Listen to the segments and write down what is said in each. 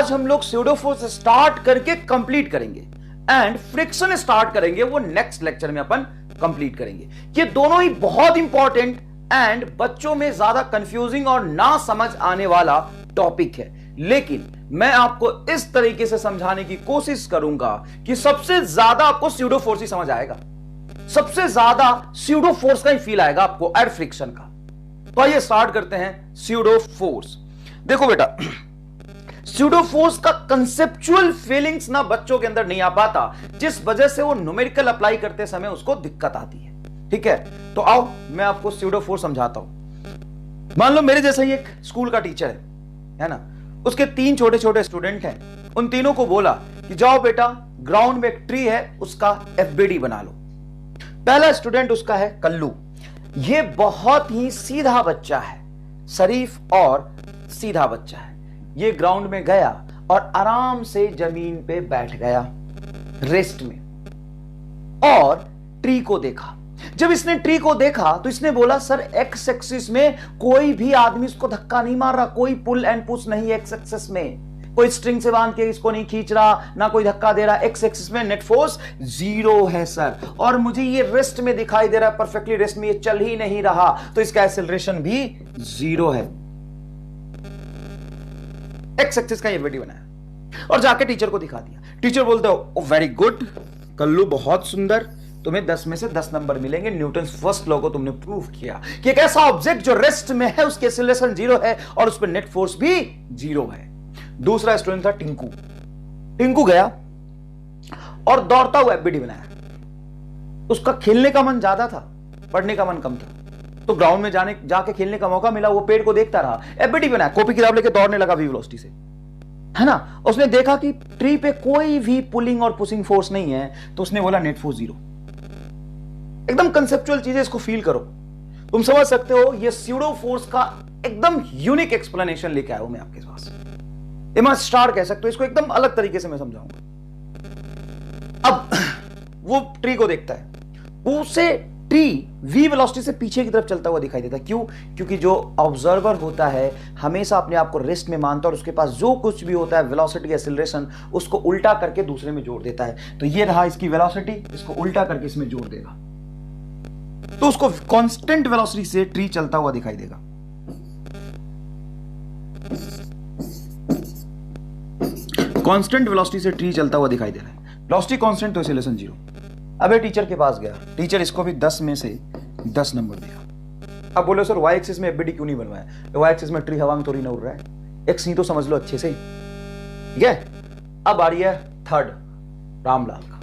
आज हम लोग स्यूडो फोर्स स्टार्ट करके कंप्लीट करेंगे एंड फ्रिक्शन स्टार्ट करेंगे, वो नेक्स्ट लेक्चर में अपन कंप्लीट करेंगे। ये दोनों ही बहुत इंपॉर्टेंट एंड बच्चों में ज्यादा कंफ्यूजिंग और ना समझ आने वाला टॉपिक है, लेकिन मैं आपको इस तरीके से समझाने की कोशिश करूंगा कि सबसे ज्यादा आपको स्यूडो फोर्स ही समझ आएगा, सबसे ज्यादा स्यूडो फोर्स का ही फील आएगा आपको एड फ्रिक्शन का। तो आइए स्टार्ट करते हैं स्यूडो फोर्स। देखो बेटा, स्यूडो फोर्स का कंसेप्चुअल फीलिंग्स ना बच्चों के अंदर नहीं आ पाता, जिस वजह से वो न्यूमेरिकल अप्लाई करते समय उसको दिक्कत आती है। ठीक है, तो आओ मैं आपको स्यूडो फोर्स समझाता हूं। मान लो मेरे जैसा ही एक स्कूल का टीचर है ना, उसके 3 छोटे छोटे स्टूडेंट हैं। उन तीनों को बोला कि जाओ बेटा, ग्राउंड में एक ट्री है, उसका एफबीडी बना लो। पहला स्टूडेंट उसका है कल्लू। ये बहुत ही सीधा बच्चा है, शरीफ और सीधा बच्चा है। ये ग्राउंड में गया और आराम से जमीन पे बैठ गया रेस्ट में, और ट्री को देखा। जब इसने ट्री को देखा तो इसने बोला, सर एक्स एक्सिस में कोई भी आदमी इसको धक्का नहीं मार रहा, कोई पुल एंड पुश नहीं है एक्स एक्सिस में, कोई स्ट्रिंग से बांध के इसको नहीं खींच रहा, ना कोई धक्का दे रहा। एक्स एक्सिस में नेट फोर्स 0 है सर, और मुझे ये रेस्ट में दिखाई दे रहा है, परफेक्टली रेस्ट में, ये चल ही नहीं रहा, तो इसका एक्सेलरेशन भी 0 है। एक्स एक्सिस का ये वीडियो बनाया और जाके टीचर को दिखा दिया। टीचर बोलते हो, वेरी गुड कल्लू, बहुत सुंदर, तुम्हें 10 में से 10 नंबर मिलेंगे। न्यूटन फर्स्ट लॉ को तुमने प्रूव किया कि एक ऐसा ऑब्जेक्ट जो रेस्ट में है उसके एक्सेलरेशन 0 है और उस पर नेट फोर्स भी 0 है। दूसरा स्टूडेंट था टिंकू। टिंकू गया और दौड़ता हुआ एफबीडी बनाया। उसका खेलने का मन ज्यादा था, पढ़ने का मन कम था, तो ग्राउंड में जाके खेलने का मौका मिला, वो पेड़ को देखता रहा, एफबीडी बनाया, कॉपी किताब लेके दौड़ने लगा वी वेलोसिटी से, है ना। उसने देखा कि ट्री पे कोई भी पुलिंग और पुशिंग फोर्स नहीं है, तो उसने बोला नेट फोर्स 0। एकदम कंसेप्चुअल चीजें, इसको फील करो, तुम समझ सकते हो। ये स्यूडो फोर्स का एकदम यूनिक एक्सप्लेनेशन लेके आया हूं मैं आपके पास। इमेज स्टार कह सकते हो इसको, एकदम अलग तरीके से मैं समझाऊंगा। अब वो ट्री को देखता है, उसे ट्री वी वेलोसिटी से पीछे की तरफ चलता हुआ दिखाई देता है। क्यों? क्योंकि जो ऑब्जर्वर होता है हमेशा अपने आप को रेस्ट में मानता है और उसके पास जो कुछ भी होता है वेलोसिटी, एक्सेलरेशन, उसको उल्टा करके दूसरे में जोड़ देता है। तो ये रहा इसकी वेलोसिटी, इसको उल्टा करके इसमें जोड़ देगा, तो उसको कांस्टेंट वेलोसिटी से ट्री चलता हुआ दिखाई देगा। कांस्टेंट वेलोसिटी से ट्री चलता हुआ दिखाई दे रहा है। वेलोसिटी कांस्टेंट तो एक्सेलरेशन 0। अबे टीचर के पास गया, टीचर इसको भी 10 में से 10 नंबर दिया। अब बोलो सर वाई एक्सिस में एफबीडी क्यों नहीं बनवाया? तो वाई एक्सिस में ट्री हवा में थोड़ी ना उड़ रहा है, एक्स नहीं तो समझ लो अच्छे से, ठीक है। अब आ रही है थर्ड, रामलाल का।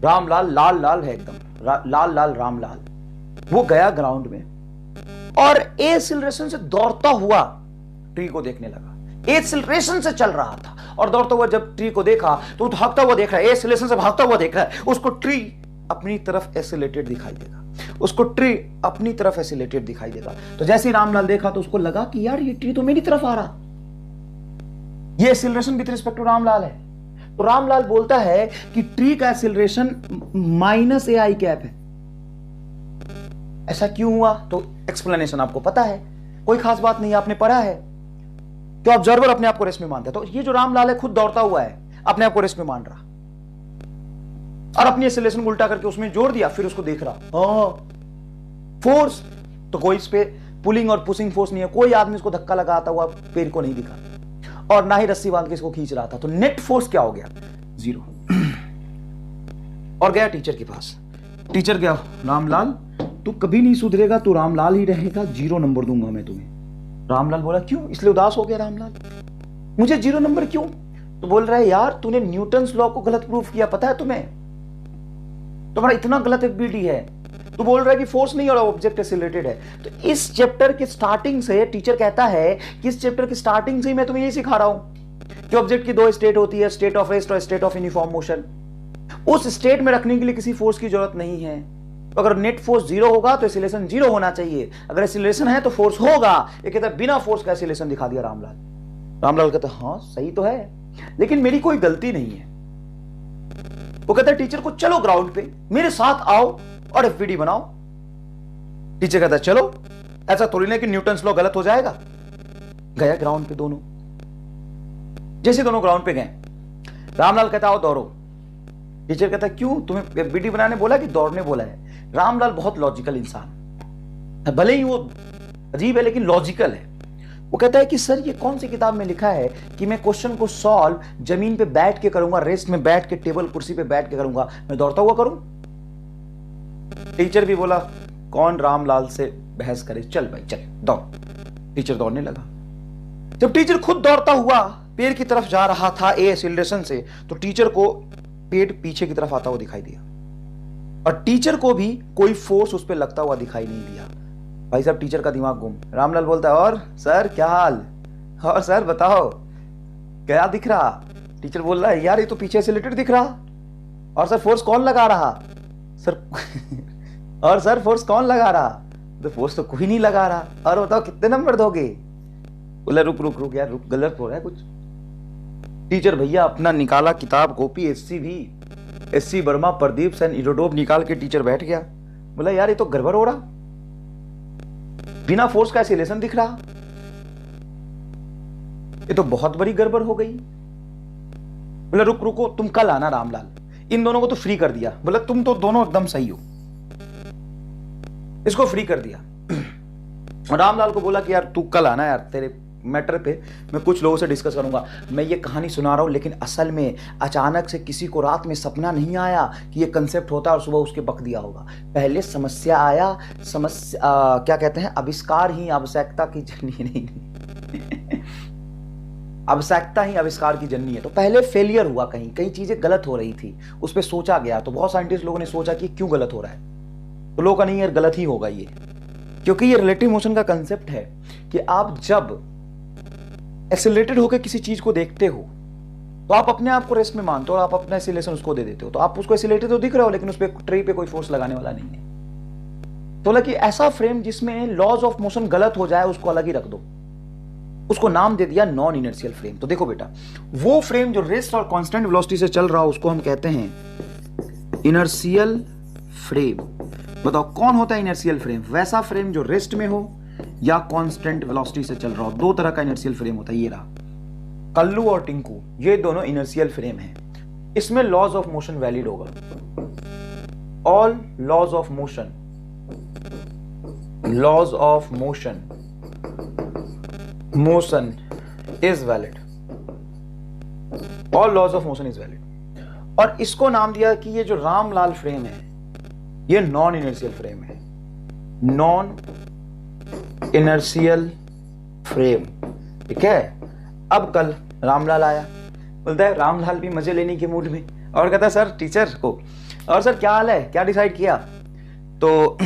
रामलाल लाल लाल है एकदम, लाल लाल रामलाल। वो गया ग्राउंड में और एक्सेलरेशन से दौड़ता हुआ ट्री को देखने लगा। एक्सेलरेशन से चल रहा था और दौड़ता हुआ जब ट्री को देखा तो भागता हुआ देख रहा है, एक्सेलरेशन से भागता हुआ देख रहा है। उसको ट्री अपनी तरफ एक्सेलरेटेड दिखाई देगा, उसको ट्री अपनी तरफ एक्सेलरेटेड दिखाई देगा। तो जैसे ही रामलाल देखा तो उसको लगा कि यार ये ट्री तो मेरी तरफ आ रहा, ये acceleration with respect to Ramlal है। तो रामलाल बोलता है कि ट्री का एक्सेलरेशन -ai कैप है। ऐसा क्यों हुआ? तो एक्सप्लेनेशन आपको पता है, कोई खास बात नहीं, आपने पढ़ा है कि ऑब्जर्वर अपने आप को रेस्ट में मानता है। तो ये जो रामलाल है खुद दौड़ता हुआ है, अपने आप को रेस्ट में मान रहा और अपनी एक्सेलरेशन को उल्टा करके उसमें जोड़ दिया, फिर उसको देख रहा। फोर्स तो कोई इस पे पुलिंग और पुशिंग फोर्स नहीं है, कोई आदमी इसको धक्का लगाता हुआ पेड़ को नहीं दिखा और ना ही रस्सी बांध के इसको खींच रहा था। तो नेट फोर्स क्या हो गया? 0। और गया टीचर के पास। टीचर गया, रामलाल तू कभी नहीं सुधरेगा, तू रामलाल ही रहेगा, 0 नंबर दूंगा मैं तुम्हें। रामलाल बोला क्यों? इसलिए उदास हो गया रामलाल, मुझे 0 नंबर क्यों? तो बोल रहा है यार तूने न्यूटन्स लॉ को गलत प्रूफ किया, पता है तुम्हें? तुम्हारा इतना गलत एफबीडी है। तो बोल रहा है कि फोर्स नहीं और ऑब्जेक्ट एक्सेलरेटेड है। तो इस चैप्टर के स्टार्टिंग से टीचर कहता है कि इस चैप्टर के स्टार्टिंग से ही मैं तुम्हें ये सिखा रहा हूं कि ऑब्जेक्ट की 2 स्टेट होती है, स्टेट ऑफ रेस्ट और स्टेट ऑफ यूनिफॉर्म मोशन। उस स्टेट में रखने के लिए किसी फोर्स की जरूरत नहीं है। अगर नेट फोर्स 0 होगा तो एक्सेलरेशन 0 होना चाहिए, अगर एक्सेलरेशन है तो फोर्स होगा। ये कहता है बिना फोर्स का एक्सेलरेशन दिखा दिया रामलाल। रामलाल कहता है हाँ सही तो है, लेकिन मेरी कोई गलती नहीं है। वो कहता है टीचर को, चलो ग्राउंड पे मेरे साथ आओ और एफबीडी बनाओ। टीचर कहता है चलो, ऐसा थोड़ी ना कि न्यूटन्स लॉ गलत हो जाएगा। गया ग्राउंड पे दोनों। जैसे दोनों ग्राउंड पे गए, रामलाल कहता आओ दौड़ो। टीचर कहता क्यों, तुम्हें बीटी बनाने बोला कि दौड़ने बोला है? रामलाल बहुत लॉजिकल इंसान, भले ही वो अजीब है लेकिन लॉजिकल है। वो कहता है कि सर ये कौन सी किताब में लिखा है कि मैं क्वेश्चन को सॉल्व जमीन पे बैठ के करूंगा, रेस्ट में बैठ के, टेबल कुर्सी पे बैठ के करूंगा, मैं दौड़ता हुआ करूं? टीचर भी बोला कौन रामलाल से बहस करे, चल भाई चल दौड़। टीचर दौड़ने लगा। जब टीचर खुद दौड़ता हुआ पेड़ की तरफ जा रहा था एक्सीलरेशन से, तो टीचर को पेड़ पीछे की तरफ आता हुआ दिखाई दिया और टीचर को भी कोई फोर्स उस पर लगता हुआ दिखाई नहीं दिया। भाई साहब टीचर का दिमाग गुम। रामलाल बोलता है और सर क्या हाल, और सर बताओ क्या दिख रहा? टीचर बोल रहा है यार ये तो पीछे एक्सीलरेटर दिख रहा। और सर फोर्स कौन लगा रहा? सर और सर फोर्स कौन लगा रहा? तो फोर्स तो कोई नहीं लगा रहा। और बताओ कितने नंबर दोगे? बोला रुक रुक रुक यार, रुक गलत हो रहा है कुछ। टीचर भैया अपना निकाला किताब copy, SC Verma, Pradeep Sen, Irodov निकाल के टीचर बैठ गया। बोला यार ये तो गड़बड़ हो रहा, बिना फोर्स का एक्सीलरेशन दिख रहा, ये तो बहुत बड़ी गड़बड़ हो गई। बोला रुक रुको तुम कल आना रामलाल। इन दोनों को तो फ्री कर दिया। बोला तुम तो दोनों एकदम सही हो, इसको फ्री कर दिया। रामलाल को बोला कि यार तू कल आना यार, तेरे मैटर पे मैं कुछ लोगों से डिस्कस करूंगा। मैं ये कहानी सुना रहा हूं लेकिन असल में अचानक से किसी को रात में सपना नहीं आया कि ये कंसेप्ट होता और सुबह उसके बक दिया होगा। पहले समस्या आया, क्या कहते हैं, आविष्कार ही आवश्यकता की जननी नहीं आवश्यकता ही आविष्कार की जननी है। तो पहले फेलियर हुआ, कहीं चीजें गलत हो रही थी, उस पर सोचा गया। तो बहुत साइंटिस्ट लोगों ने सोचा कि क्यों गलत हो रहा है, तो लोगों का नहीं यार गलत ही होगा ये, क्योंकि ये रिलेटिव मोशन का कंसेप्ट है कि आप जब एक्सेलरेटेड होकर किसी चीज को देखते हो तो आप अपने आप को रेस्ट में मानते हो और आप अपना एक्सीलरेशन उसको दे देते हो। तो आप उसको एक्सीलरेटेड तो दिख रहे हो लेकिन उस पर ट्री पे कोई फोर्स लगाने वाला नहीं है। तो लगे ऐसा फ्रेम जिसमें लॉज ऑफ मोशन गलत हो जाए उसको अलग ही रख दो, उसको नाम दे दिया नॉन इनर्शियल फ्रेम। तो देखो बेटा, वो फ्रेम जो रेस्ट और कांस्टेंट वेलोसिटी से चल रहा हो उसको हम कहते हैं इनर्शियल फ्रेम। बताओ कौन होता है इनर्शियल फ्रेम? वैसा फ्रेम जो रेस्ट में हो या कांस्टेंट वेलोसिटी से चल रहा हो। दो तरह का इनर्शियल फ्रेम होता है। ये रहा कल्लू और टिंकू, ये दोनों इनर्शियल फ्रेम हैं। इसमें लॉज ऑफ मोशन वैलिड होगा। All laws of motion is valid. All laws of motion is valid. और इसको नाम दिया कि ये जो रामलाल फ्रेम है ये नॉन इनर्शियल फ्रेम है। नॉन इनर्शियल फ्रेम, ठीक है। अब कल रामलाल आया, बोलता है रामलाल भी मजे लेने के मूड में और कहता है सर टीचर को, और सर क्या हाल है, क्या डिसाइड किया? तो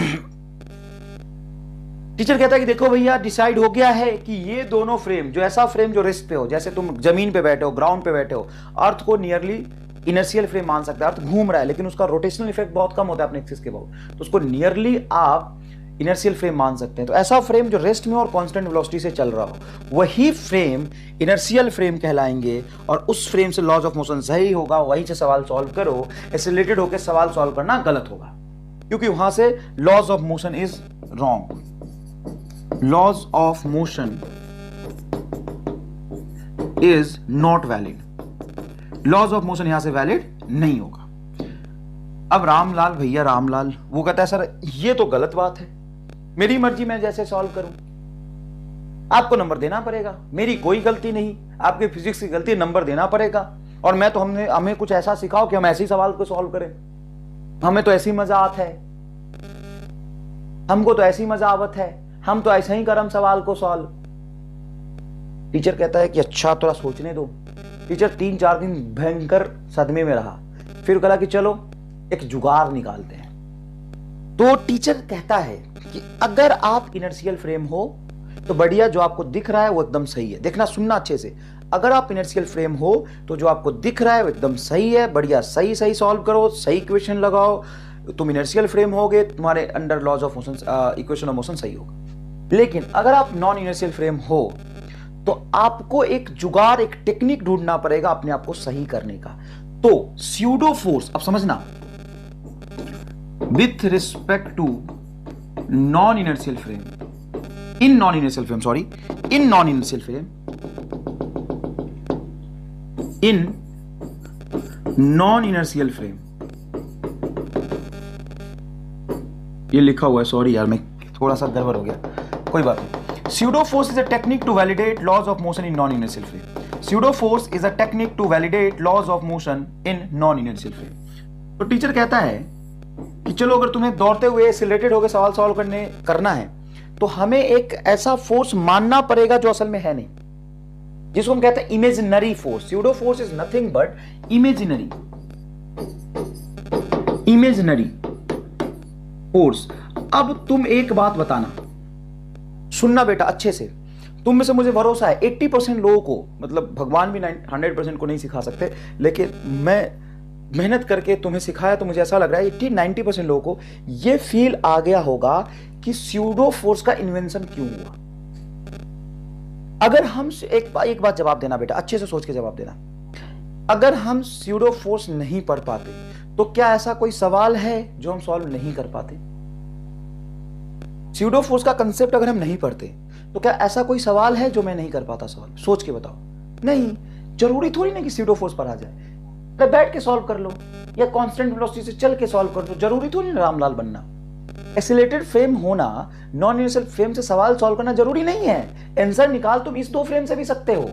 टीचर कहता है कि देखो भैया डिसाइड हो गया है कि ये दोनों फ्रेम, जो ऐसा फ्रेम जो रेस्ट पे हो, जैसे तुम जमीन पे बैठे हो, ग्राउंड पे बैठे हो, अर्थ को नियरली इनर्शियल फ्रेम मान सकते हैं। अर्थ घूम रहा है लेकिन उसका रोटेशनल इफेक्ट बहुत कम होता है अपने एक्सिस के बहुत, तो उसको नियरली आप इनर्शियल फ्रेम मान सकते हैं। तो ऐसा फ्रेम जो रेस्ट में और कांस्टेंट वेलोसिटी से चल रहा हो वही फ्रेम इनर्शियल फ्रेम कहलाएंगे। और उस फ्रेम से लॉज ऑफ मोशन सही होगा, वहीं से सवाल सॉल्व करो। एक्सीलरेटेड होकर सवाल सॉल्व करना गलत होगा क्योंकि वहां से laws of motion is wrong. Laws of motion is not valid. Laws of motion यहां से वैलिड नहीं होगा। अब रामलाल भैया, रामलाल वो कहता है सर ये तो गलत बात है, मेरी मर्जी मैं जैसे सॉल्व करूं, आपको नंबर देना पड़ेगा, मेरी कोई गलती नहीं, आपके फिजिक्स की गलती, नंबर देना पड़ेगा। और मैं तो हमें कुछ ऐसा सिखाओ कि हम ऐसे ही सवाल को सॉल्व करें, हमें तो ऐसी मजा आता है, हमको तो ऐसी मजा आवत है, हम तो ऐसे ही करम सवाल को सॉल्व। टीचर कहता है कि अच्छा थोड़ा सोचने दो। टीचर 3-4 दिन भयंकर सदमे में रहा, फिर कहा कि चलो एक जुगाड़ निकालते हैं। तो टीचर कहता है कि अगर आप इनर्शियल फ्रेम हो तो बढ़िया, जो आपको दिख रहा है वो एकदम सही है। देखना, सुनना अच्छे से। अगर आप इनर्शियल फ्रेम हो तो जो आपको दिख रहा है वो एकदम सही है, बढ़िया सही सही सॉल्व करो, सही इक्वेशन लगाओ, तुम इनर्शियल फ्रेम होगे, तुम्हारे under laws of motion, equation of motion सही होगा। लेकिन अगर आप नॉन इनर्शियल फ्रेम हो तो आपको एक जुगाड़, एक टेक्निक ढूंढना पड़ेगा अपने आप को सही करने का। तो स्यूडो फोर्स, अब समझना, with respect to non-inertial frame, in non-inertial frame in non inertial frame. ये लिखा हुआ है, सॉरी यार, मैं थोड़ा सा गड़बड़ हो गया, कोई बात नहीं। Pseudo force is a technique to validate laws of motion in non inertial frame. Pseudo force is a technique to validate laws of motion in non inertial frame. तो टीचर कहता है कि चलो अगर तुम्हें दौड़ते हुए सिलेटेड होकर सवाल सॉल्व करना है तो हमें एक ऐसा फोर्स मानना पड़ेगा जो असल में है नहीं, जिसको हम कहते हैं imaginary force. Pseudo force is nothing but imaginary force. अब तुम एक बात बताना, सुनना बेटा अच्छे से, तुम में से मुझे भरोसा है 80% लोगों को, मतलब भगवान भी 100% को नहीं सिखा सकते, लेकिन मैं मेहनत करके तुम्हें सिखाया तो मुझे ऐसा लग रहा है 80-90% लोगों को यह फील आ गया होगा कि स्यूडो फोर्स का इन्वेंशन क्यों हुआ। अगर हम एक बात जवाब देना बेटा, अच्छे से सोच के जवाब देना, अगर हम स्यूडो फोर्स नहीं पढ़ पाते तो क्या ऐसा कोई सवाल है जो हम सॉल्व नहीं कर पाते? स्यूडो फोर्स का कंसेप्ट अगर हम नहीं पढ़ते तो क्या ऐसा कोई सवाल है जो मैं नहीं कर पाता सॉल्व? सोच के बताओ। नहीं, जरूरी थोड़ी ना कि स्यूडो फोर्स पढ़ा जाए, बैठ के सॉल्व कर लो या कांस्टेंट वेलोसिटी से चल के सॉल्व कर लो, जरूरी थोड़ी ना रामलाल बनना। एक्सीलरेटेड फ्रेम होना, नॉन इनर्शियल फ्रेम से सवाल सॉल्व करना जरूरी नहीं है। आंसर निकाल तुम इस 2 फ्रेम से भी सकते हो,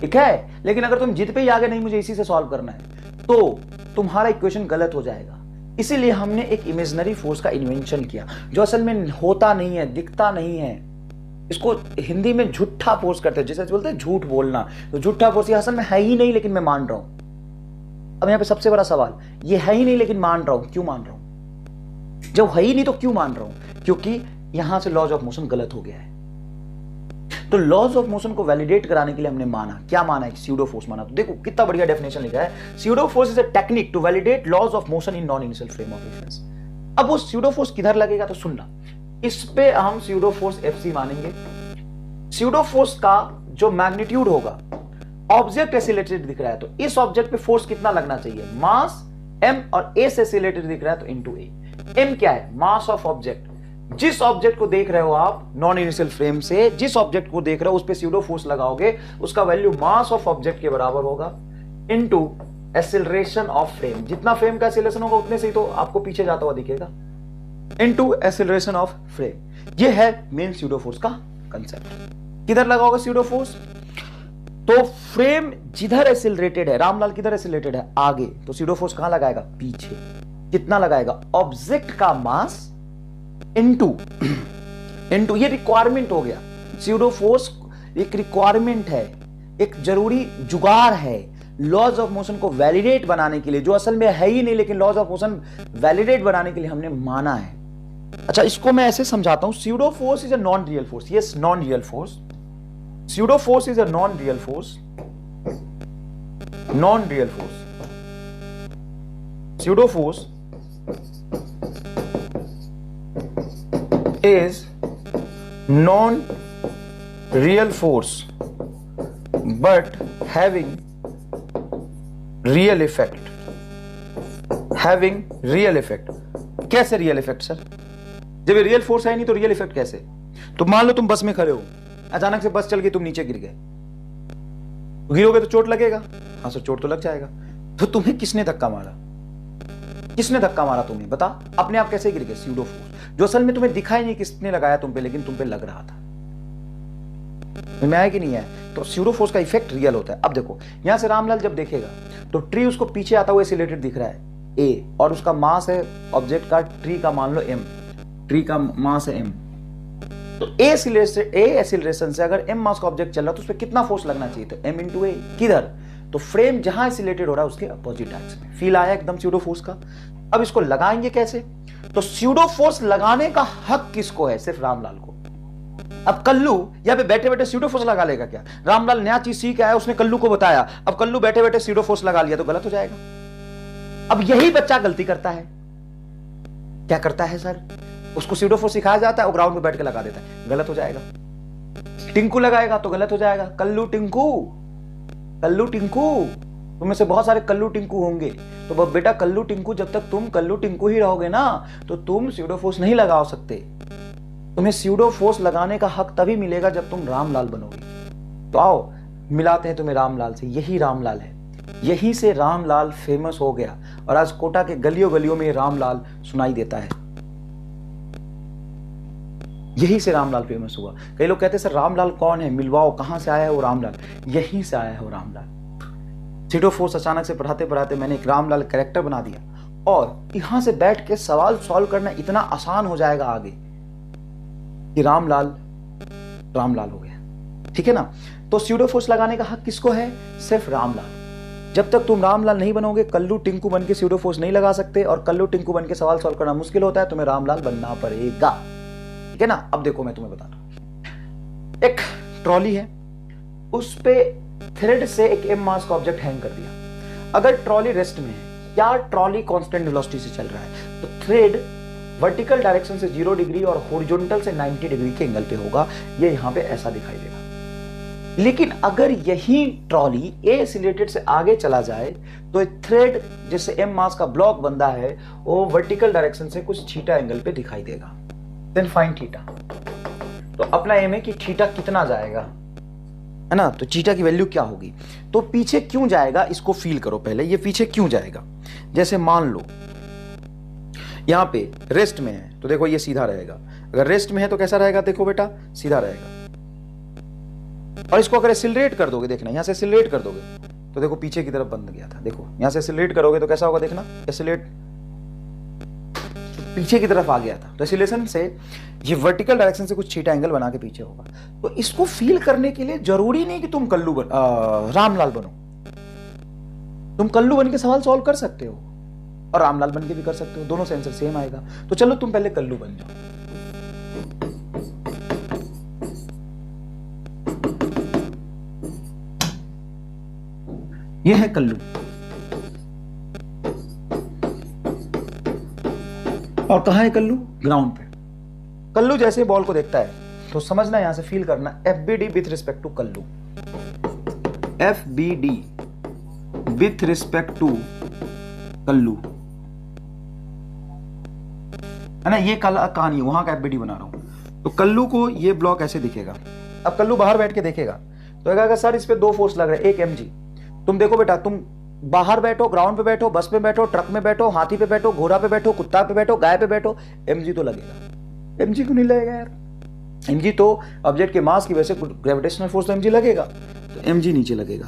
ठीक है, लेकिन अगर तुम जिद पे ही आगे नहीं मुझे इसी से सॉल्व करना है तो तुम्हारा इक्वेशन गलत हो जाएगा। इसीलिए हमने एक इमेजिनरी फोर्स का इन्वेंशन किया जो असल में होता नहीं है, दिखता नहीं है। इसको हिंदी में झूठा फोर्स करते हैं, जैसे बोलते हैं झूठ बोलना, तो झूठा फोर्स ये असल में है ही नहीं लेकिन मैं मान रहा हूं। अब यहां पे सबसे बड़ा सवाल, ये है ही नहीं लेकिन मान रहा हूं, क्यों मान रहा हूं? जब है ही नहीं तो क्यों मान रहा हूं? क्योंकि यहां से लॉज ऑफ मोशन गलत हो गया है। तो लॉज ऑफ मोशन को वैलिडेट कराने के लिए हमने माना, क्या माना है? स्यूडो फोर्स माना। तो देखो कितना बढ़िया डेफिनेशन लिखा है, pseudo force is a technique to validate laws of motion in non initial frame of reference. अब वो स्यूडो फोर्स किधर लगेगा तो सुनना, इस पे हम स्यूडो फोर्स FC मानेंगे। स्यूडो फोर्स का जो मैग्नीट्यूड होगा, ऑब्जेक्ट एक्सीलरेटेड दिख रहा है तो इस ऑब्जेक्ट पे फोर्स कितना लगना चाहिए? मास m और a से एक्सीलरेटेड दिख रहा है तो इनटू a। m क्या है? Mass of object. जिस ऑब्जेक्ट को देख रहे हो आप नॉन इनिशियल फ्रेम से, जिस ऑब्जेक्ट को देख रहे हो उस पे स्यूडो फोर्स लगाओगे, उसका वैल्यू मास ऑफ ऑब्जेक्ट के बराबर होगा इनटू एक्सीलरेशन ऑफ फ्रेम। जितना फ्रेम का एक्सीलरेशन होगा उतने से ही तो आपको पीछे जाता हुआ दिखेगा, इनटू एक्सीलरेशन ऑफ फ्रेम। ये है मेन स्यूडो फोर्स का कंसेप्ट। किधर लगा होगा स्यूडो फोर्स? तो फ्रेम जिधर एक्सीलरेटेड है, रामलाल किधर एक्सीलरेटेड है? आगे, तो स्यूडो फोर्स कहां लगाएगा? पीछे। कितना लगाएगा? ऑब्जेक्ट का मास इनटू ये रिक्वायरमेंट हो गया। स्यूडो फोर्स एक रिक्वायरमेंट है, एक जरूरी जुगाड़ है लॉज ऑफ मोशन को वैलिडेट बनाने के लिए, जो असल में है ही नहीं लेकिन लॉज ऑफ मोशन वैलिडेट बनाने के लिए हमने माना है। अच्छा, इसको मैं ऐसे समझाता हूं, pseudo force is a non real force. Yes, non real force. Pseudo force is a non real force. Non real force, pseudo force is non-real force but having real effect. Having real effect. कैसे real effect sir? जब ये real force है नहीं तो real effect कैसे? तो मान लो तुम बस में खड़े हो, अचानक से बस चल गई, तुम नीचे गिर गए, गिरोगे तो चोट लगेगा। हाँ सर, चोट तो लग जाएगा। तो तुम्हें किसने धक्का मारा? किसने धक्का मारा तुम्हें? बता, अपने आप कैसे गिर गए? स्यूडो फोर्स, जो असल में तुम्हें दिखाई नहीं किसने लगाया तुम पे, लेकिन तुम पे लग रहा था। में आया कि नहीं है? तो स्यूडो फोर्स का इफेक्ट रियल होता है। अब देखो, यहां से रामलाल जब देखेगा तो ट्री उसको पीछे आता हुआ एक्सीलरेटेड दिख रहा है a, और उसका मास है ऑब्जेक्ट का, ट्री का मान लो m, ट्री का मास है m। तो a एक्सीलरेशन से अगर m मास का ऑब्जेक्ट चल रहा है तो उस पर कितना फोर्स लगना चाहिए? तो m इंटू a। किधर? तो फ्रेम जहां एक्सीलरेटेड हो रहा है उसके अपोजिट एक्सिस में। फील आया एकदम स्यूडो फोर्स का? अब इसको लगाएंगे कैसे? तो स्यूडो फोर्स लगाने का हक किसको है? सिर्फ रामलाल को। अब कल्लू यहाँ पे बैठे बैठे स्यूडो फोर्स लगा लेगा क्या? रामलाल नया चीज सीख आया, उसने कल्लू को बताया, अब कल्लू बैठे बैठे स्यूडो फोर्स लगा लिया तो गलत हो जाएगा। अब यही बच्चा गलती करता है। क्या करता है सर? उसको स्यूडो फोर्स सिखाया जाता है, वो ग्राउंड में बैठ के लगा देता है, गलत हो जाएगा। टिंकू लगाएगा तो गलत हो जाएगा। कल्लू टिंकू, कल्लू टिंकू, तुम में से बहुत सारे कल्लू टिंकू होंगे। तो बेटा कल्लू टिंकू, जब तक तुम कल्लू टिंकू ही रहोगे ना तो तुम स्यूडो फोर्स नहीं लगा सकते। तुम्हें स्यूडो फोर्स लगाने का हक तभी मिलेगा जब तुम रामलाल बनोगे। तो आओ, मिलाते हैं तुम्हें रामलाल से, यही रामलाल है, यहीं से रामलाल फेमस हो गया और आज कोटा के गलियों गलियों में रामलाल सुनाई देता है, यहीं से रामलाल फेमस हुआ। कई लोग कहते हैं सर रामलाल कौन है, मिलवाओ, कहां से आया है वो रामलाल, यहीं से आया है वो रामलाल। सीडो फोर्स अचानक से पढ़ाते पढ़ाते मैंने एक रामलाल कैरेक्टर बना दिया और यहां से बैठ के सवाल सॉल्व करना इतना आसान हो जाएगा आगे कि रामलाल रामलाल हो गया, ठीक है ना। तो सीडो फोर्स लगाने का हक किसको है, सिर्फ रामलाल। जब तक तुम रामलाल नहीं बनोगे कल्लू टिंकू बन के सीडो फोर्स नहीं लगा सकते, और कल्लू टिंकू बन के सवाल सॉल्व करना मुश्किल होता है, तुम्हें रामलाल बनना पड़ेगा, ठीक है ना। अब देखो मैं तुम्हें बता रहा हूं, एक ट्रॉली है, उस पे थ्रेड से एक एम मास का ऑब्जेक्ट हैंग कर दिया। अगर ट्रॉली रेस्ट में है या ट्रॉली कांस्टेंट वेलोसिटी से चल रहा है तो थ्रेड वर्टिकल डायरेक्शन से 0 डिग्री और हॉरिजॉन्टल से 90 डिग्री के एंगल पे होगा, ये यहां पे ऐसा दिखाई देगा। लेकिन अगर यही ट्रॉली ए सिलेटेड से आगे चला जाए तो थ्रेड जिससे एम मास का ब्लॉक बंधा है वो वर्टिकल डायरेक्शन से कुछ थीटा एंगल पे दिखाई देगा। Then find theta. तो अपना एम है कि थीटा कितना जाएगा, है ना, तो थीटा की वैल्यू क्या होगी। तो पीछे क्यों जाएगा इसको फील करो पहले, ये पीछे क्यों जाएगा। जैसे मान लो यहां पे रेस्ट में है तो देखो ये सीधा रहेगा, अगर रेस्ट में है तो कैसा रहेगा, देखो बेटा सीधा रहेगा। और इसको अगर एक्सीलरेट कर दोगे, देखना यहां से एक्सीलरेट कर दोगे तो देखो पीछे की तरफ बंद गया था, देखो यहां से एक्सीलरेट करोगे तो कैसा होगा, देखना एक्सीलरेट पीछे की तरफ आ गया था। तो एक्सीलरेशन से ये वर्टिकल डायरेक्शन से कुछ थीटा एंगल बना के पीछे होगा। तो इसको फील करने के लिए जरूरी नहीं कि तुम रामलाल बनो, तुम कल्लू बन के सवाल सॉल्व कर सकते हो और रामलाल बन के भी कर सकते हो, दोनों से आंसर सेम आएगा। तो चलो तुम पहले कल्लू बन जाओ। ये है कल्लू और कहां है कल्लू, ग्राउंड पे। कल्लू जैसे बॉल को देखता है तो समझना, यहां से फील करना FBD with respect to Kallu, FBD with respect to Kallu, है ना। ये कहानी वहां का FBD बना रहा हूं। तो कल्लू को ये ब्लॉक ऐसे दिखेगा। अब कल्लू बाहर बैठ के देखेगा तो कहेगा सर इस पे 2 फोर्स लग रहे हैं, एक mg। तुम देखो बेटा, तुम बाहर बैठो, ग्राउंड पे बैठो, बस में बैठो, ट्रक में बैठो, हाथी पे बैठो, घोड़ा पे बैठो, कुत्ता पे बैठो, गाय पे बैठो, mg तो लगेगा। mg क्यों नहीं लगेगा यार, mg तो ऑब्जेक्ट के मास की वजह से ग्रेविटेशनल फोर्स तो mg लगेगा, तो mg नीचे लगेगा।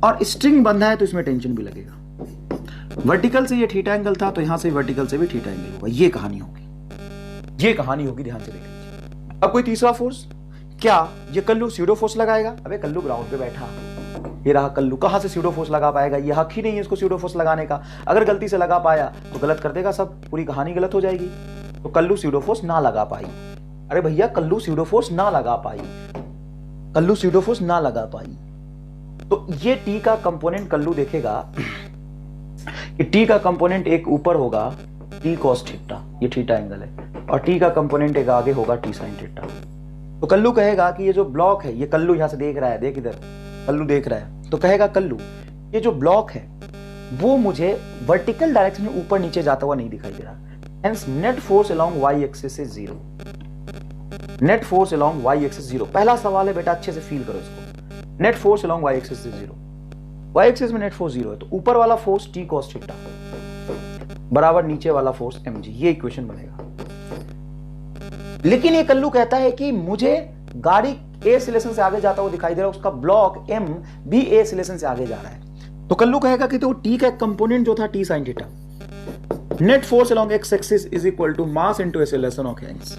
और स्ट्रिंग बंधा है तो इसमें टेंशन भी लगेगा। वर्टिकल से ये थीटा एंगल था तो यहां से वर्टिकल से भी थीटा एंगल होगा। ये कहानी होगी, ये कहानी होगी, ध्यान से देख लीजिए। अब कोई तीसरा फोर्स, क्या ये कल्लू सीडो फोर्स लगाएगा। अबे कल्लू ग्राउंड पे बैठा, ये रहा कल्लू, कहां से सीडो फोर्स लगा पाएगा, ये हक ही नहीं है इसको सीडो फोर्स लगाने का। अगर गलती से लगा पाया तो गलत कर देगा सब, पूरी कहानी गलत हो जाएगी। तो कल्लू सीडो फोर्स ना लगा पाई। अरे भैया कल्लू सीडो फोर्स ना लगा पाई, कल्लू सीडो फोर्स ना लगा पाई। तो ये टी का कंपोनेंट कल्लू देखेगा कि टी का कंपोनेंट एक ऊपर होगा टी कॉस थीटा, ये थीटा एंगल है, और टी का कंपोनेंट एक आगे होगा टी साइन थीटा। तो कल्लू कहेगा कि ये जो ब्लॉक है, ये कल्लू यहां से देख रहा है, देख इधर कल्लू देख रहा है, तो कहेगा कल्लू ये जो ब्लॉक है वो मुझे वर्टिकल डायरेक्शन में ऊपर नीचे जाता हुआ नहीं दिखाई दे रहा। Hence net force along y axis is 0। Net force along y axis 0। पहला सवाल है बेटा, अच्छे से फील करो इसको। Net force along y axis is 0। y axis में नेट फोर्स 0 है तो ऊपर वाला फोर्स t cos थीटा बराबर नीचे वाला फोर्स mg, ये इक्वेशन बनेगा। लेकिन ये कल्लू कहता है कि मुझे गाड़ी ए सिलेशन से आगे जाता हुआ दिखाई दे रहा है, उसका ब्लॉक m भी ए सिलेशन से आगे जा रहा है। तो कल्लू कहेगा कि तो टी का कंपोनेंट जो था T sine theta, net force along X axis is equal to mass into acceleration of angles.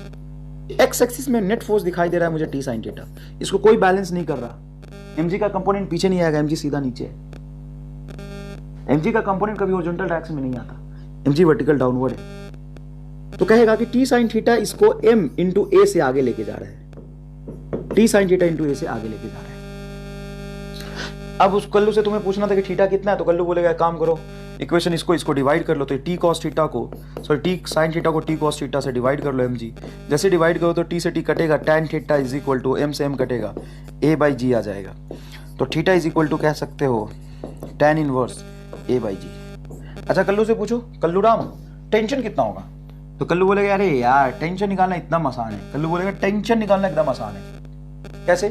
X axis में नेट फोर्स दिखाई दे रहा है मुझे टी साइन थीटा, इसको कोई बैलेंस नहीं कर रहा। mg का कंपोनेंट पीछे नहीं आएगा, mg सीधा नीचे है। mg का कंपोनेंट कभी हॉरिजॉन्टल डायरेक्शन में नहीं आता, mg वर्टिकल डाउनवर्ड है। तो कहेगा कि टी साइन थीटा इसको m इंटू ए से आगे लेके जा रहा है, टी साइन थीटा इंटू ए से आगे लेके जा रहा है। अब उस कल्लू से तुम्हें पूछना था कि थीटा कितना है, तो कल्लू बोलेगा काम करो, इक्वेशन इसको डिवाइड कर लो। तो टी कॉस थीटा को, सॉरी टी साइन थीटा को टी कॉस थीटा से डिवाइड कर लो mg। जैसे डिवाइड करो तो टी से टी कटेगा, tan theta is equal to m से m कटेगा, a बाई जी आ जाएगा। तो थीटा इज इक्वल टू कह सकते हो tan इनवर्स a बाई जी। अच्छा कल्लू से पूछो, कल्लू राम टेंशन कितना होगा, तो कल्लू बोलेगा अरे यार टेंशन निकालना इतना आसान है। कल्लू बोलेगा टेंशन निकालना एकदम आसान है। कैसे,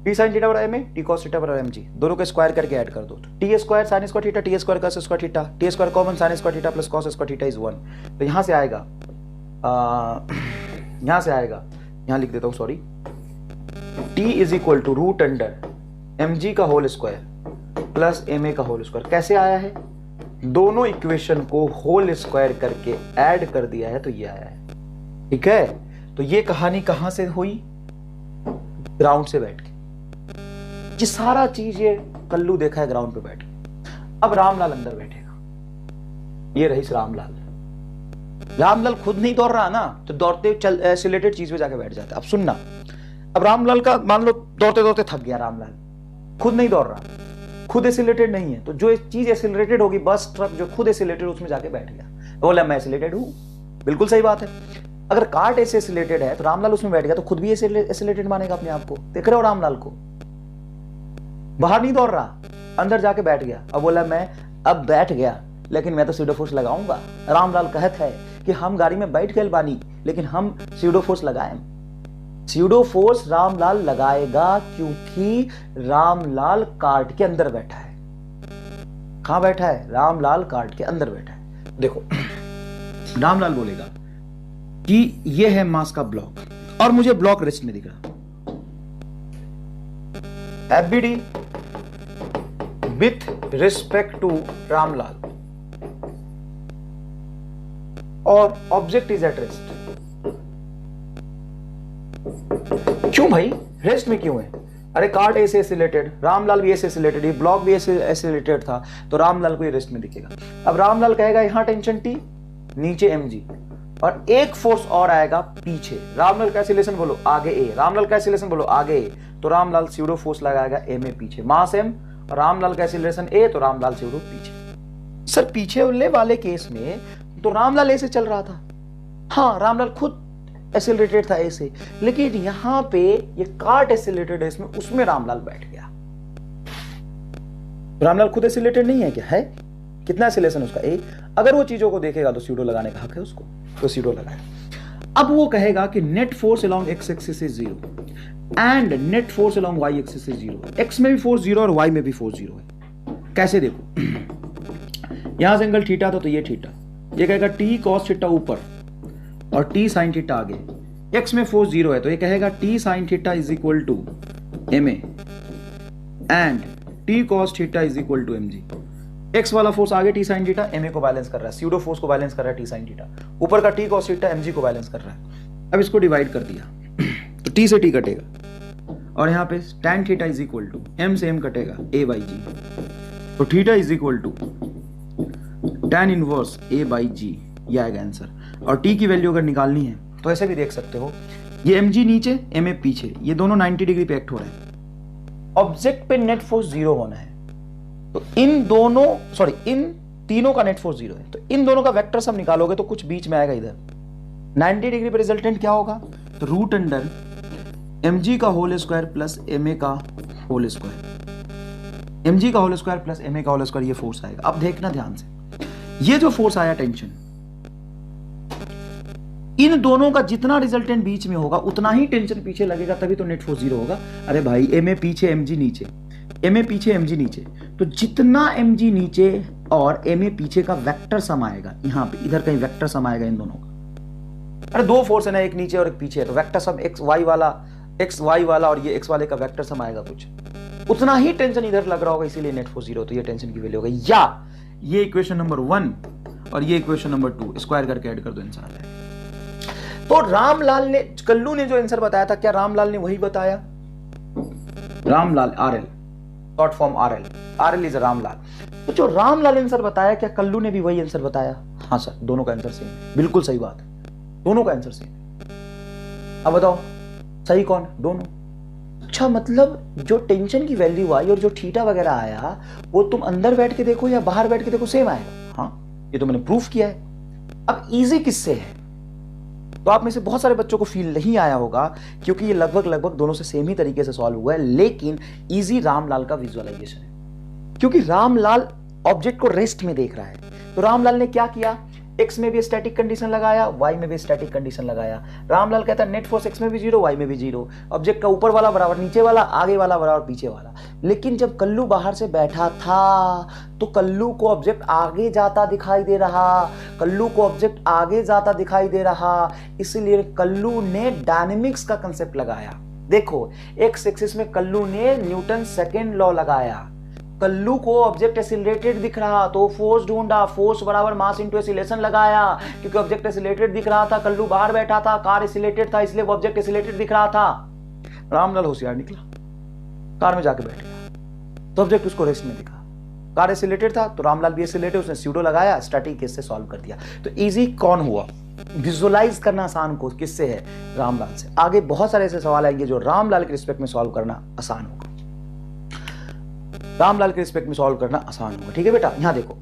टी साइन थीटा बराबर एम टी कॉस थीटा बराबर एम जी, दोनों को स्क्वायर करके ऐड कर दो, तो T square sine square theta, T square cos square theta, T square common sine square theta plus cos square theta is 1। तो यहां से आएगा, यहां से आएगा, यहां लिख देता हूं sorry, T is equal to root under M G का whole square plus M A का होल स्क्वायर। कैसे आया है, दोनों इक्वेशन को होल स्क्वायर करके ऐड कर दिया है तो ये आया है। ठीक है, तो ये कहानी कहां से हुई, ग्राउंड से बैठ के। ये सारा चीज ये कल्लू देखा है ग्राउंड पे बैठ के। अब रामलाल अंदर बैठेगा, ये रहीस रामलाल। रामलाल खुद नहीं दौड़ रहा ना, तो दौड़ते चल एसिलेटेड चीज पे जाके बैठ जाता है। अब सुनना, अब रामलाल का मान लो दौड़ते दौड़ते थक गया रामलाल, खुद नहीं दौड़ रहा, खुद एसिलेटेड नहीं है, तो जो चीज एसिलेटेड होगी, बस ट्रक जो खुद एसिलेटेड उसमें जाके बैठ गया, बोला मैं एसिलेटेड हूं। बिल्कुल सही बात है। अगर कार्ट ऐसे एसिलेटेड है तो रामलाल उसमें बैठ गया, तो खुद भी एसिलेटेड मानेगा अपने आप को। देख रहे हो रामलाल को, बाहर नहीं दौड़ रहा, अंदर जाके बैठ गया। अब बोला मैं अब बैठ गया, लेकिन मैं तो स्यूडो फोर्स लगाऊंगा। रामलाल कहत है कि हम गाड़ी में बैठ गए बानी, लेकिन हम स्यूडो फोर्स लगाए। स्यूडो फोर्स रामलाल लगाएगा क्योंकि रामलाल कार्ट के अंदर बैठा है। कहां बैठा है, रामलाल कार्ट के अंदर बैठा है। देखो रामलाल बोलेगा कि ये है मास का ब्लॉक और मुझे ब्लॉक रेस्ट में दिख रहा, FBD with respect to Ramlal और ऑब्जेक्ट इज एट रेस्ट। क्यों भाई, रेस्ट में क्यों है? अरे कार्ट ऐसे एसिलेटेड, रामलाल भी ऐसे एसिलेटेड, ये ब्लॉक भी ऐसे एसिलेटेड था, तो रामलाल को ये रेस्ट में दिखेगा। अब रामलाल कहेगा यहां टेंशन टी, नीचे mg, और एक फोर्स और आएगा पीछे। रामलाल का एसिलेशन बोलो आगे ए, रामलाल का एसिलेशन बोलो आगे ए, तो रामलाल स्यूडो फोर्स लगाएगा m ए पीछे, मास m, और रामलाल का एसिलेशन ए, तो रामलाल स्यूडो पीछे। सर पीछे वाले केस में तो रामलाल ऐसे चल रहा था, हाँ रामलाल खुद एसिलेटेड था ऐसे, लेकिन यहां पे ये कार्ट एसिलेटेड है इसमें, उसमें रामलाल बैठ गया। रामलाल खुद एसिलेटेड नहीं है क्या? है। कितना एसिलेशन उसका? ए। अगर वो चीजों को देखेगा तो स्यूडो लगाने का हक है उसको, तो स्यूडो लगाए। अब वो कहेगा कि net force along X axis is 0 and net force along Y axis is 0। X में भी फोर्स 0 और वाई में भी फोर्स 0 है। कैसे देखो, यहां से एंगल थीटा था तो ये थीटा, ये कहेगा टी कॉस थीटा ऊपर और टी साइन थीटा आगे। एक्स में फोर्स 0 है तो ये कहेगा T sine theta is equal to M A and T cos theta is equal to M G. X वाला फोर्स आगे T sine theta M A को बैलेंस कर रहा है, स्यूडो फोर्स को बैलेंस कर रहा है टी साइन थीटा, ऊपर का T cos theta M G को बैलेंस कर रहा है। अब इसको डिवाइड कर दिया तो टी से टी कटेगा और यहाँ पे tan theta is equal to M से एम कटेगा ए बाई जी, तो theta is equal to tan inverse A by G, ये आएगा आंसर। और टी की वैल्यू अगर निकालनी है तो ऐसे भी देख सकते हो, ये एम जी नीचे एम ए पीछे, ये दोनों 90 डिग्री पे एक्ट हो रहे हैं। ऑब्जेक्ट पे नेट फोर्स 0 होना है, तो इन दोनों इन तीनों का नेट फोर्स 0 है, तो इन दोनों का वेक्टर सम निकालोगे तो कुछ बीच में आएगा इधर 90 डिग्री पे रिजल्टेंट क्या होगा, तो रूट अंडर एम जी का whole square plus M A का होल स्क्वायर, एम जी का whole square plus M A का होल स्क्वायर, ये फोर्स आएगा। अब देखना ध्यान से, ये जो फोर्स आया टेंशन, इन दोनों का जितना रिजल्टेंट बीच में होगा उतना ही टेंशन पीछे लगेगा, तभी तो नेट फोर्स 0 होगा। अरे भाई एम ए पीछे एम जी नीचे, एम ए पीछे एम जी नीचे, तो जितना एम जी नीचे और एम ए पीछे का वेक्टर सम आएगा, यहां पे इधर कहीं वेक्टर सम आएगा इन दोनों का। अरे दो फोर्स है ना, एक नीचे और एक पीछे है, तो वेक्टर सम एक्स वाई वाला और ये एक्स वाले का वेक्टर सम आएगा कुछ, उतना ही टेंशन इधर लग रहा होगा, इसीलिए नेट फोर्स 0, तो ये टेंशन की वैल्यू होगी। या ये इक्वेशन नंबर 1 और ये इक्वेशन नंबर 2 स्क्वायर करके ऐड कर दो, आंसर आ जाएगा। तो रामलाल ने, कल्लू ने जो आंसर बताया था, क्या रामलाल ने वही बताया? Ramlal RL, short form RL is Ramlal. तो जो रामलाल आंसर बताया, क्या कल्लू ने भी वही आंसर बताया? हाँ सर, दोनों का आंसर सेम है, बिल्कुल सही बात है, दोनों का आंसर सेम है। अब बताओ सही कौन? दोनों। अच्छा, मतलब जो टेंशन की वैल्यू आई और जो थीटा वगैरह आया, वो तुम अंदर बैठ के देखो या बाहर बैठ के देखो सेम आएगा। हाँ, ये तो मैंने प्रूफ किया है। अब इजी किससे है? तो आप में से बहुत सारे बच्चों को फील नहीं आया होगा, क्योंकि ये लगभग दोनों से सेम ही तरीके से सॉल्व हुआ है, लेकिन इजी रामलाल का विजुअलाइजेशन है, क्योंकि रामलाल ऑब्जेक्ट को रेस्ट में देख रहा है। तो रामलाल ने क्या किया, x में भी स्टैटिक कंडीशन लगाया, y में भी स्टैटिक कंडीशन लगाया। रामलाल कहता है नेट फोर्स x में भी 0, y में भी 0, ऑब्जेक्ट का ऊपर वाला बराबर नीचे वाला, आगे वाला बराबर पीछे वाला। लेकिन जब कल्लू बाहर से बैठा था तो कल्लू को ऑब्जेक्ट आगे जाता दिखाई दे रहा, कल्लू को ऑब्जेक्ट आगे जाता दिखाई दे रहा, इसलिए कल्लू ने डायनेमिक्स का कंसेप्ट लगाया। देखो एक्स एक्सिस में कल्लू ने न्यूटन सेकेंड लॉ लगाया। कल्लू को ऑब्जेक्ट एसिलेटेड दिख रहा तो फोर्स ढूंढा, फोर्स बराबर मास इनटू एसिलेशन लगाया, क्योंकि ऑब्जेक्ट एसिलेटेड दिख रहा था, कल्लू बाहर बैठा था, कार एसिलेटेड था, इसलिए वो ऑब्जेक्ट एसिलेटेड दिख रहा था। रामलाल होशियार निकला, कार में जाके बैठ गया तो ऑब्जेक्ट उसको रेस्ट में दिखा। कार एसिलेटेड था तो रामलाल भी एसिलेटेड, उसने स्यूडो लगाया, स्टैटिक केस से सॉल्व कर दिया। तो इजी कौन हुआ? विजुअलाइज करना आसान को किससे है? रामलाल से। आगे बहुत सारे ऐसे सवाल आएंगे जो रामलाल के रिस्पेक्ट में सॉल्व करना आसान होगा, रामलाल के रिस्पेक्ट में सॉल्व करना आसान होगा। ठीक है बेटा, यहां देखो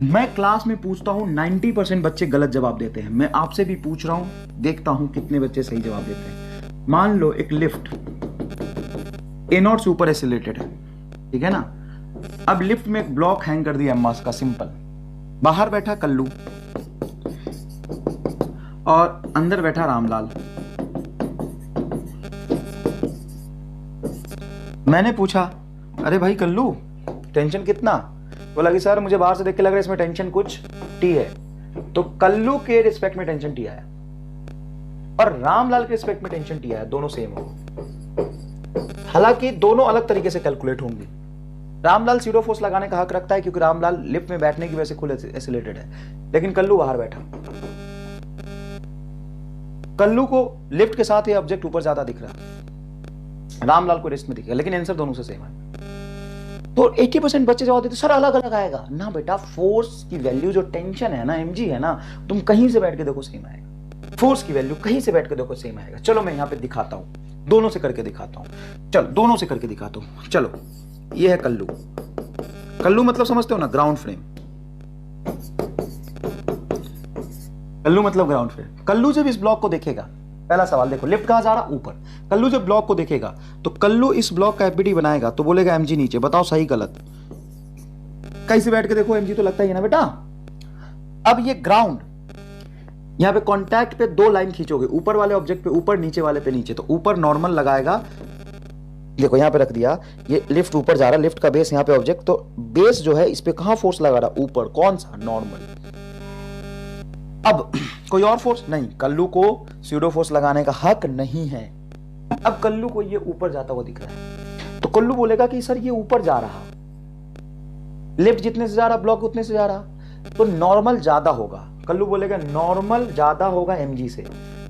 मैं क्लास में पूछता हूं 90% बच्चे गलत जवाब देते हैं, मैं आपसे भी पूछ रहा हूं, देखता हूं कितने बच्चे सही जवाब देते हैं। मान लो एक लिफ्ट A0 से ऊपर एसिलेटेड है, ठीक है ना। अब लिफ्ट में एक ब्लॉक हैंग कर दिया मास का, सिंपल। बाहर बैठा कल्लू और अंदर बैठा रामलाल। मैंने पूछा अरे भाई कल्लू टेंशन कितना? बोला कि सर मुझे बाहर से देख के लग रहा है इसमें टेंशन कुछ टी है। तो कल्लू के रिस्पेक्ट में टेंशन टी आया और रामलाल के रिस्पेक्ट में टेंशन टी आया, दोनों सेम हो। हालांकि दोनों अलग तरीके से कैलकुलेट होंगे। रामलाल सीडो फोर्स लगाने का हक रखता है क्योंकि रामलाल लिफ्ट में बैठने की वजह से खुद एसिलेटेड है, लेकिन कल्लू बाहर बैठा। कल्लू को लिफ्ट के साथ ये ऑब्जेक्ट ऊपर ज्यादा दिख रहा, रामलाल को रेस्ट में दिखेगा, लेकिन आंसर दोनों से सेम है। तो 80% बच्चे जवाब देते सर अलग अलग आएगा ना। बेटा फोर्स की वैल्यू जो टेंशन है ना, mg है ना, तुम कहीं से बैठ के देखो सेम आएगा। फोर्स की वैल्यू कहीं से बैठ के देखो सेम आएगा। चलो मैं यहां पे दिखाता हूं, दोनों से करके दिखाता हूं। चलो दोनों से करके दिखाता हूं। चलो ये है कल्लू। कल्लू मतलब समझते हो ना, ग्राउंड फ्रेम। कल्लू मतलब ग्राउंड फ्रेम। कल्लू जब इस ब्लॉक को देखेगा, पहला सवाल देखो लिफ्ट कहां जा रहा? ऊपर। कल्लू जब ब्लॉक को देखेगा तो कल्लू इस ब्लॉक का एफबीडी बनाएगा तो बोलेगा mg नीचे। बताओ सही गलत? कहीं से बैठ के देखो mg तो लगता ही है ना बेटा। अब ये ग्राउंड, यहां पे कांटेक्ट पे दो लाइन खींचोगे, ऊपर वाले ऑब्जेक्ट पे ऊपर, नीचे वाले पे नीचे। तो ऊपर नॉर्मल लगाएगा, देखो यहां पे रख दिया, ये लिफ्ट ऊपर जा रहा, लिफ्ट का बेस यहां पे ऑब्जेक्ट, तो बेस जो है इस पे कहां फोर्स लगा रहा? ऊपर। कौन सा? नॉर्मल। अब कोई और फोर्स नहीं, कल्लू को स्यूडो फोर्स लगाने का हक नहीं है। अब कल्लू को ये ऊपर जाता हुआ दिख रहा है तो कल्लू बोलेगा कि सर ये ऊपर जा रहा, लिफ्ट जितने से जा रहा ब्लॉक उतने से जा रहा, तो नॉर्मल ज्यादा होगा। कल्लू बोलेगा नॉर्मल ज्यादा होगा mg से,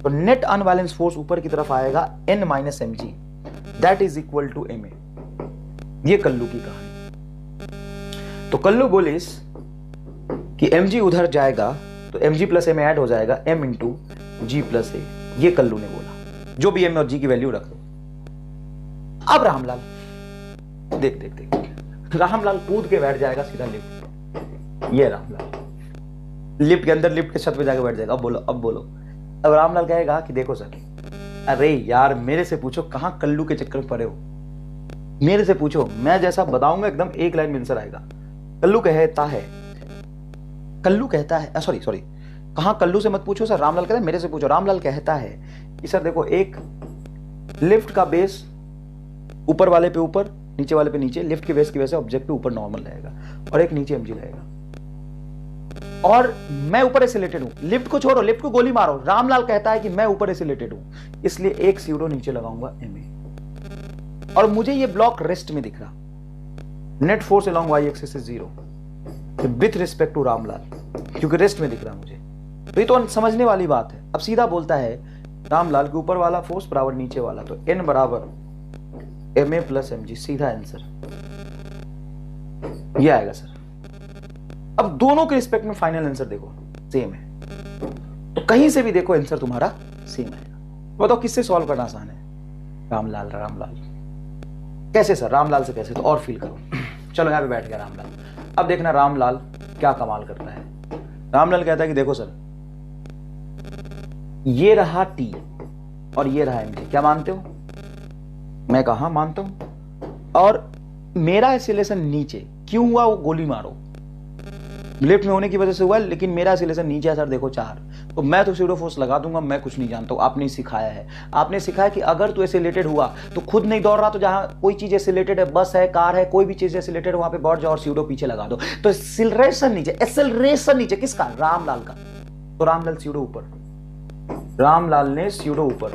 तो नेट अनबैलेंस फोर्स ऊपर की तरफ आएगा n minus mg, that is equal to ma। ये कल्लू की कहानी। तो कल्लू बोलिस कि mg उधर जाएगा तो mg प्लस a में ऐड हो जाएगा m into g plus a। ये कल्लू ने बोला, जो भी m और g की वैल्यू रख दो। अब रामलाल देख देख देख, रामलाल कूद के बैठ जाएगा सीधा लिफ्ट। ये रामलाल लिफ्ट के अंदर, लिफ्ट के छत पे जाके बैठ जाएगा। अब बोलो, अब बोलो। अब रामलाल कहेगा कि देखो सर, अरे यार मेरे से पूछो, कहां कल्लू के चक्कर में पड़े हो, मेरे से पूछो, मैं जैसा बताऊंगा एकदम एक लाइन में आंसर आएगा। कल्लू कहता है सॉरी, कहां कल्लू से मत पूछो सर, रामलाल कहता है मेरे से पूछो। रामलाल कहता है कि सर देखो, एक लिफ्ट का बेस ऊपर वाले पे ऊपर, नीचे वाले पे नीचे, लिफ्ट के बेस की वजह से ऑब्जेक्ट पे ऊपर नॉर्मल रहेगा और एक नीचे mg रहेगा। और मैं ऊपर एसिलेटेड हूं, लिफ्ट को छोड़ो, लिफ्ट को गोली मारो। रामलाल कहता है कि मैं ऊपर एसिलेटेड हूं, इसलिए एक स्यूडो नीचे लगाऊंगा ma, और मुझे ये ब्लॉक रेस्ट में दिख रहा। Net force along y axis is 0 with respect to Ramlal, क्योंकि रेस्ट में दिख रहा मुझे। तो ये तो समझने वाली बात है। अब सीधा बोलता है रामलाल के ऊपर वाला फोर्स बराबर नीचे वाला, तो n बराबर ma प्लस mg, सीधा आंसर ये आएगा सर। अब दोनों के रिस्पेक्ट में फाइनल आंसर देखो सेम है, तो कहीं से भी देखो आंसर तुम्हारा सेम आएगा। बताओ किससे सॉल्व करना आसान है? रामलाल। कैसे सर? रामलाल से कैसे? तो और फील करो। चलो यहां पे बैठ गया रामलाल। अब देखना रामलाल क्या कमाल करता है। रामलाल कहता है कि देखो सर, ये रहा T और ये रहा mg, क्या मानते हो? मैं कहा मानता हूं। और मेरा एसिलेशन नीचे क्यों हुआ वो गोली मारो। लिफ्ट में होने की वजह से हुआ है, लेकिन मेरा एसिलेशन नीचे है सर, देखो 4, तो मैं तो स्यूडो फोर्स लगा दूंगा, मैं कुछ नहीं जानता हूँ। आपने सिखाया है, आपने सिखाया कि अगर तू एसिलेटेड हुआ तो खुद नहीं दौड़ रहा, तो जहां कोई चीज एसिलेटेड है, बस है, कार है, कोई भी चीज एसिलेटेड, वहां पे बैठ जाओ और स्यूडो पीछे लगा दो। तो एसिलरेशन नीचे किसका? रामलाल का। तो रामलाल स्यूडो ऊपर, रामलाल ने स्यूडो ऊपर,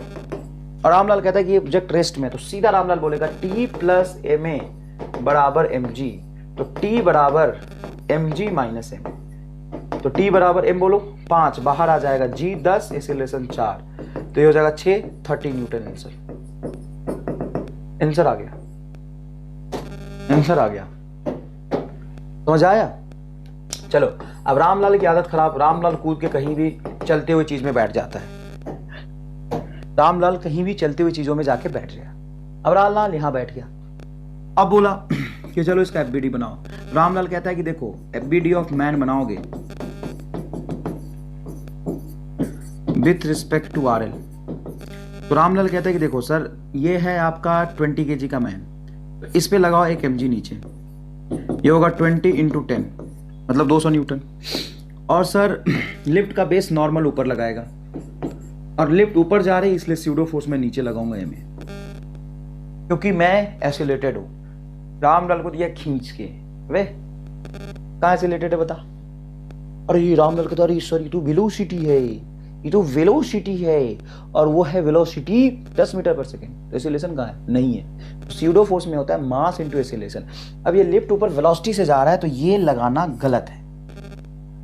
और रामलाल कहता है कि ये ऑब्जेक्ट रेस्ट में, तो सीधा रामलाल बोलेगा टी प्लस एम ए बराबर एम जी, तो टी बराबर एम जी माइनस एम, तो टी बराबर एम बोलो 5, बाहर आ जाएगा जी 10, एसिलेशन 4, तो ये हो जाएगा 6, 30 न्यूटन। आंसर आ गया, आंसर आ गया, समझ आया? चलो, अब रामलाल की आदत खराब, रामलाल कूद के कहीं भी चलते हुए चीज में बैठ जाता है। रामलाल कहीं भी चलती हुई चीजों में जाके बैठ गया। अब रामलाल यहां बैठ गया, अब बोला कि चलो इसका एफबीडी बनाओ। रामलाल कहता है कि देखो एफबीडी ऑफ मैन बनाओगे विथ रिस्पेक्ट टू आरएल। तो रामलाल कहता है कि देखो सर, ये है आपका 20 kg का मैन, तो इस पे लगाओ एक mg नीचे, ये होगा 20 × 10 मतलब 200 न्यूटन। और सर लिफ्ट का बेस नॉर्मल ऊपर लगाएगा, और लिफ्ट ऊपर जा रही है इसलिए स्यूडो फोर्स में नीचे लगाऊंगा एम, क्योंकि मैं एसिलेटेड हूं। रामलाल को दिया खींच के, वे कहां एसिलेटेड है बता? अरे ये रामलाल कहता अरे सर ये तो वेलोसिटी है, ये तो वेलोसिटी है, और वो है वेलोसिटी 10 मीटर पर सेकेंड, तो एसिलेशन कहां है? नहीं है। तो स्यूडो फोर्स में होता है मास इनटू एसिलेशन। अब ये लिफ्ट ऊपर वेलोसिटी से जा रहा है, तो ये लगाना गलत है।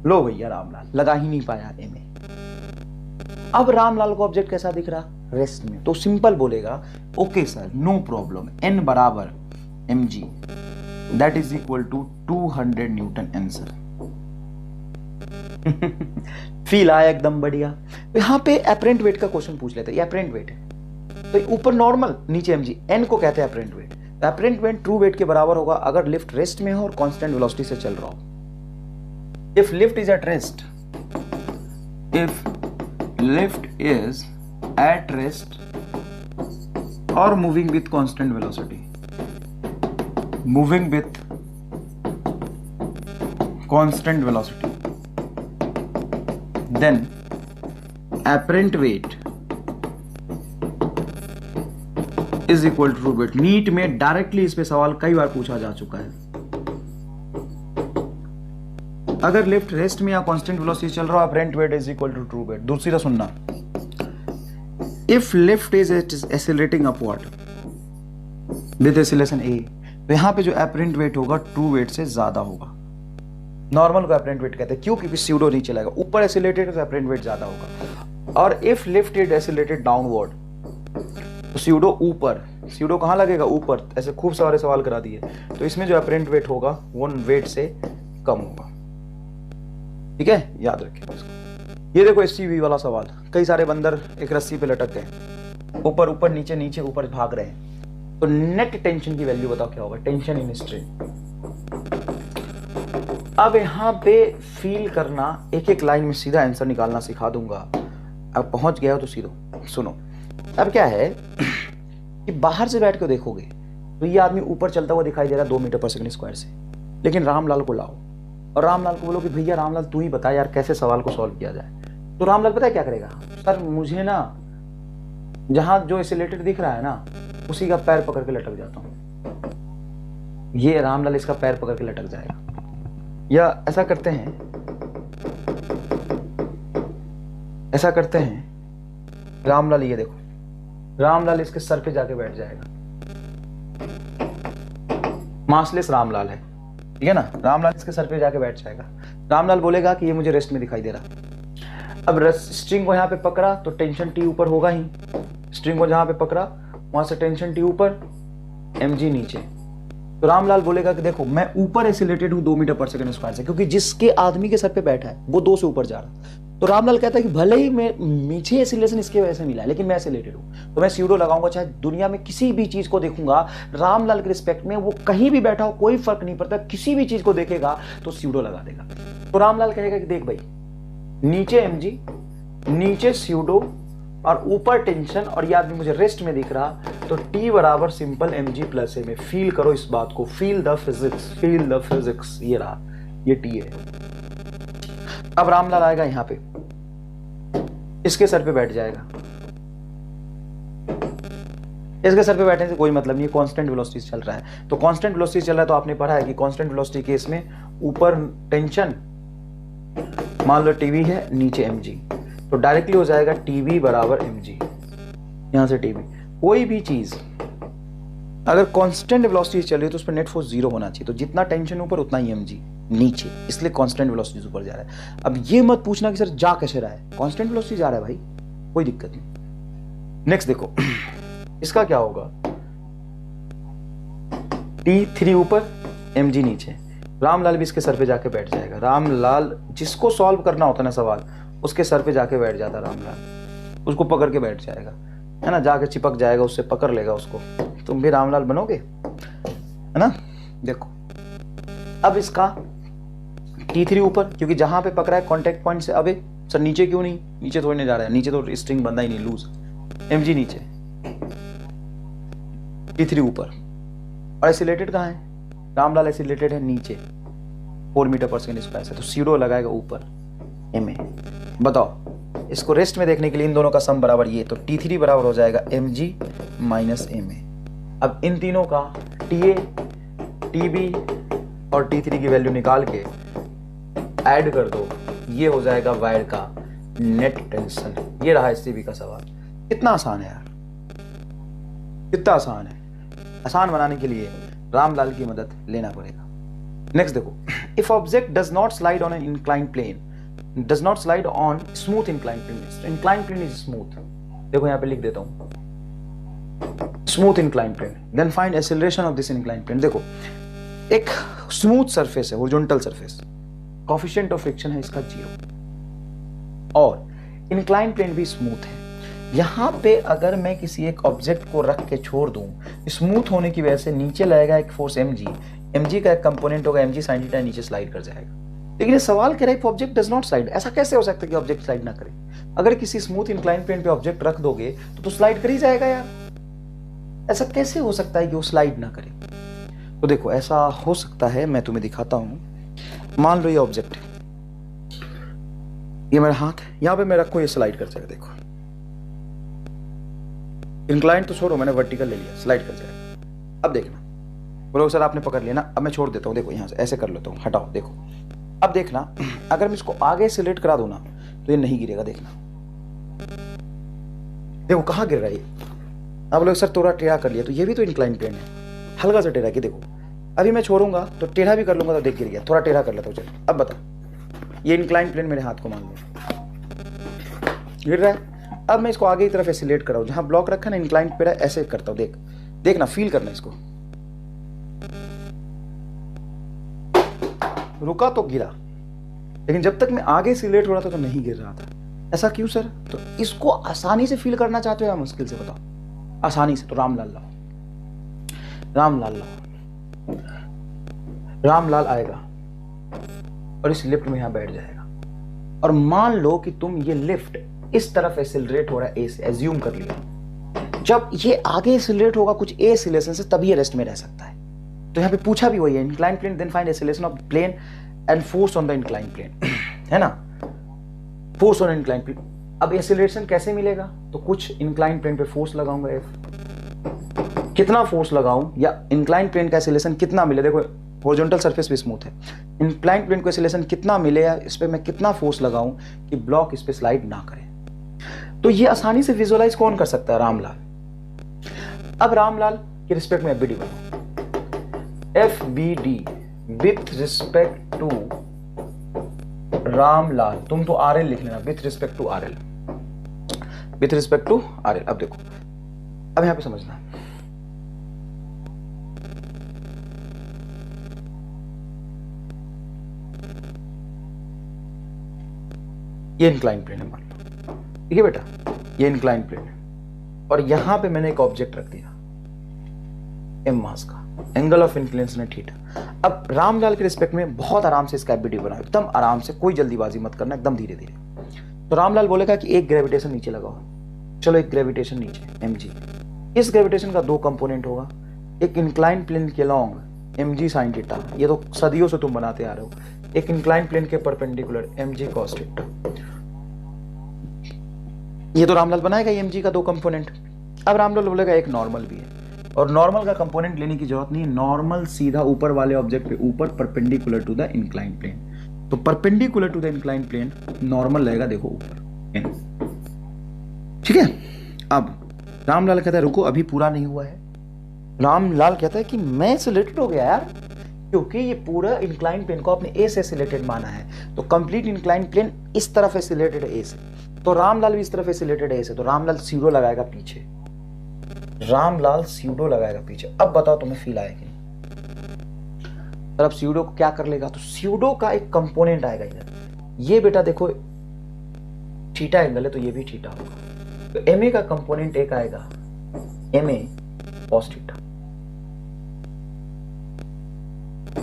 लो भैया, रामलाल लगा ही नहीं पाया एम। अब रामलाल को ऑब्जेक्ट कैसा दिख रहा? रेस्ट में, तो सिंपल बोलेगा okay sir no problem, N बराबर M G that is equal to 200 newton. Answer feel आया एकदम बढ़िया। यहां पे एपरेंट वेट का क्वेश्चन पूछ लेते हैं, ये एपरेंट वेट है, तो ऊपर नॉर्मल नीचे एम जी, एन को कहते हैं एपरेंट वेट। तो एपरेंट वेट ट्रू वेट के बराबर होगा अगर लिफ्ट रेस्ट में हो और कांस्टेंट वेलोसिटी से चल रहा हो। If lift is at rest, if lift is at rest or moving with constant velocity, moving with constant velocity, then apparent weight is equal to true weight। NEET में directly इस पे सवाल कई बार पूछा जा चुका है। अगर लिफ्ट रेस्ट में या कांस्टेंट वेलोसिटी चल रहा है, apparent weight is equal to true weight. दूसरा सुनना, if lift is accelerating upward with acceleration A, तो यहां पे जो अपरेंट वेट होगा ट्रू वेट से ज्यादा होगा। नॉर्मल को अपरेंट वेट कहते हैं, क्यों? क्योंकि स्यूडो नहीं चलेगा, ऊपर एक्सेलरेटेड तो अपरेंट वेट ज्यादा होगा। और if lift is accelerated downward, तो स्यूडो ऊपर, स्यूडो कहां लगेगा? ऊपर। ऐसे खूब सारे सवाल करा दिए, तो इसमें जो अपरेंट वेट होगा वो वेट से कम होगा। ठीक है, याद रखें। ये देखो एससीवी वाला सवाल, कई सारे बंदर एक रस्सी पे लटक गए, ऊपर ऊपर नीचे नीचे ऊपर भाग रहे हैं, तो नेट टेंशन की वैल्यू बताओ क्या होगा? Tension in strain. अब यहां पे फील करना, एक एक लाइन में सीधा आंसर निकालना सिखा दूंगा। अब पहुंच गया हो तो सीधो सुनो। अब क्या है कि बाहर से बैठ के देखोगे तो ये आदमी ऊपर चलता हुआ दिखाई दे रहा है 2 मीटर पर सेकंड स्क्वायर से, लेकिन रामलाल को लाओ और रामलाल को बोलो कि भैया रामलाल तू ही बता यार कैसे सवाल को सॉल्व किया जाए। तो रामलाल पता है क्या करेगा? सर मुझे ना जहां जो एक्सेलरेटेड दिख रहा है ना, उसी का पैर पकड़ के लटक जाता हूं। ये रामलाल इसका पैर पकड़ के लटक जाएगा। या ऐसा करते हैं, ऐसा करते हैं, रामलाल ये देखो, रामलाल इसके सर पे जाके बैठ जाएगा। मासलेस रामलाल है, ठीक है ना? रामलाल इसके सर पे जाके बैठ जाएगा। रामलाल बोलेगा कि ये मुझे रेस्ट में दिखाई दे रहा। अब स्ट्रिंग को यहां पे पकड़ा तो टेंशन टी ऊपर होगा ही, स्ट्रिंग को जहां पे पकड़ा वहां से टेंशन टी ऊपर, mg नीचे। तो रामलाल बोलेगा कि देखो मैं ऊपर एक्सीलरेटेड हूं 2 मीटर पर सेकंड स्क्वायर से, क्योंकि जिसके आदमी के सर पे बैठा है वो 2 से ऊपर जा रहा। तो रामलाल कहता है कि भले ही मैं मुझे एक्सीलरेशन इसके वजह से मिला है, लेकिन मैं एक्सीलरेटेड हूं, तो मैं स्यूडो लगाऊंगा। चाहे दुनिया में किसी भी चीज को देखूंगा रामलाल के रिस्पेक्ट में, वो कहीं भी बैठा हो कोई फर्क नहीं पड़ता, किसी भी चीज को देखेगा तो स्यूडो लगा देगा। तो रामलाल कहेगा कि देख भाई, नीचे mg, नीचे स्यूडो और ऊपर टेंशन, और ये आदमी मुझे रेस्ट में दिख रहा, तो t बराबर सिंपल mg प्लस a में। फील करो इस बात को, feel the physics, feel the physics. ये रहा, ये t है। अब रामलाल आएगा यहां पे, इसके सर पे बैठ जाएगा। इसके सर पे बैठने से कोई मतलब नहीं है, कांस्टेंट वेलोसिटी चल रहा है। तो कांस्टेंट वेलोसिटी चल रहा है तो आपने पढ़ा है कि कांस्टेंट वेलोसिटी केस में ऊपर टेंशन, मान लो टीवी है, नीचे mg, तो डायरेक्टली हो जाएगा टीवी बराबर mg। यहां से टीवी, कोई भी चीज अगर कांस्टेंट वेलोसिटी चल रही है तो उस पर नेट फोर्स 0 होना चाहिए। तो जितना टेंशन ऊपर उतना ही mg नीचे, इसलिए कांस्टेंट वेलोसिटी ऊपर जा रहा है। अब ये मत पूछना कि सर जा कैसे रहा है, कांस्टेंट वेलोसिटी जा रहा है भाई, कोई दिक्कत नहीं। नेक्स्ट देखो इसका क्या होगा, T3 ऊपर mg नीचे, रामलाल भी इसके सर पे जाके बैठ जाएगा। रामलाल जिसको सॉल्व करना होता है ना सवाल, उसके सर पे जाके बैठ जाता रामलाल, उसको पकड़ के बैठ जाएगा, है ना, जाके चिपक जाएगा, उससे पकड़ लेगा उसको। तुम भी रामलाल बनोगे, है ना। देखो अब इसका T3 ऊपर, क्योंकि जहां पे पकड़ा है कांटेक्ट पॉइंट से, अबे सर नीचे क्यों नहीं, नीचे थोड़ी नहीं जा रहा है, नीचे तो स्ट्रिंग बंधा ही नहीं, लूज, mg नीचे, T3 ऊपर। और आइसोलेटेड कहाँ है, रामलाल आइसोलेटेड है नीचे 4 मीटर पर सेकेंड स्क्वायर से, तो सीडो लगाएगा ऊपर ma। बताओ इसको रेस्ट में देखने के लिए इन दोनों का सम बराबर ये, तो T3 बराबर हो जाएगा mg माइनस ma। अब इन तीनों का TA, TB और T3 की वैल्यू निकाल के ऐड कर दो, ये हो जाएगा वायर का नेट टेंशन। ये रहा SCB का सवाल। कितना आसान है यार, कितना आसान है। आसान बनाने के लिए रामलाल की मदद लेना पड़ेगा। नेक्स्ट देखो, if object does not slide on an inclined plane, does not slide on smooth inclined plane, inclined plane is smooth, देखो यहां पे लिख देता हूं smooth inclined plane, then find acceleration of this inclined plane. देखो एक smooth surface है, horizontal surface, coefficient of friction है इसका 0 और इंक्लाइंड प्लेन भी स्मूथ है। यहां पे अगर मैं किसी एक ऑब्जेक्ट को रख के छोड़ दूं, स्मूथ होने की वजह से नीचे लगेगा एक फोर्स mg का एक कंपोनेंट होगा mg sin थीटा, नीचे स्लाइड कर जाएगा। लेकिन ये सवाल कह रहा है ऑब्जेक्ट डज नॉट स्लाइड, ऐसा कैसे हो सकता है कि ऑब्जेक्ट स्लाइड ना करे। अगर किसी स्मूथ इंक्लाइन प्लेन पे ऑब्जेक्ट रख दोगे तो स्लाइड कर ही जाएगा यार, ऐसा कैसे हो सकता है कि वो स्लाइड ना करे। तो देखो ऐसा हो सकता है, मैं तुम्हें दिखाता हूं। मान लो ये ऑब्जेक्ट है, ये मेरा हाथ है, यहां पे मैं रखूं, ये स्लाइड कर जाएगा। देखो इंक्लाइन तो छोड़ो, मैंने वर्टिकल ले लिया, स्लाइड कर जाएगा। अब देखना, बोलो सर आपने पकड़ लिया ना, अब मैं छोड़ देता हूँ, देखो यहाँ से ऐसे कर लेता हूँ, हटाओ। देखो अब देखना, अगर मैं इसको आगे से लेट करा दूं ना तो ये नहीं गिरेगा। देखना देखो कहाँ गिर रहा है ये। अब लोग सर थोड़ा टेढ़ा कर लिया, तो ये भी तो इंक्लाइन प्लेन है, हल्का सा टेढ़ा। कि देखो अभी मैं छोड़ूंगा तो टेढ़ा भी कर लूंगा तो देख गिर गया, थोड़ा टेढ़ा कर लेता हूँ। चलो अब बता, ये इंक्लाइन प्लेन मेरे हाथ को मान लो गिर रहा है। अब मैं इसको आगे की तरफ ऐसे लेट कर रहा हूं, जहां ब्लॉक रखा ना इंक्लाइन पे ऐसे करता हूं। देखना, फील करना इसको, रुका तो गिरा, लेकिन जब तक मैं आगे से लेट हो रहा था तो नहीं गिर रहा था। ऐसा क्यों सर? तो इसको आसानी से फील करना चाहते हो या मुश्किल से, बताओ। आसानी से, तो रामलाल लाओ, रामलाल लाओ। रामलाल आएगा और इस लिफ्ट में यहां बैठ जाएगा, और मान लो कि तुम ये लिफ्ट इस तरफ एक्सेलरेट हो रहा है, ए से एज्यूम कर लिया। जब ये आगे एक्सेलरेट होगा कुछ ए एक्सेलरेशन से, तभी ये रेस्ट में रह सकता है। तो यहाँ पे पूछा भी वही है, incline plane then find acceleration of plane and force on the incline plane, है ना, फोर्स ऑन इंक्लाइन प्लेन। अब एक्सेलरेशन कैसे मिलेगा? तो कुछ इंक्लाइन प्लेन पे फोर्स लगाऊंगा एफ, कितना फोर्स लगाऊं या इंक्लाइन प्लेन का एक्सेलरेशन कितना मिले। देखो हॉरिजॉन्टल सरफेस भी स्मूथ है, इंक्लाइन प्लेन को एक्सेलरेशन कितना मिले या इस पे मैं कितना फोर्स लगाऊं कि ब्लॉक इस पे स्लाइड ना करे। तो ये आसानी से विजुअलाइज कौन कर सकता है? रामलाल। अब रामलाल के रिस्पेक्ट में एफबीडी बनाओ, FBD with respect to Ramlal. तुम तो आरएल लिख लेना, with respect to RL, with respect to RL. अब देखो, अब यहां पे समझना, ये इंक्लाइन प्लेन है, मान लो, ठीक है बेटा, ये इंक्लाइन प्लेन है, और यहां पे मैंने एक ऑब्जेक्ट रख दिया एम मास का, एंगल ऑफ इंक्लिनेशन है थीटा। अब रामलाल के रिस्पेक्ट में बहुत आराम से इसका एफबीडी बनाओ, एकदम आराम से, कोई जल्दीबाजी मत करना, एकदम धीरे धीरे। तो रामलाल बोलेगा कि एक ग्रेविटेशन नीचे लगाओ, चलो एक ग्रेविटेशन नीचे mg, इस ग्रेविटेशन का दो कंपोनेंट होगा, एक इंक्लाइन प्लेन के लॉन्ग mg sin थीटा, ये तो सदियों से तुम बनाते आ रहे हो, एक इंक्लाइन प्लेन के परपेंडिकुलर mg cos थीटा। ये तो रामलाल बनाएगा mg का दो कंपोनेंट। अब रामलाल बोलेगा एक नॉर्मल भी है, और नॉर्मल का कंपोनेंट लेने की जरूरत नहीं, नॉर्मल सीधा ऊपर वाले ऑब्जेक्ट पे ऊपर perpendicular to the incline plane. तो perpendicular to the incline plane normal रहेगा देखो ऊपर, ठीक है। अब रामलाल कहता है रुको अभी पूरा नहीं हुआ है। रामलाल कहता है कि मैं सिलेक्टेड हो गया यार, क्योंकि ये पूरा इंक्लाइन प्लेन को आपने ए से सिलेक्टेड माना है, तो कंप्लीट इंक्लाइन प्लेन इस तरफ है सिलेक्टेड ए से, तो रामलाल भी इस तरफ है सिलेक्टेड ए से, तो रामलाल स्यूडो लगाएगा पीछे, रामलाल स्यूडो लगाएगा पीछे। अब बताओ तुम्हें फील आएगी? अब स्यूडो को क्या कर लेगा, तो स्यूडो का एक कंपोनेंट आएगा इधर, ये बेटा देखो थीटा एंगल है तो ये भी थीटा होगा, तो एम ए का कंपोनेंट एक आएगा m a cos theta,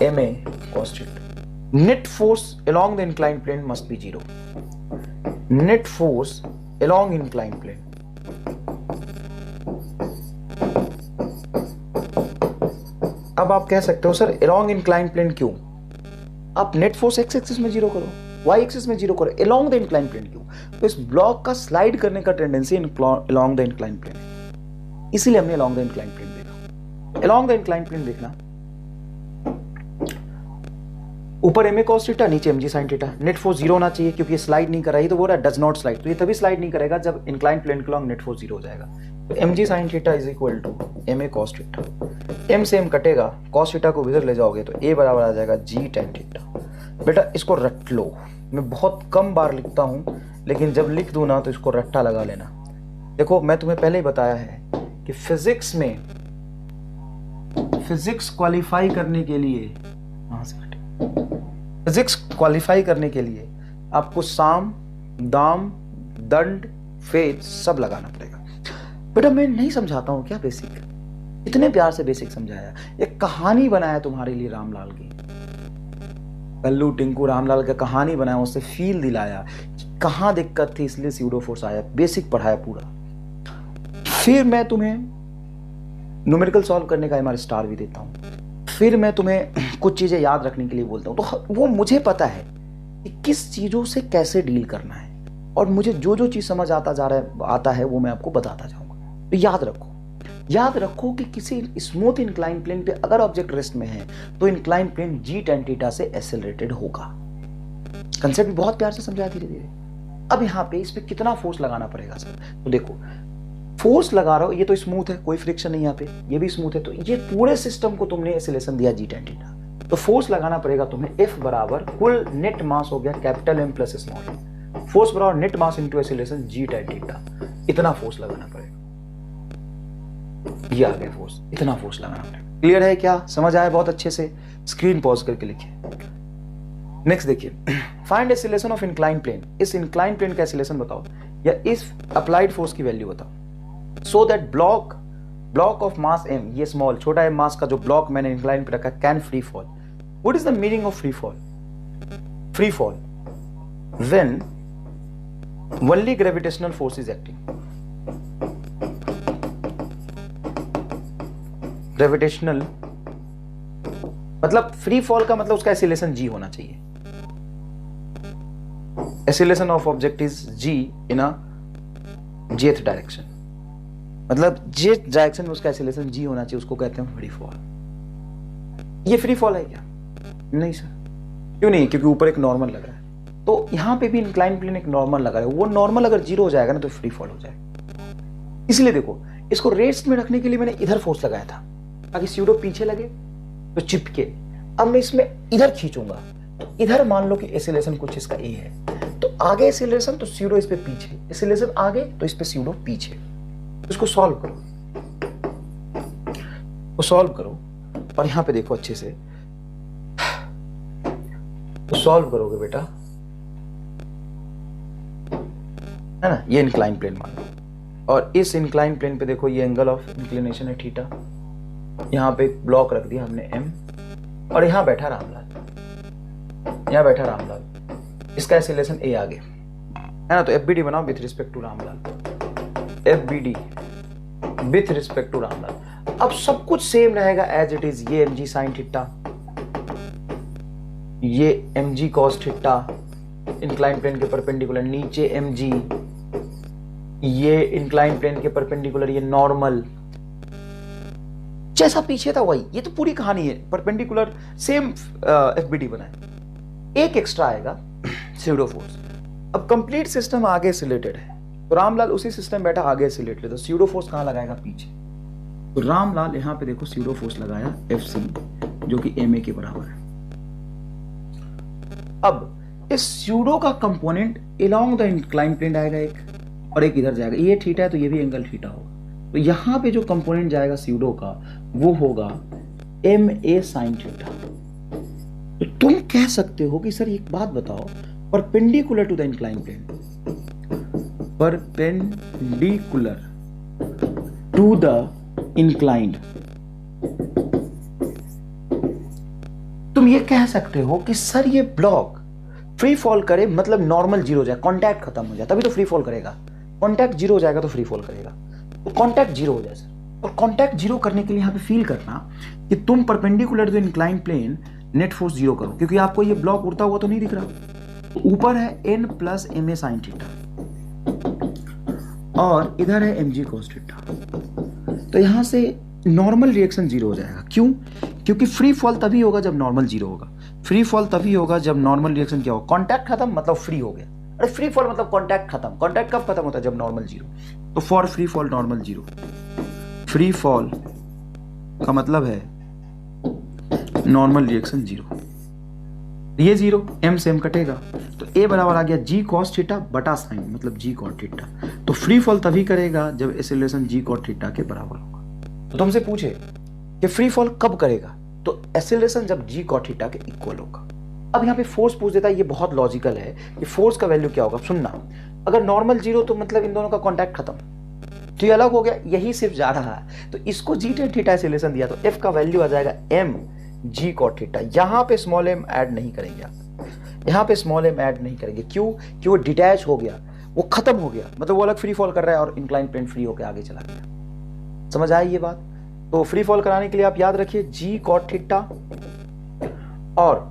M a cos theta. Net force along the incline plane must be zero, net force along incline plane, अब आप कह सकते हो सर अलोंग इंक्लाइन प्लेन क्यों? आप नेट फोर्स एक्स एक्सिस में जीरो करो, Y axis में जीरो करो, अलोंग द इंक्लाइन प्लेन क्यों? तो इस ब्लॉक का स्लाइड करने का tendency along the incline plane है, इसीलिए हमने अलोंग द इंक्लाइन प्लेन देखा। अलोंग द इंक्लाइन प्लेन देखना, ऊपर एम ए कॉस थीटा, नीचे m g sine theta. Net force zero होना चाहिए क्योंकि ये स्लाइड नहीं कर रहा है, तो बोल रहा है डज नॉट स्लाइड, तो ये तभी स्लाइड नहीं करेगा जब इंक्लाइन प्लेन के लॉन्ग नेट फोर्स जीरो हो जाएगा। तो m g sine theta is equal to M a cos theta, m से एम कटेगा, कॉस थीटा को इधर ले जाओगे तो ए बराबर आ जाएगा जी टेन थीटा। बेटा इसको रट लो, मैं बहुत कम बार लिखता हूं, लेकिन जब लिख दूं ना तो इसको रट्टा लगा लेना। देखो मैं तुम्हें पहले ही बताया है कि फिजिक्स में, फिजिक्स क्वालिफाई करने के लिए, फिजिक्स क्वालिफाई करने के लिए आपको साम, दाम, दंड, फेज सब लगाना पड़ेगा। बेटा मैं नहीं समझाता हूं क्या बेसिक, इतने प्यार से बेसिक समझाया, एक कहानी बनाया तुम्हारे लिए रामलाल की, कल्लू टिंकू रामलाल का कहानी बनाया, उससे फील दिलाया कि कहां दिक्कत थी इसलिए स्यूडो फोर्स आया, बेसिक पढ़ाया पूरा। फिर मैं तुम्हें न्यूमेरिकल सॉल्व करने का एमआर स्टार भी देता हूं, फिर मैं तुम्हें कुछ चीजें याद रखने के लिए बोलता हूं, तो वो मुझे पता है कि किस चीजों से कैसे डील करना है, और मुझे जो जो चीज समझ आता है वो मैं आपको बताता जाऊंगा। तो याद रखो कि किसी स्मूथ इंक्लाइन प्लेन पे अगर ऑब्जेक्ट रेस्ट में है तो इंक्लाइन प्लेन जी टेन थीटा से एक्सेलरेटेड होगा। कंसेप्ट बहुत प्यार से समझाया धीरे धीरे। अब यहाँ पे इस पे कितना फोर्स लगाना पड़ेगा सर, तो देखो फोर्स लगा रहा हो, ये तो स्मूथ है, कोई फ्रिक्शन नहीं यहाँ पे, ये भी स्मूथ है, तो ये पूरे सिस्टम को तुमने एक्सेलरेशन दिया जी टेन थीटा, तो फोर्स लगाना पड़ेगा तुम्हें F बराबर कुल नेट मास हो गया capital M plus small m, force बराबर नेट मास इनटू एक्सेलरेशन जी टेन थीटा, इतना फोर्स लगाना पड़ेगा। ये आ गया फोर्स, इतना फोर्स लगाना पड़ेगा। क्लियर है क्या, समझ आया बहुत अच्छे से? स्क्रीन पॉज करके लिखिए। नेक्स्ट देखिए, find acceleration of incline plane, इस इंक्लाइन प्लेन का एक्सेलरेशन बताओ या इस अप्लाइड फोर्स की वैल्यू बताओ, so that block of mass m, ये स्मॉल छोटा m मास का जो ब्लॉक मैंने इंक्लाइन पे रखा, can free fall. What is the meaning of free fall? Free fall when only gravitational force is acting, gravitational मतलब free fall का मतलब उसका एक्सीलरेशन g होना चाहिए, acceleration of object is g in a jth direction, मतलब jth direction में उसका acceleration g होना चाहिए, उसको कहते हैं फ्री फॉल। ये फ्री फॉल है क्या? नहीं सर। क्यों नहीं? क्योंकि ऊपर एक नॉर्मल लग रहा है, तो यहां पे भी इंक्लाइन प्लेन एक नॉर्मल लगा है, वो नॉर्मल अगर जीरो हो जाएगा ना तो फ्री फॉल हो जाएगा। इसलिए देखो इसको रेस्ट में रखने के लिए मैंने इधर फोर्स लगाया था ताकि स्यूडो पीछे लगे तो चिपके। अब मैं इसमें इधर खींचूंगा तो इधर मान लो कि एक्सेलरेशन कुछ इसका ए है, तो आगे एक्सेलरेशन तो स्यूडो इस पे पीछे, एक्सेलरेशन आगे तो इस पे स्यूडो पीछे। इसको सॉल्व करो, वो सॉल्व करो और यहां पे देखो अच्छे से, तो सॉल्व करोगे बेटा, है ना, ये इंक्लाइन प्लेन मान लो, और इस इंक्लाइन प्लेन पे देखो ये एंगल ऑफ इंक्लिनेशन है थीटा, यहां पे ब्लॉक रख दिया हमने m, और यहां बैठा रामलाल, इसका एक्सेलरेशन a आगे है ना, तो FBD बनाओ with respect to Ramlal, FBD with respect to Ramlal. अब सब कुछ सेम रहेगा एज इट इज, ये mg साइन थीटा, ये mg cos theta incline plane के परपेंडिकुलर, नीचे mg, ये इंक्लाइन प्लेन के परपेंडिकुलर, ये नॉर्मल, जैसा पीछे था वही। ये तो पूरी कहानी है, परपेंडिकुलर सेम एफबीडी बना है। एक एक्स्ट्रा आएगा स्यूडो फोर्स। अब कंप्लीट सिस्टम आगे सिलेटेड है, तो रामलाल उसी सिस्टम बैठा आगे सिलेटेड, तो स्यूडो फोर्स कहां लगाएगा? पीछे। तो रामलाल यहां पे देखो स्यूडो फोर्स लगाया एफ सी, जो कि एम ए के बराबर है। अब इस स्यूडो का component along the incline plane आएगा एक, और एक इधर जाएगा। ये थीटा है तो ये भी एंगल थीटा होगा। तो यहां पे जो कंपोनेंट जाएगा स्यूडो का वो होगा एम ए साइन थीटा। तो तुम कह सकते हो कि सर एक बात बताओ, perpendicular to the incline plane, perpendicular to the inclined, तुम ये कह सकते हो कि सर ये ब्लॉक फ्री फॉल करे, मतलब नॉर्मल जीरो जाए, कांटेक्ट खत्म हो जाए तभी तो फ्री फॉल करेगा। कांटेक्ट जीरो हो जाएगा तो फ्री फॉल करेगा। तो कांटेक्ट जीरो हो जाए सर, और कांटेक्ट जीरो करने के लिए यहां पे फील करना कि तुम perpendicular to the incline plane net force zero करो, क्योंकि आपको ये ब्लॉक उड़ता हुआ तो नहीं दिख रहा। तो ऊपर है n plus M a sine theta और इधर है mg cos थीटा। तो यहां से नॉर्मल रिएक्शन जीरो हो जाएगा। क्यों? क्योंकि फ्री फॉल तभी होगा जब नॉर्मल जीरो होगा। फ्री फॉल तभी होगा जब नॉर्मल रिएक्शन क्या होगा? कांटेक्ट खत्म, मतलब फ्री हो गया। अरे फ्री फॉल मतलब कांटेक्ट खत्म। कांटेक्ट कब खत्म होता है? जब नॉर्मल जीरो। तो for free fall normal zero, free fall का मतलब है नॉर्मल रिएक्शन जीरो। ये जीरो, एम से एम कटेगा, तो ए बराबर आ गया जी कॉस थीटा बटा साइन, मतलब जी कॉट थीटा। तो फ्री फॉल तभी करेगा जब एक्सेलरेशन जी कॉट थीटा के बराबर होगा। तो तुमसे पूछे कि फ्री फॉल कब करेगा, तो एक्सेलरेशन जब जी कॉट थीटा के इक्वल होगा। अब यहाँ पे फोर्स पूछ देता है, ये बहुत लॉजिकल है कि फोर्स का वैल्यू क्या होगा। सुनना, अगर नॉर्मल जीरो तो मतलब इन दोनों का कॉन्टैक्ट खत्म, तो ये अलग हो गया, यही सिर्फ जा रहा है। तो इसको जी टेन थीटा एक्सेलरेशन दिया तो एफ का वैल्यू आ जाएगा एम जी कॉट थीटा। यहां पे स्मॉल एम ऐड नहीं करेंगे आप, यहां पे स्मॉल एम ऐड नहीं करेंगे। क्यों? कि वो डिटैच हो गया, वो खत्म हो गया, मतलब वो अलग फ्री फॉल कर रहा है और इंक्लाइन प्लेन फ्री होकर आगे चला गया। समझ आई ये बात? तो फ्री फॉल कराने के लिए आप याद रखिए जी कॉट थीटा, और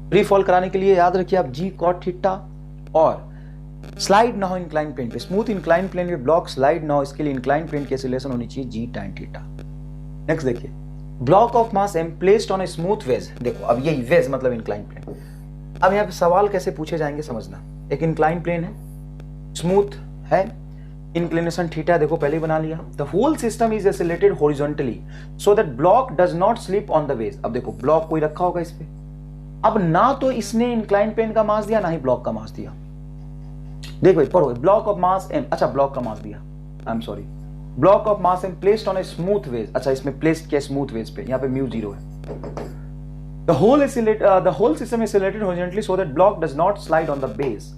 फ्री फॉल कराने के लिए याद रखिए आप जी कॉट थीटा, और स्लाइड ना हो इंक्लाइन प्लेन पे, स्मूथ इंक्लाइन प्लेन पे ब्लॉक स्लाइड ना हो, इसके लिए इंक्लाइन प्लेन की एक्सेलरेशन होनी चाहिए जी टैन थीटा। नेक्स्ट देखिए, block of mass m placed on a smooth wedge. देखो अब ये वेज मतलब इंक्लाइन प्लेन। अब यहाँ पे सवाल कैसे पूछे जाएंगे समझना। एक इंक्लाइन प्लेन है, स्मूथ है, इंक्लिनेशन थीटा देखो पहले ही बना लिया। The whole system is accelerated horizontally so that block does not slip on the wedge. अब देखो ब्लॉक कोई रखा होगा इस पे, अब ना तो इसने इंक्लाइन प्लेन का मास दिया ना ही ब्लॉक का मास दिया। देखो भाई पढ़ो, ब्लॉक ऑफ मास एम, अच्छा ब्लॉक का मास दिया, I am sorry, block of mass m placed on a smooth wedge. अच्छा इसमें प्लेस्ड किया स्मूथ वेज पे, यहाँ पे म्यू जीरो है। The whole system is accelerated horizontally so that block does not slide on the base.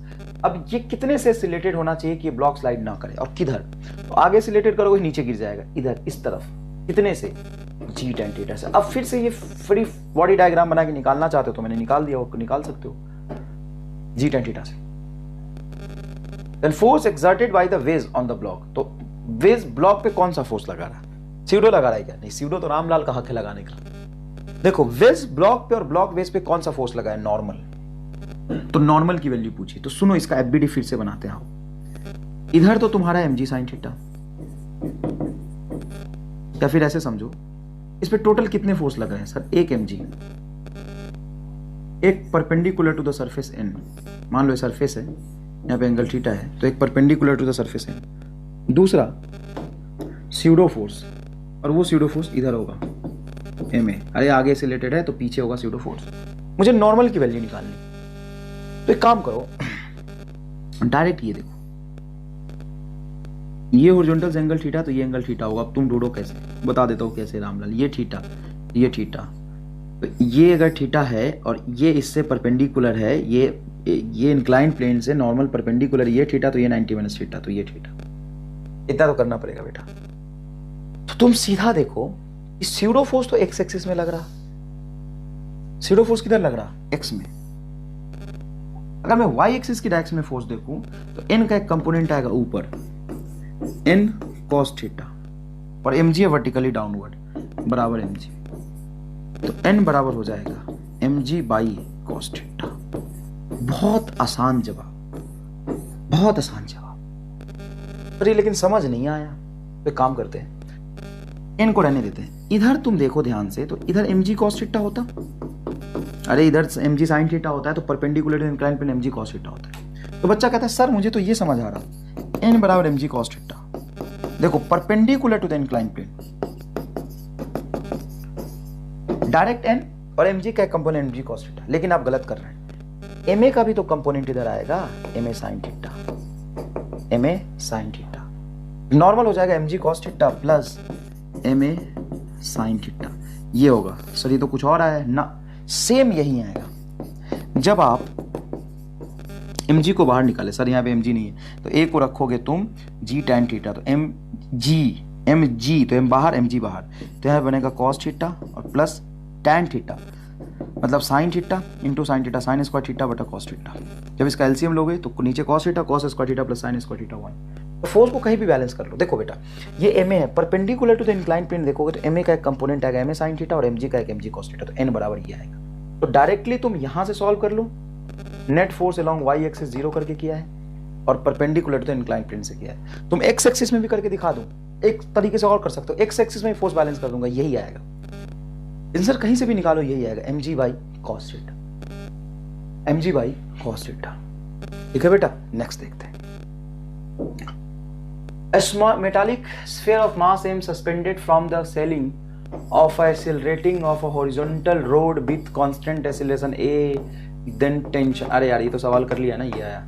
अब ये कितने से एक्सेलरेटेड होना चाहिए कि ये ब्लॉक स्लाइड ना करे, और किधर? तो आगे एक्सेलरेटेड करोगे नीचे गिर जाएगा, इधर इस तरफ। कितने से? जी टैन थीटा से। अब फिर से ये फ्री बॉडी डायग्राम बना के निकालना चाहते हो तो मैंने निकाल दिया, वो निकाल सकते हो जी टैन थीटा से। Then force exerted by the wedge on the block। तो वेज ब्लॉक पे कौन सा फोर्स लगा रहा है? स्यूडो लगा रहा है क्या? नहीं, स्यूडो तो रामलाल का हक है लगाने का। देखो वेज ब्लॉक पे और ब्लॉक वेज पे कौन सा फोर्स लगा है? नॉर्मल। तो नॉर्मल की वैल्यू पूछी, तो सुनो इसका एफबीडी फिर से बनाते हैं। इधर तो तुम्हारा एमजी साइन थीटा, या फिर ऐसे समझो इस पे टोटल कितने फोर्स लग रहे हैं सर? एक एमजी, एक perpendicular to the surface N, मान लो सरफेस है, यहाँ पे एंगल थीटा है, तो एक परपेंडिकुलर टू द सरफेस है। दूसरा स्यूडो फोर्स, और वो स्यूडो फोर्स इधर होगा एम ए, अरे आगे से रिलेटेड है तो पीछे होगा स्यूडो फोर्स। मुझे नॉर्मल की वैल्यू निकालनी, तो एक काम करो डायरेक्ट ये देखो, ये हॉरिजॉन्टल एंगल थीटा, तो ये एंगल थीटा होगा। अब तुम ढूंढो कैसे, बता देता हूँ कैसे रामलाल। ये थीटा, ये थीटा, तो ये अगर थीटा है और ये इससे परपेंडिकुलर है, ये इंक्लाइन प्लेन से नॉर्मल परपेंडिकुलर, ये थीटा, तो ये 90 माइनस थीटा, तो ये थीटा। इतना तो करना पड़ेगा बेटा। तो तुम सीधा देखो, इस स्यूडो फोर्स तो एक्स एक्सिस में लग रहा, स्यूडो फोर्स किधर लग रहा? एक्स में। अगर मैं वाई एक्सिस की डायरेक्शन में फोर्स देखूं तो एन का एक कंपोनेंट आएगा ऊपर, एन कॉस थीटा, और एमजी है वर्टिकली डाउनवर्ड बराबर एमजी, तो एन बराबर हो जाएगा mg बाई cos थीटा। बहुत आसान जवाब, बहुत आसान जवाब। अरे लेकिन समझ नहीं आया, तो काम करते हैं, इनको रहने देते हैं। इधर तुम देखो ध्यान से, तो इधर mg cos थीटा होता, अरे इधर mg sin थीटा होता है, तो perpendicular to incline plane mg cos theta होता है। तो बच्चा कहता है सर मुझे तो ये समझ आ रहा, n बराबर mg cos थीटा। देखो perpendicular to the incline plane, direct n और mg का कंपोनेंट mg cos थीटा, लेकिन आप गलत कर रहे हैं। ma का भी तो कंपोनेंट इधर आएगा, ma sin theta, ma sin theta. Normal हो जाएगा mg cos theta plus ma sin theta, ये होगा। सर ये तो कुछ और आया ना, सेम यही आएगा। जब आप mg को बाहर निकाले, सर यहाँ पे mg नहीं है, तो a को रखोगे तुम g tan थीटा, तो mg तो m बाहर mg बाहर, तो यहाँ बनेगा cos थीटा और प्लस tan थीटा, मतलब sin theta into sin theta, sin square theta बटा cos थीटा। जब इसका एलसीएम लोगे तो नीचे cos theta cos square theta plus sin square theta 1। तो फोर्स को कहीं भी बैलेंस कर लो। देखो बेटा ये ma है, perpendicular to the incline plane देखोगे तो ma का एक कंपोनेंट आएगा ma sin थीटा और mg का एक mg cos थीटा, तो n बराबर ये आएगा। तो डायरेक्टली तुम यहां से सॉल्व कर लो, net force along y axis 0 करके किया है और perpendicular to the incline plane से किया है। तुम x एक्सिस में भी करके दिखा दो, एक तरीके से और कर सकते हो, x एक्सिस में फोर्स बैलेंस कर दूंगा, यही आएगा। आंसर कहीं से भी निकालो, यही आएगा mg by cos theta, mg by cos theta. ठीक है बेटा, नेक्स्ट देखते हैं। A small metallic sphere of mass m suspended from the ceiling of a accelerating of a horizontal rod with constant acceleration a then tension। अरे यार ये तो सवाल कर लिया ना, ये आया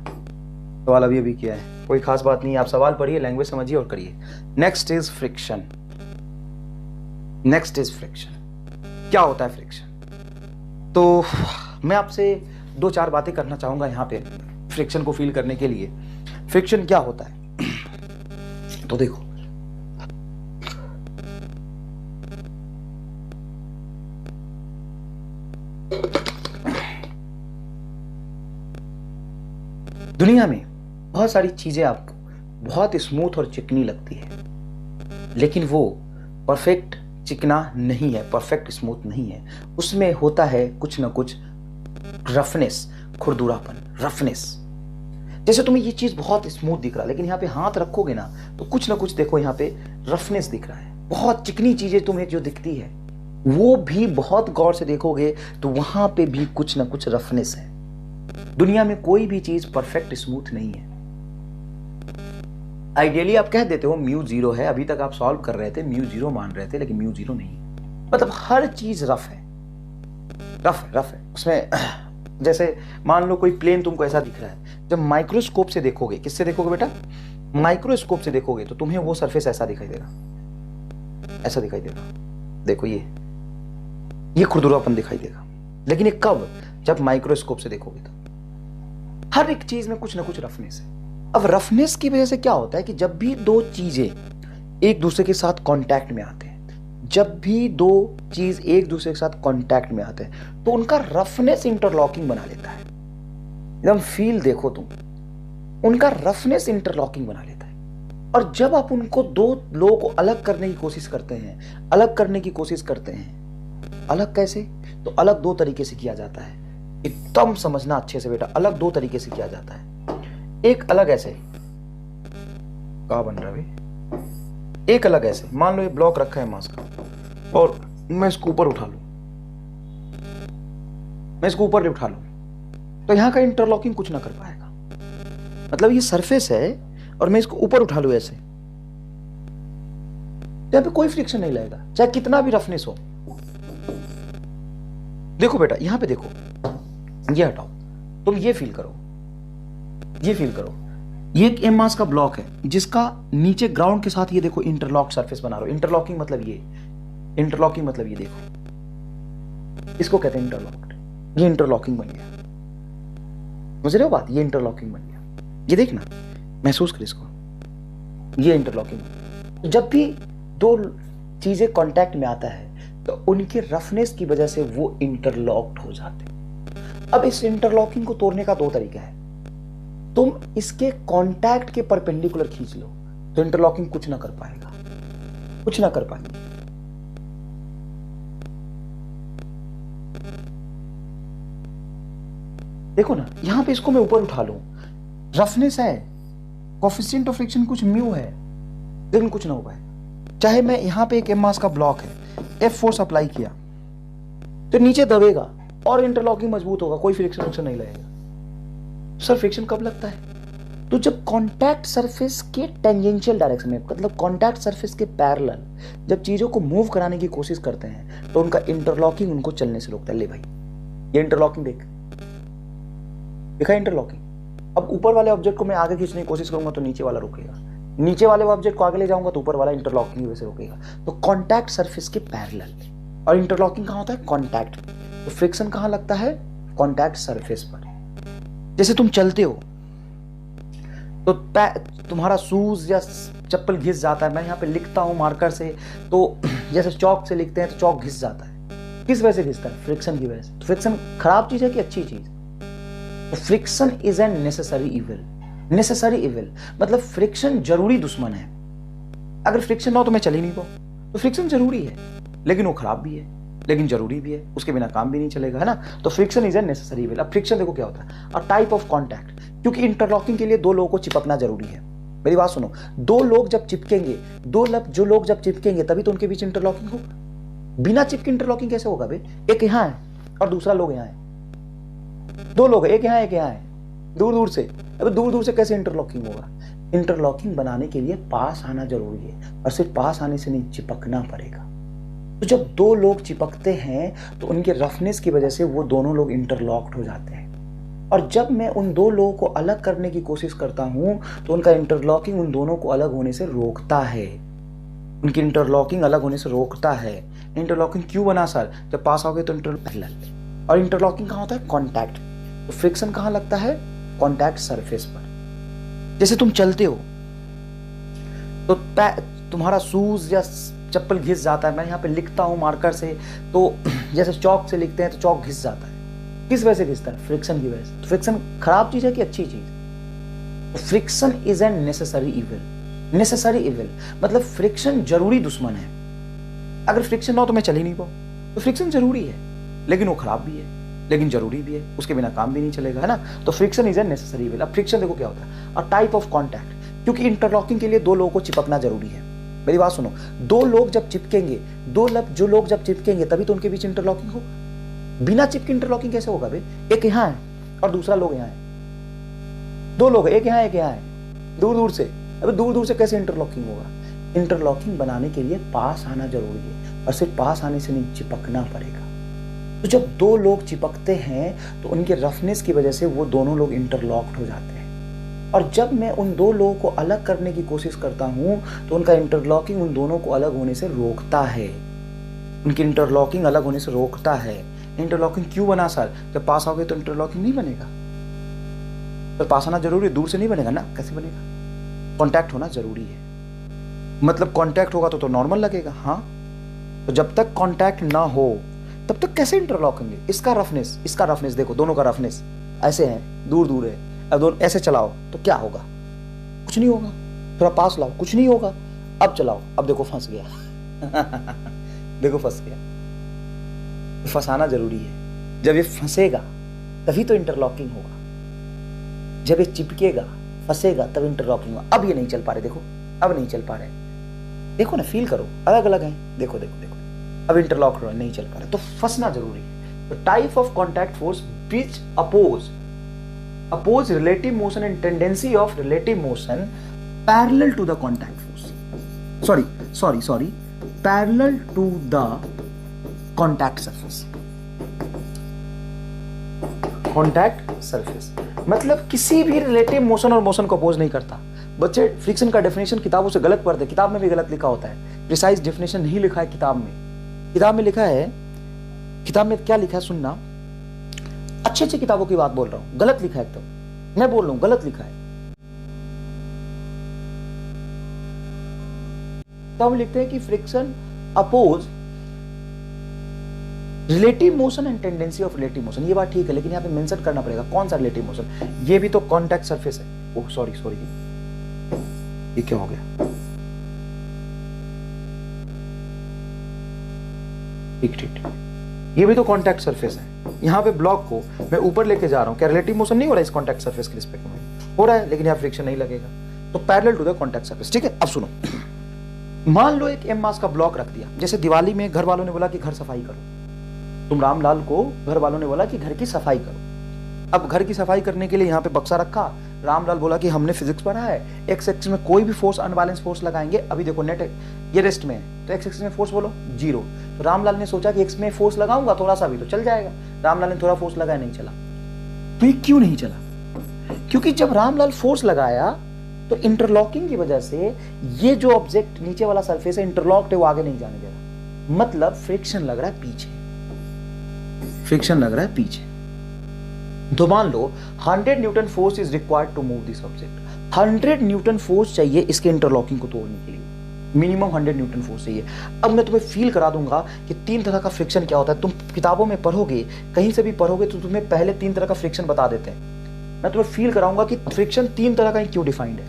सवाल अभी किया है, कोई खास बात नहीं, आप सवाल पढ़िए, लैंग्वेज समझिए और करिए। Next is friction. Next is friction. क्या होता है फ्रिक्शन? तो मैं आपसे 2-4 बातें करना चाहूंगा यहाँ पे फ्रिक्शन को फील करने के लिए। फ्रिक्शन क्या होता है? तो देखो दुनिया में बहुत सारी चीजें आपको बहुत स्मूथ और चिकनी लगती है, लेकिन वो परफेक्ट चिकना नहीं है, परफेक्ट स्मूथ नहीं है, उसमें होता है कुछ ना कुछ रफनेस, खुरदुरापन, रफनेस। जैसे तुम्हें ये चीज बहुत स्मूथ दिख रहा है, लेकिन यहाँ पे हाथ रखोगे ना तो कुछ ना कुछ देखो यहाँ पे रफनेस दिख रहा है। बहुत चिकनी चीजें तुम्हें जो दिखती है वो भी बहुत गौर से देखोगे तो वहां पे भी कुछ ना कुछ रफनेस है। दुनिया में कोई भी चीज परफेक्ट स्मूथ नहीं है। आइडियली आप कह देते हो म्यू 0 है, अभी तक आप सॉल्व कर रहे थे म्यू 0 मान रहे थे, लेकिन म्यू 0 नहीं, मतलब हर चीज रफ है, रफ है उसमें। जैसे मान लो कोई प्लेन तुमको ऐसा दिख रहा है, जब माइक्रोस्कोप से देखोगे, किससे देखोगे बेटा? माइक्रोस्कोप से देखोगे तो तुम्हें वो सरफेस ऐसा दिखाई देगा, ऐसा दिखाई देगा। देखो ये खुरदुरापन दिखाई देगा, लेकिन ये कब? जब माइक्रोस्कोप से देखोगे तो हर एक चीज में कुछ ना कुछ रफनेस है। अब रफनेस की वजह से क्या होता है कि जब भी दो चीजें एक दूसरे के साथ कांटेक्ट में आते हैं, जब भी दो चीज एक दूसरे के साथ कांटेक्ट में आते हैं तो उनका रफनेस इंटरलॉकिंग बना लेता है। एकदम फील देखो तुम, उनका रफनेस इंटरलॉकिंग बना लेता है। और जब आप उनको दो लोगों को अलग करने की कोशिश करते हैं, अलग कैसे? तो अलग दो तरीके से किया जाता है, एकदम समझना अच्छे से बेटा, अलग दो तरीके से किया जाता है। एक अलग ऐसे, क्या बन रहा है भाई? एक अलग ऐसे, मान लो ये ब्लॉक रखा है मास का और मैं इसको ऊपर उठा लूं, तो यहां का इंटरलॉकिंग कुछ ना कर पाएगा। मतलब ये सरफेस है और मैं इसको ऊपर उठा लूं ऐसे, यहां पे कोई फ्रिक्शन नहीं लगेगा, चाहे कितना भी रफनेस हो। देखो बेटा यहां पे देखो, ये हटाओ, तुम ये फील करो, ये एक एम मास का ब्लॉक है जिसका नीचे ग्राउंड के साथ ये देखो इंटरलॉक सरफेस बना रहा हो। इंटरलॉकिंग मतलब ये देखो, इसको कहते हैं इंटरलॉक्ड। ये इंटरलॉकिंग बन गया, समझ रहे हो बात? ये इंटरलॉकिंग बन गया, ये देखना, महसूस कर इसको, ये इंटरलॉकिंग। जब भी दो चीजें कांटेक्ट में आता है तो उनके रफनेस की वजह से वो इंटरलॉक्ड हो जाते हैं। अब इस इंटरलॉकिंग को तोड़ने का दो तरीका है, तुम इसके कांटेक्ट के परपेंडिकुलर खींच लो तो इंटरलॉकिंग कुछ ना कर पाएगा। देखो ना, यहां पे इसको मैं ऊपर उठा लूं, रफनेस है, कोफिशिएंट ऑफ फ्रिक्शन कुछ म्यू है, लेकिन कुछ ना हो पाए। चाहे मैं यहां पे एक एम मास का ब्लॉक है, एफ फोर्स अप्लाई किया तो नीचे दबेगा और इंटरलॉकिंग मजबूत होगा, कोई फ्रिक्शन नहीं लगेगा। सर फ्रिक्शन कब लगता है? तो जब कांटेक्ट सरफेस के टेंजेंशियल डायरेक्शन में, मतलब कांटेक्ट सरफेस के पैरेलल जब चीजों को मूव कराने की कोशिश करते हैं तो उनका इंटरलॉकिंग उनको चलने से रोकता है। ले भाई, ये इंटरलॉकिंग देखा इंटरलॉकिंग। अब ऊपर वाले ऑब्जेक्ट को मैं आगे खींचने की कोशिश करूंगा तो नीचे वाला रुकेगा, नीचे वाले ऑब्जेक्ट को आगे ले जाऊंगा तो ऊपर वाला इंटरलॉकिंग की वजह से रुकेगा। तो कांटेक्ट सरफेस के पैरेलल, और इंटरलॉकिंग कहां होता है? कांटेक्ट। तो फ्रिक्शन कहां लगता है? कांटेक्ट सरफेस पर। जैसे तुम चलते हो तो तुम्हारा शूज या चप्पल घिस जाता है। मैं यहाँ पे लिखता हूं मार्कर से, तो जैसे चौक से लिखते हैं तो चौक घिस जाता है। किस वजह से घिसता है? फ्रिक्शन की वजह से। तो फ्रिक्शन खराब चीज है कि अच्छी चीज? तो friction is an necessary evil. Necessary evil मतलब फ्रिक्शन जरूरी दुश्मन है। अगर फ्रिक्शन ना हो तो मैं चल ही नहीं पाऊं। तो फ्रिक्शन जरूरी है, लेकिन वो खराब भी है, लेकिन जरूरी भी है, उसके बिना काम भी नहीं चलेगा, है ना। तो friction is an necessary evil. अब फ्रिक्शन देखो क्या होता है, अ टाइप ऑफ कॉन्टैक्ट। क्योंकि इंटरलॉकिंग के लिए दो लोगों को चिपकना जरूरी है। मेरी बात सुनो, दो लोग जब चिपकेंगे, जो लोग जब चिपकेंगे तभी तो उनके बीच इंटरलॉकिंग होगा। बिना चिपके इंटरलॉकिंग कैसे होगा बे? एक यहां है और दूसरा लोग यहां है, दो लोग, एक यहां एक यहां है, दूर दूर से। अब दूर दूर से कैसे इंटरलॉकिंग होगा? इंटरलॉकिंग बनाने के लिए पास आना जरूरी है, और सिर्फ पास आने से नहीं, चिपकना पड़ेगा। तो जब दो लोग चिपकते हैं तो उनके रफनेस की वजह से वो दोनों लोग इंटरलॉक्ड हो जाते हैं। और जब मैं उन दो लोगों को अलग करने की कोशिश करता हूं तो उनका इंटरलॉकिंग उन दोनों को अलग होने से रोकता है। उनकी इंटरलॉकिंग अलग होने से रोकता है। इंटरलॉकिंग क्यों बना सर? जब पास आओगे तो इंटरलॉकिंग। और इंटरलॉकिंग कहां होता है? कॉन्टैक्ट। तो फ्रिक्शन कहां लगता है? कॉन्टैक्ट सरफेस पर। जैसे तुम चलते हो तो तुम्हारा शूज या चप्पल घिस जाता है। मैं यहाँ पे लिखता हूं मार्कर से, तो जैसे चौक से लिखते हैं तो चौक घिस जाता है। किस वजह से घिसता है? फ्रिक्शन की वजह से। तो फ्रिक्शन खराब चीज है कि अच्छी चीज? तो friction is an necessary evil. Necessary evil मतलब फ्रिक्शन जरूरी दुश्मन है। अगर फ्रिक्शन ना हो तो मैं चल ही नहीं पाऊं। तो फ्रिक्शन जरूरी है, लेकिन वो खराब भी है, लेकिन जरूरी भी है, उसके बिना काम भी नहीं चलेगा, है ना। तो friction is an necessary evil. अब फ्रिक्शन देखो क्या होता है, अ टाइप ऑफ कॉन्टैक्ट। क्योंकि इंटरलॉकिंग के लिए दो लोगों को चिपकना जरूरी है। मेरी बात सुनो, दो लोग जब चिपकेंगे, जो लोग जब चिपकेंगे तभी तो उनके बीच इंटरलॉकिंग होगा। बिना चिपके इंटरलॉकिंग कैसे होगा बे? एक यहां है और दूसरा लोग यहां है, दो लोग, एक यहां एक यहां है, दूर दूर से। अबे दूर दूर से कैसे इंटरलॉकिंग होगा? इंटरलॉकिंग बनाने के लिए पास आना जरूरी है, और सिर्फ पास आने से नहीं, चिपकना पड़ेगा। तो जब दो लोग चिपकते हैं तो उनके रफनेस की वजह से वो दोनों लोग इंटरलॉक्ड हो जाते हैं। और जब मैं उन दो लोगों को अलग करने की कोशिश करता हूं तो उनका इंटरलॉकिंग उन दोनों को अलग होने से रोकता है। उनकी इंटरलॉकिंग अलग होने से रोकता है। इंटरलॉकिंग क्यों बना सर? जब पास आओगे तो इंटरलॉकिंग नहीं बनेगा। तो पास आना जरूरी है, दूर से नहीं बनेगा ना। कैसे बनेगा? कांटेक्ट होना जरूरी है। मतलब कांटेक्ट होगा तो नॉर्मल लगेगा। हाँ, तो जब तक कांटेक्ट ना हो तब तक कैसे इंटरलॉक होंगे? इसका रफनेस देखो, दोनों का रफनेस ऐसे है, दूर दूर है। अब दोनों ऐसे चलाओ तो क्या होगा? कुछ नहीं होगा। थोड़ा पास लाओ, कुछ नहीं होगा। अब चलाओ, अब देखो फंस गया। देखो फंस गया। फंसाना जरूरी है। जब ये फंसेगा तभी तो इंटरलॉकिंग होगा। जब ये चिपकेगा, फंसेगा, तब इंटरलॉकिंग होगा। अब ये नहीं चल पा रहे, देखो अब नहीं चल पा रहे। देखो ना, फील करो, अलग अलग है। देखो देखो देखो, अब इंटरलॉक नहीं चल पा रहे, तो फंसना जरूरी है। तो type of contact force which oppose relative motion and tendency of relative motion parallel to the contact force. Sorry, parallel to the contact surface. Contact surface मतलब किसी भी रिलेटिव मोशन और मोशन को अपोज नहीं करता। बच्चे फ्रिक्शन का definition किताबों से गलत पढ़ते, किताब में भी गलत लिखा होता है। प्रिसाइज डेफिनेशन नहीं लिखा है किताब में। किताब में लिखा है, किताब में क्या लिखा है सुनना, अच्छी किताबों की बात बोल रहा हूं, गलत लिखा है एकदम। मैं बोल रहा हूं गलत लिखा है। तो हम लिखते हैं कि friction oppose relative motion and tendency of relative motion. ये बात ठीक है, लेकिन यहां पे मेंशन करना पड़ेगा कौन सा रिलेटिव मोशन। ये भी तो कॉन्टैक्ट सरफेस है। ओह सॉरी, ये क्या हो गया? ठीक। ये भी तो कॉन्टैक्ट सरफेस है। यहाँ पे ब्लॉक को मैं ऊपर लेके जा रहा हूँ, क्या रिलेटिव मोशन नहीं हो रहा है इस कॉन्टैक्ट सरफेस के रिस्पेक्ट में? हो रहा है, लेकिन यहाँ फ्रिक्शन नहीं लगेगा, तो parallel to the contact surface. ठीक है, अब सुनो, मान लो एक एम मास का ब्लॉक रख दिया, जैसे दिवाली में घर वालों ने बोला कि घर सफाई करो, तुम रामलाल को घर वालों ने बोला कि घर की सफाई करो। अब घर की सफाई करने के लिए यहाँ पे बक्सा रखा, रामलाल बोला कि हमने फिजिक्स पढ़ा है, एक्स एक्सिस में कोई भी फोर्स अनबैलेंस फोर्स लगाएंगे, अभी देखो नेट ये रेस्ट में है, तो एक्स एक्सिस में फोर्स बोलो 0, तो रामलाल ने सोचा कि एक्स में फोर्स लगाऊंगा थोड़ा सा भी तो चल जाएगा, रामलाल ने थोड़ा फोर्स लगाया, नहीं चला। तो ये क्यों नहीं चला? क्योंकि जब रामलाल फोर्स लगाया तो इंटरलॉकिंग की वजह से ये जो ऑब्जेक्ट नीचे वाला सरफेस है इंटरलॉक्ड है, वो आगे नहीं जाने दे रहा, मतलब फ्रिक्शन लग रहा है पीछे, फ्रिक्शन लग रहा है पीछे। तो मान लो 100 newton force is required to move this object, 100 newton force चाहिए इसके इंटरलॉकिंग को तोड़ने के लिए, मिनिमम 100 न्यूटन फोर्स चाहिए। अब मैं तुम्हें फील करा दूंगा कि 3 तरह का फ्रिक्शन क्या होता है। तुम किताबों में पढ़ोगे, कहीं से भी पढ़ोगे तो तुम्हें पहले 3 तरह का फ्रिक्शन बता देते हैं। मैं तुम्हें फील कराऊंगा कि फ्रिक्शन 3 तरह का क्यों डिफाइंड है,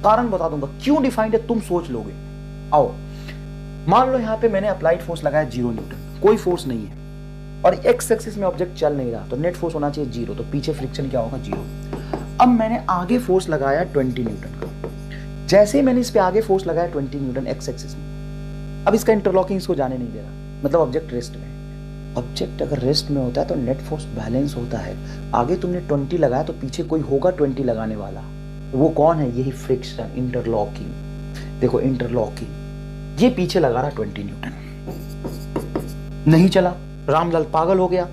कारण बता दूंगा क्यों डिफाइंड है, तुम सोच लोगे। आओ, मान लो यहां पे मैंने अप्लाइड फोर्स लगाया 0 न्यूटन, कोई फोर्स नहीं है और एक्स एक्सिस में ऑब्जेक्ट चल नहीं रहा, तो नेट फोर्स होना चाहिए 0, तो पीछे फ्रिक्शन क्या होगा 0। अब मैंने आगे फोर्स लगाया 20 न्यूटन का, जैसे ही मैंने इस पे आगे फोर्स लगाया 20 न्यूटन एक्स एक्सिस में, अब इसका इंटरलॉकिंग इसको जाने नहीं दे रहा, मतलब ऑब्जेक्ट रेस्ट में। ऑब्जेक्ट अगर रेस्ट में होता है तो नेट फोर्स बैलेंस होता है, आगे तुमने 20 लगाया तो पीछे कोई होगा 20 लगाने वाला, वो कौन है? यही फ्रिक्शन, इंटरलॉकिंग। देखो इंटरलॉकिंग, ये पीछे लगा रहा 20 न्यूटन, नहीं चला, रामलाल पागल हो गया,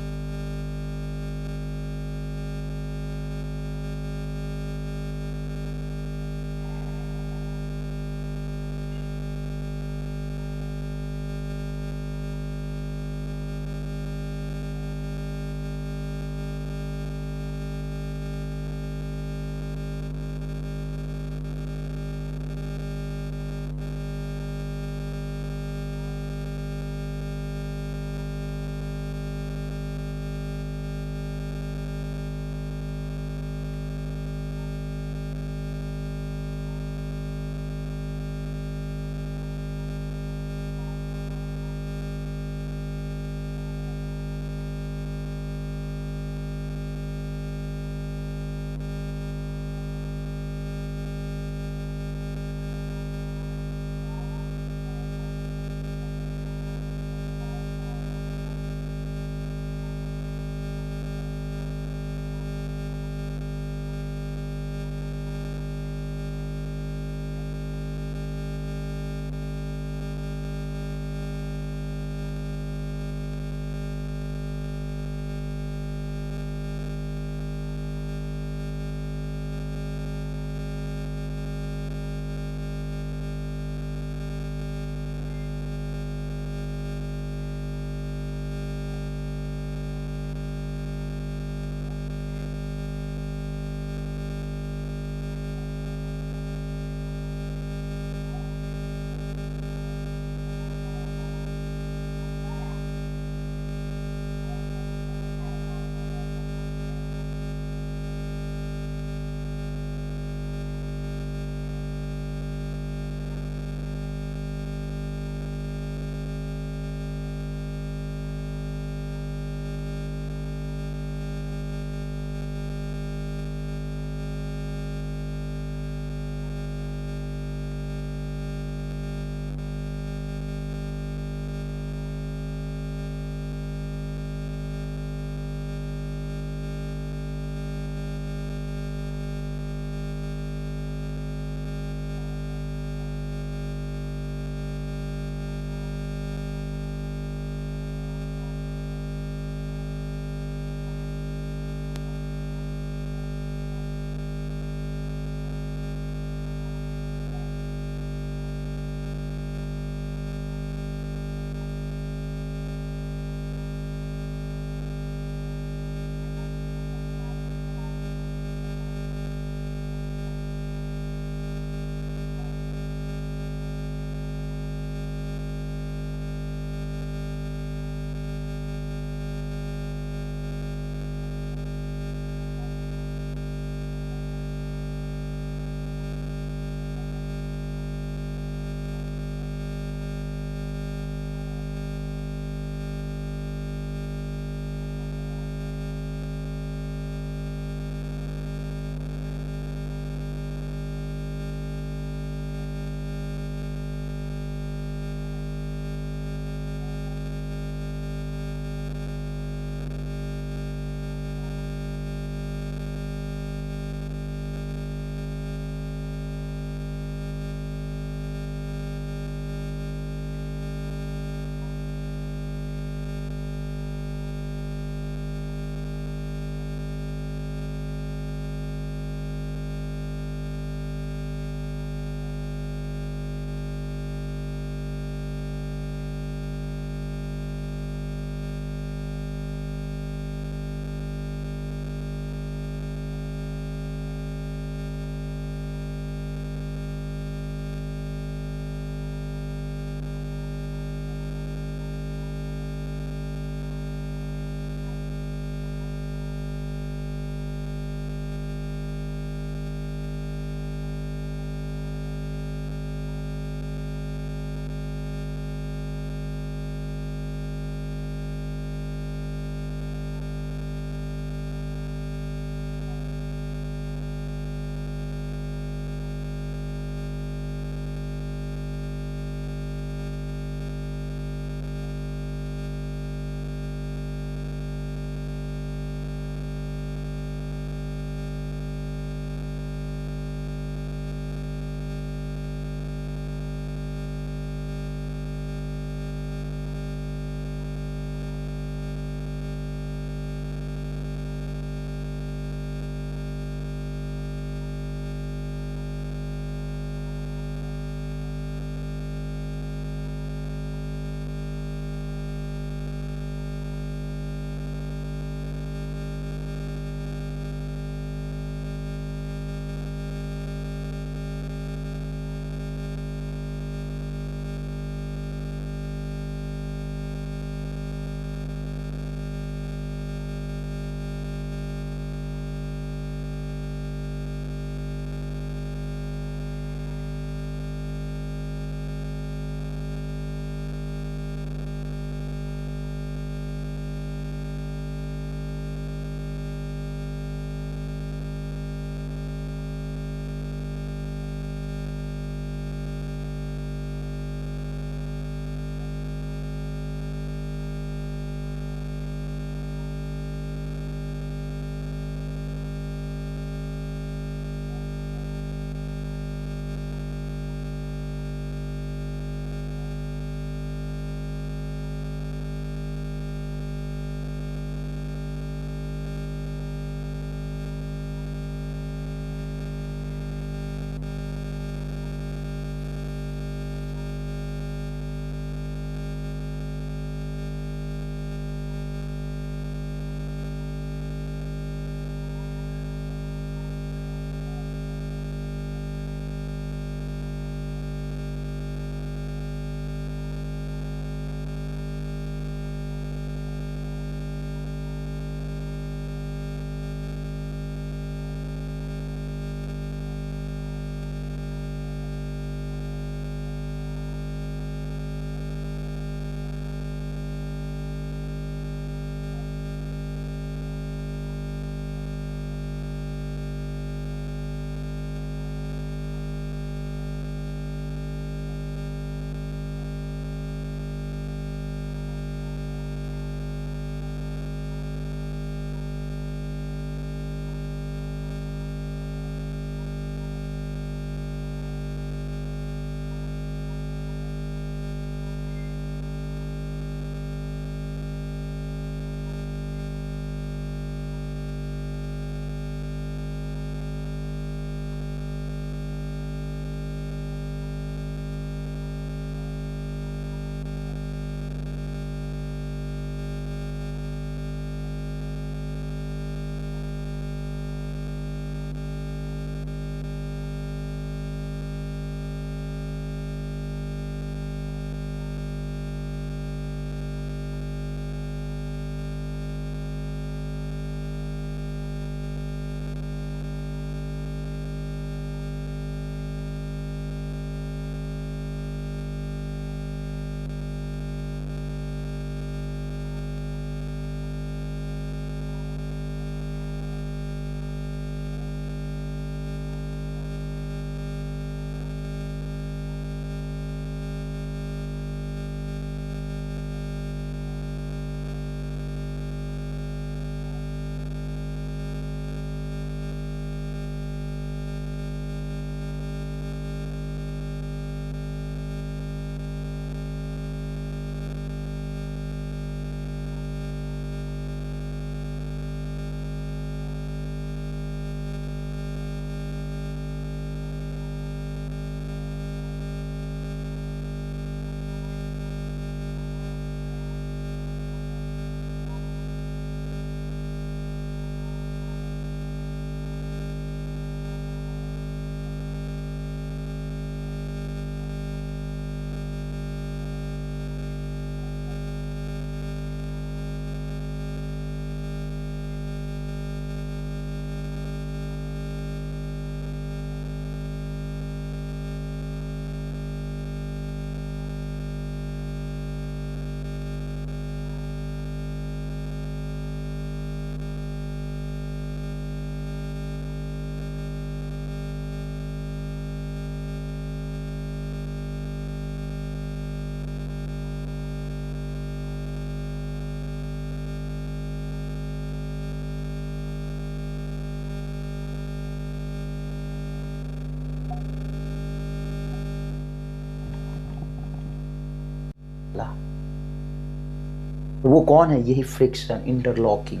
वो कौन है? यही फ्रिक्शन, इंटरलॉकिंग।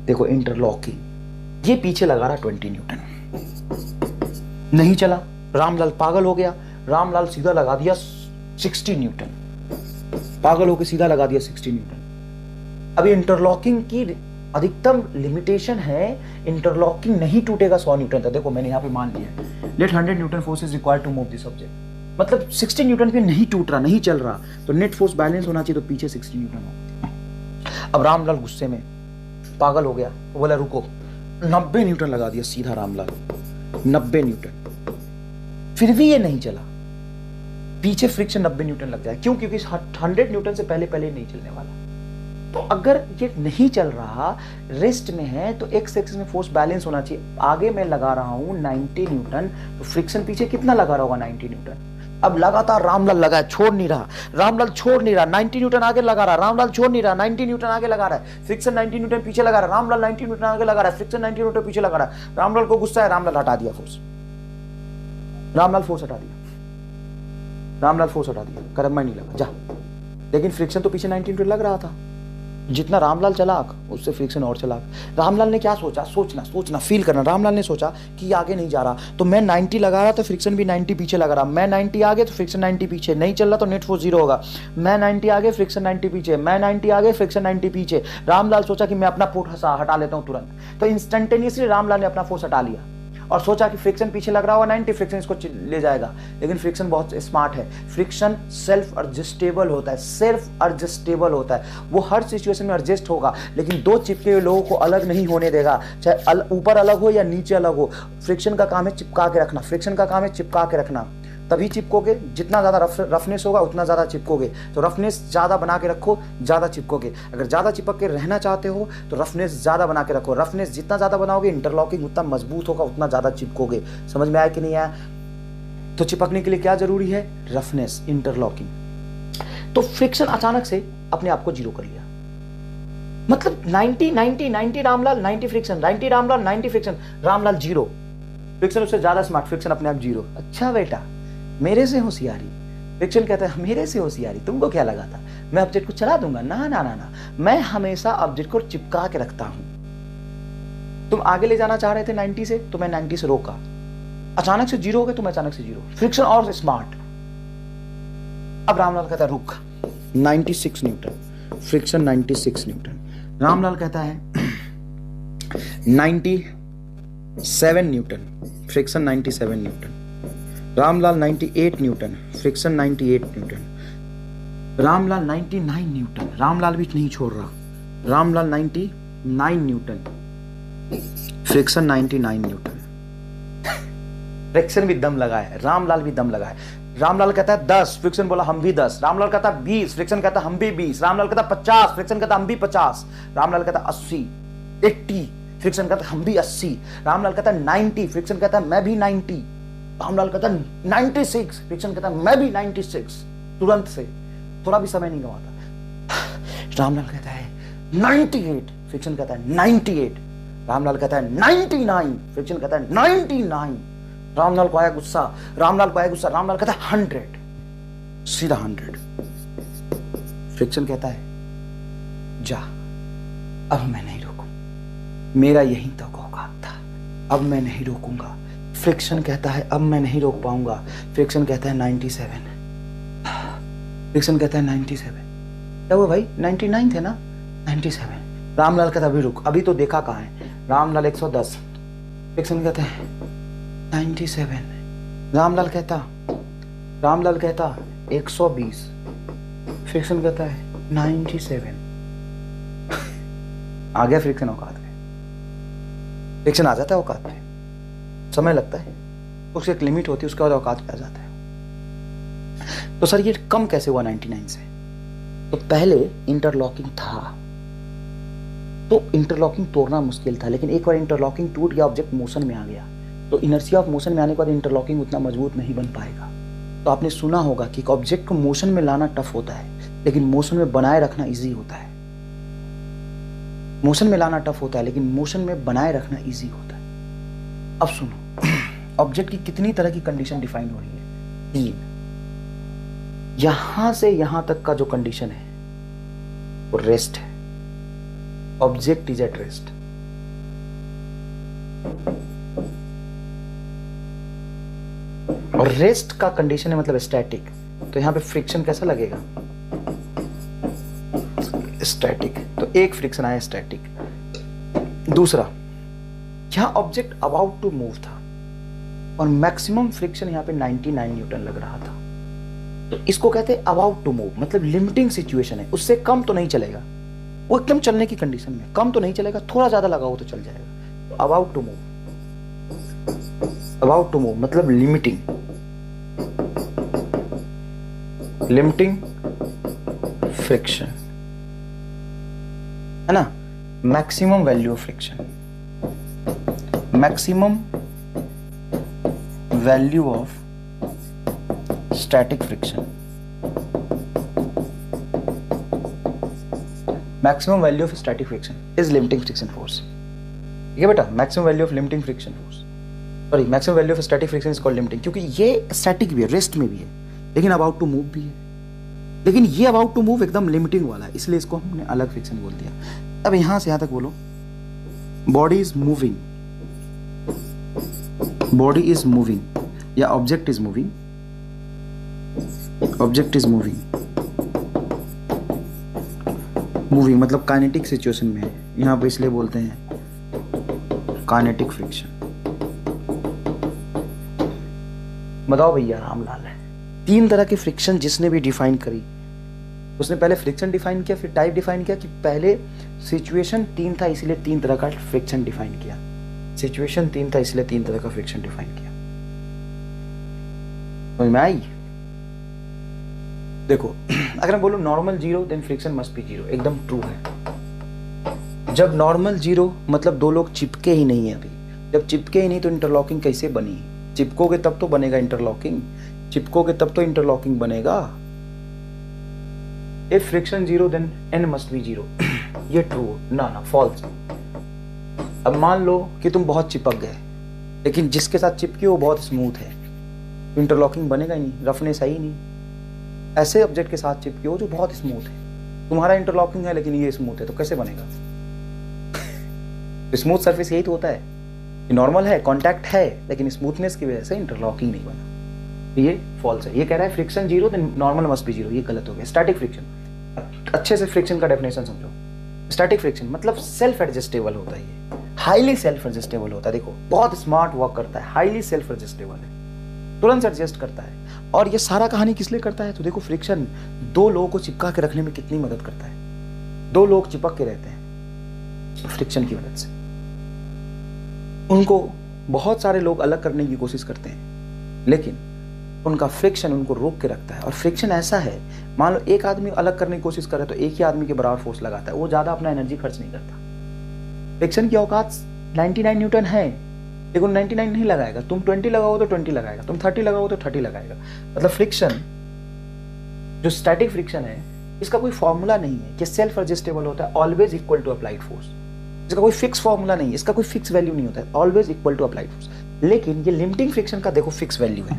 देखो इंटरलॉकिंग, ये पीछे लगा रहा 20 न्यूटन, नहीं चला, रामलाल पागल हो गया, रामलाल सीधा लगा दिया 60 न्यूटन, पागल होकर सीधा लगा दिया 60 न्यूटन। अभी इंटरलॉकिंग की अधिकतम लिमिटेशन है, इंटरलॉकिंग नहीं टूटेगा 100 न्यूटन तक। देखो मैंने यहां पे मान लिया, let 100 newton force is required to move this object, मतलब 60 न्यूटन पे नहीं टूट रहा, नहीं चल रहा, तो नेट फोर्स बैलेंस होना चाहिए, तो पीछे 60 न्यूटन हो। अब रामलाल गुस्से में पागल हो गया, तो बोला रुको, 90 न्यूटन लगा दिया सीधा रामलाल, 90 न्यूटन, फिर भी ये नहीं चला, पीछे फ्रिक्शन 90 न्यूटन लग जाए। क्यों? क्योंकि 100 न्यूटन से पहले नहीं चलने वाला। तो अगर ये नहीं चल रहा, रेस्ट में है, तो एक्स एक्सिस में फोर्स बैलेंस होना चाहिए। आगे मैं लगा रहा हूं 90 न्यूटन, तो फ्रिक्शन पीछे कितना लगा रहा होगा? 90 न्यूटन। अब लगातार रामलाल लगा है, छोड़ नहीं रहा, रामलाल छोड़ नहीं रहा, 90 न्यूटन आगे लगा रहा, रामलाल छोड़ नहीं रहा, 90 न्यूटन आगे लगा रहा है, फ्रिक्शन 90 न्यूटन पीछे लगा रहा है, रामलाल 90 न्यूटन आगे लगा रहा है, फ्रिक्शन 90 न्यूटन पीछे लगा रहा है। रामलाल को गुस्सा है, रामलाल हटा दिया फोर्स, रामलाल फोर्स हटा दिया, रामलाल फोर्स हटा दिया, कर मैं नहीं लगा जा। लेकिन फ्रिक्शन तो पीछे 90 न्यूटन लग रहा था। जितना रामलाल चलाक, उससे फ्रिक्शन और चलाक। रामलाल ने क्या सोचा? सोचना फील करना। रामलाल ने सोचा कि आगे नहीं जा रहा, तो मैं 90 लगा रहा तो फ्रिक्शन भी 90 पीछे लगा रहा, मैं 90 आगे तो फ्रिक्शन 90 पीछे, नहीं चल रहा तो नेट फोर्स 0 होगा, मैं 90 आगे फ्रिक्शन 90 पीछे, मैं 90 आगे फ्रिक्शन 90 पीछे। रामलाल सोचा कि मैं अपना फोर्स हटा लेता हूं तुरंत, तो इंस्टेंटेनियसली रामलाल ने अपना फोर्स हटा लिया और सोचा कि फ्रिक्शन पीछे लग रहा होगा 90, फ्रिक्शन इसको ले जाएगा। लेकिन फ्रिक्शन बहुत स्मार्ट है, फ्रिक्शन सेल्फ एडजस्टेबल होता है, सेल्फ एडजस्टेबल होता है, वो हर सिचुएशन में एडजस्ट होगा, लेकिन दो चिपके हुए लोगों को अलग नहीं होने देगा, चाहे ऊपर अलग हो या नीचे अलग हो। फ्रिक्शन का काम है चिपका के रखना, फ्रिक्शन का काम है चिपका के रखना, तभी चिपकोगे। जितना ज्यादा रफनेस होगा उतना ज्यादा चिपकोगे, तो रफनेस ज्यादा बना के रखो, ज्यादा चिपकोगे। अगर ज्यादा चिपक के रहना चाहते हो तो रफनेस ज्यादा बना के रखो, रफनेस जितना ज्यादा बनाओगे इंटरलॉकिंग उतना मजबूत होगा, उतना ज्यादा चिपकोगे। समझ में आया कि नहीं आया? तो चिपकने के लिए क्या जरूरी है? Roughness, interlocking. तो फ्रिक्शन अचानक से अपने आप को 0 कर लिया, मतलब 90 Ramlal, 90 friction, 90 Ramlal, 90 friction, Ramlal 0, friction उससे ज्यादा स्मार्ट, फ्रिक्शन अपने आप 0। अच्छा बेटा, मेरे से होशियारी। फ्रिक्शन कहता है मेरे से होशियारी, तुमको क्या लगा था मैं ऑब्जेक्ट को चला दूंगा? ना ना ना ना, मैं हमेशा ऑब्जेक्ट को चिपका के रखता हूं। तुम आगे ले जाना चाह रहे थे 90 से, तो मैं 90 से रोका, अचानक से 0 हो गए, तुम अचानक से 0, फ्रिक्शन और स्मार्ट। अब रामलाल कहता है रुक, 96 न्यूटन, फ्रिक्शन 96 न्यूटन। रामलाल कहता है 97 Newton, friction 97 Newton. Ramlal 98 Newton, friction 98 Newton. Ramlal 99 Newton, Ramlal भी नहीं छोड़ रहा, Ramlal 99 Newton, friction 99 Newton. Friction भी दम लगा है, रामलाल भी दम लगा है। रामलाल कहता है 10, फ्रिक्शन बोला हम भी 10। रामलाल कहता है 20, फ्रिक्शन कहता है हम भी 20। रामलाल कहता है 50, फ्रिक्शन कहता है हम भी 50। रामलाल कहता है 80, 80, फ्रिक्शन कहता है हम भी 80। रामलाल कहता है 90, फ्रिक्शन कहता है मैं भी 90। रामलाल कहता है 96, फ्रिक्शन कहता है मैं भी 96। तुरंत से, थोड़ा भी समय नहीं गवाता। रामलाल कहता है 98, फ्रिक्शन कहता है 98। रामलाल कहता है 99, फ्रिक्शन कहता है 99। रामलाल को आया गुस्सा, रामलाल कहता है 100, सीधा 100। फ्रिक्शन कहता है जा, अब मैं नहीं रोकूं, मेरा यही तो औकात था, अब मैं नहीं रोकूंगा। फ्रिक्शन कहता है अब मैं नहीं रोक पाऊंगा। फ्रिक्शन कहता है 97, फ्रिक्शन कहता है 97। क्या हुआ भाई? 99 थे ना? 97। रामलाल कहता अभी रुक, अभी तो देखा कहाँ है। रामलाल 110, फ्रिक्शन कहता है 97। रामलाल कहता 120, फ्रिक्शन कहता है 97। आ गया फ्रिक्शन औकात में, फ्रिक्शन आ जाता है औकात में, समय लगता है, उसकी एक लिमिट होती है, उसके बाद औकात पे आ जाता है। तो सर ये कम कैसे हुआ 99 से? तो पहले इंटरलॉकिंग था, तो इंटरलॉकिंग तोड़ना मुश्किल था, लेकिन एक बार इंटरलॉकिंग टूट गया, ऑब्जेक्ट मोशन में आ गया, तो इनर्शिया ऑफ मोशन में आने के बाद इंटरलॉकिंग उतना मजबूत नहीं बन पाएगा। तो आपने सुना होगा कि एक ऑब्जेक्ट को मोशन में लाना टफ होता है, लेकिन मोशन में बनाए रखना इजी होता है। मोशन में लाना टफ होता है, लेकिन मोशन में बनाए रखना इजी होता है। अब सुनो, ऑब्जेक्ट की कितनी तरह की कंडीशन डिफाइन हो रही है? 3। यहां से यहां तक का जो कंडीशन है वो रेस्ट है, ऑब्जेक्ट इज एट रेस्ट। और रेस्ट का कंडीशन है मतलब स्टैटिक, तो यहां पे फ्रिक्शन कैसा लगेगा, स्टैटिक। तो एक फ्रिक्शन आया स्टैटिक। दूसरा, यहां ऑब्जेक्ट अबाउट टू मूव था और मैक्सिमम फ्रिक्शन यहां पे 99 न्यूटन लग रहा था, तो इसको कहते हैं अबाउट टू मूव, मतलब लिमिटिंग सिचुएशन है, उससे कम तो नहीं चलेगा, वो एकदम चलने की कंडीशन में, कम तो नहीं चलेगा, थोड़ा ज्यादा लगाओ तो चल जाएगा। तो about to move, about to move मतलब लिमिटिंग, लिमिटिंग फ्रिक्शन है ना। Maximum value of friction, maximum value of static friction, maximum value of static friction is limiting friction force. ठीक है बेटा, maximum value of limiting friction force, sorry maximum value of static friction is called limiting, क्योंकि ये static भी है, rest में भी है, लेकिन अबाउट टू मूव भी है। लेकिन ये अबाउट टू मूव एकदम लिमिटिंग वाला है, इसलिए इसको हमने अलग फ्रिक्शन बोल दिया। अब यहां से यहां तक बोलो, body is moving, body is moving या object is moving, object is moving, moving मतलब काइनेटिक सिचुएशन में है, यहां पे इसलिए बोलते हैं काइनेटिक फ्रिक्शन। बताओ भैया रामलाल है, तीन तरह की फ्रिक्शन जिसने भी डिफाइन करी, उसने पहले फ्रिक्शन डिफाइन किया, फिर टाइप डिफाइन किया, कि पहले सिचुएशन तीन था इसलिए तीन तरह का फ्रिक्शन डिफाइन किया, सिचुएशन तीन था इसलिए तीन तरह का फ्रिक्शन डिफाइन किया। समझ में आई? देखो अगर मैं बोलूं normal zero then friction must be zero, एकदम ट्रू है। जब नॉर्मल जीरो मतलब दो लोग चिपके ही नहीं है, अभी जब चिपके ही नहीं तो इंटरलॉकिंग कैसे बनी? चिपकोगे तब तो बनेगा इंटरलॉकिंग, चिपकोगे तब तो इंटरलॉकिंग बनेगा। If friction zero then N must be zero, ये ट्रू ना ना फॉल्स। अब मान लो कि तुम बहुत चिपक गए, लेकिन जिसके साथ चिपके हो बहुत स्मूथ है, इंटरलॉकिंग बनेगा ही नहीं, रफनेस है ही नहीं। ऐसे ऑब्जेक्ट के साथ चिपके हो जो बहुत स्मूथ है, तुम्हारा इंटरलॉकिंग है लेकिन ये स्मूथ है, तो कैसे बनेगा? स्मूथ सरफेस यही तो होता है, नॉर्मल है, कांटेक्ट है, लेकिन स्मूथनेस की वजह से इंटरलॉकिंग नहीं बना। ये फॉल्स है। ये कह रहा है friction zero then normal must be zero, ये गलत हो गया। स्टैटिक फ्रिक्शन, अच्छे से फ्रिक्शन का डेफिनेशन समझो। स्टैटिक फ्रिक्शन मतलब सेल्फ एडजस्टेबल होता है, ये हाईली सेल्फ एडजस्टेबल होता है। देखो बहुत स्मार्ट वर्क करता है, हाईली सेल्फ एडजस्टेबल है, तुरंत एडजस्ट करता है। और ये सारा कहानी किस लिए करता है? तो देखो फ्रिक्शन दो लोगों को चिपका के रखने में कितनी मदद करता है। दो लोग चिपक के रहते हैं फ्रिक्शन की मदद से, उनको बहुत सारे लोग अलग करने की कोशिश करते हैं, लेकिन उनका फ्रिक्शन उनको रोक के रखता है। और फ्रिक्शन ऐसा है, मान लो एक आदमी अलग करने की कोशिश करे तो एक ही आदमी के बराबर फोर्स लगाता है, वो ज्यादा अपना एनर्जी खर्च नहीं करता। फ्रिक्शन की औकात 99 न्यूटन है, लेकिन 99 नहीं लगाएगा। तुम 20 लगाओ तो 20 लगाएगा, तुम 30 लगाओ तो 30 लगाएगा। मतलब फ्रिक्शन जो स्टैटिक फ्रिक्शन है, इसका कोई फॉर्मूला नहीं है कि सेल्फ एडजस्टेबल होता है, always equal to applied force. इसका कोई फिक्स फॉर्मूला नहीं है, इसका कोई फिक्स वैल्यू नहीं होता है, always equal to applied force. लेकिन ये लिमिटिंग फ्रिक्शन का देखो फिक्स वैल्यू है,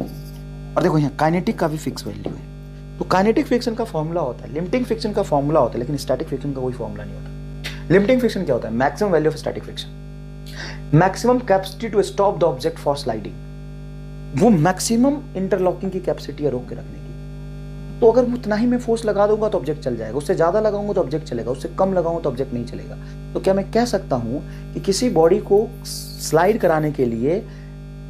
और देखो यहाँ काइनेटिक का भी फिक्स वैल्यू है। तो काइनेटिक फ्रिक्शन का फॉर्मूला होता है, लिमिटिंग फ्रिक्शन का फॉर्मूला होता है, लेकिन स्टैटिक फ्रिक्शन का कोई फॉर्मूला नहीं होता। लिमिटिंग फ्रिक्शन क्या होता है? Maximum value of static friction, maximum capacity to stop the object for sliding. वो मैक्सिमम इंटरलॉकिंग की कैपेसिटी है रोक के रखने की। तो अगर उतना ही मैं फोर्स लगा दूंगा तो ऑब्जेक्ट चल जाएगा, उससे ज्यादा लगाऊंगा तो ऑब्जेक्ट चलेगा, उससे कम लगाऊंगा तो ऑब्जेक्ट नहीं चलेगा। तो क्या मैं कह सकता हूं कि किसी बॉडी को स्लाइड कराने के लिए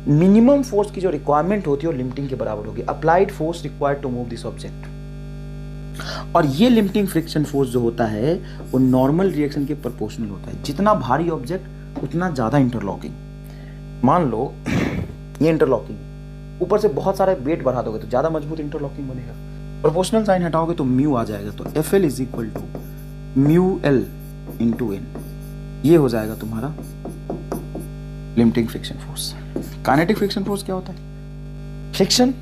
मिनिमम फोर्स की जो रिक्वायरमेंट होती है वो लिमिटिंग के बराबर होगी, applied force required to move this object. और ये लिमिटिंग फ्रिक्शन फोर्स जो होता है वो नॉर्मल रिएक्शन के प्रोपोर्शनल होता है। जितना भारी ऑब्जेक्ट उतना ज्यादा इंटरलॉकिंग। मान लो ये इंटरलॉकिंग, ऊपर से बहुत सारे वेट बढ़ा दोगे तो ज्यादा मजबूत इंटरलॉकिंग बनेगा। प्रोपोर्शनल साइन हटाओगे तो म्यू आ जाएगा, तो Fl is equal to mu L into N, ये हो जाएगा तुम्हारा limiting friction force. Kinetic friction force क्या होता है? फ्रिक्शन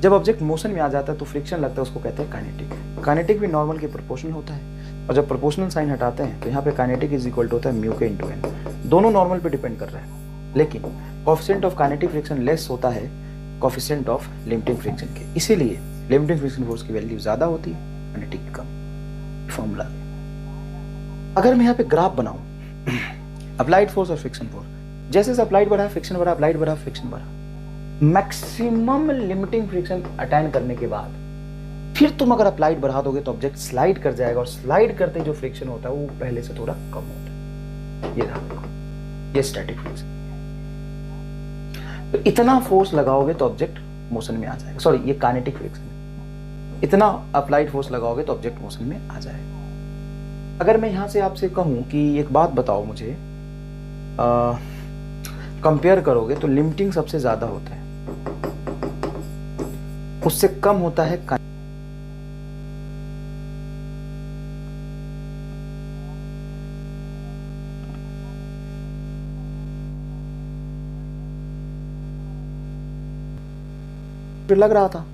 जब ऑब्जेक्ट मोशन में आ जाता है तो फ्रिक्शन लगता है, उसको कहते हैं काइनेटिक। काइनेटिक भी नॉर्मल के प्रोपोर्शनल होता है, और जब प्रोपोर्शनल साइन हटाते हैं तो यहाँ पे काइनेटिक इज इक्वल टू होता है म्यू के इंटू एन। दोनों नॉर्मल पे डिपेंड कर रहे हैं, लेकिन coefficient of kinetic friction less होता है कोफिशिएंट ऑफ लिमिटिंग फ्रिक्शन के, इसीलिए लिमिटिंग फ्रिक्शन फोर्स की वैल्यू ज्यादा होती है, काइनेटिक कम। फॉर्मूला अगर मैं यहाँ पे ग्राफ बनाऊं अप्लाइड फोर्स और फ्रिक्शन फोर्स, जैसे अप्लाइड बढ़ा फ्रिक्शन बढ़ा, अप्लाइड बढ़ा फ्रिक्शन बढ़ा, मैक्सिमम लिमिटिंग फ्रिक्शन अटेन करने के बाद फिर तुम अगर अप्लाइड बढ़ा दोगे तो ऑब्जेक्ट स्लाइड कर जाएगा, और स्लाइड करते जो फ्रिक्शन होता है वो पहले से थोड़ा कम होता है। ये देखो, ये स्टैटिक फ्रिक्शन। तो इतना फोर्स लगाओगे तो ऑब्जेक्ट मोशन में आ जाएगा, सॉरी ये काइनेटिक फ्रिक्शन। इतना अप्लाइड फोर्स लगाओगे तो ऑब्जेक्ट मोशन में आ जाएगा। अगर मैं यहां से आपसे कहूं कि एक बात बताओ मुझे, कंपेयर करोगे तो लिमिटिंग सबसे ज्यादा होता है, उससे कम होता है लग रहा था।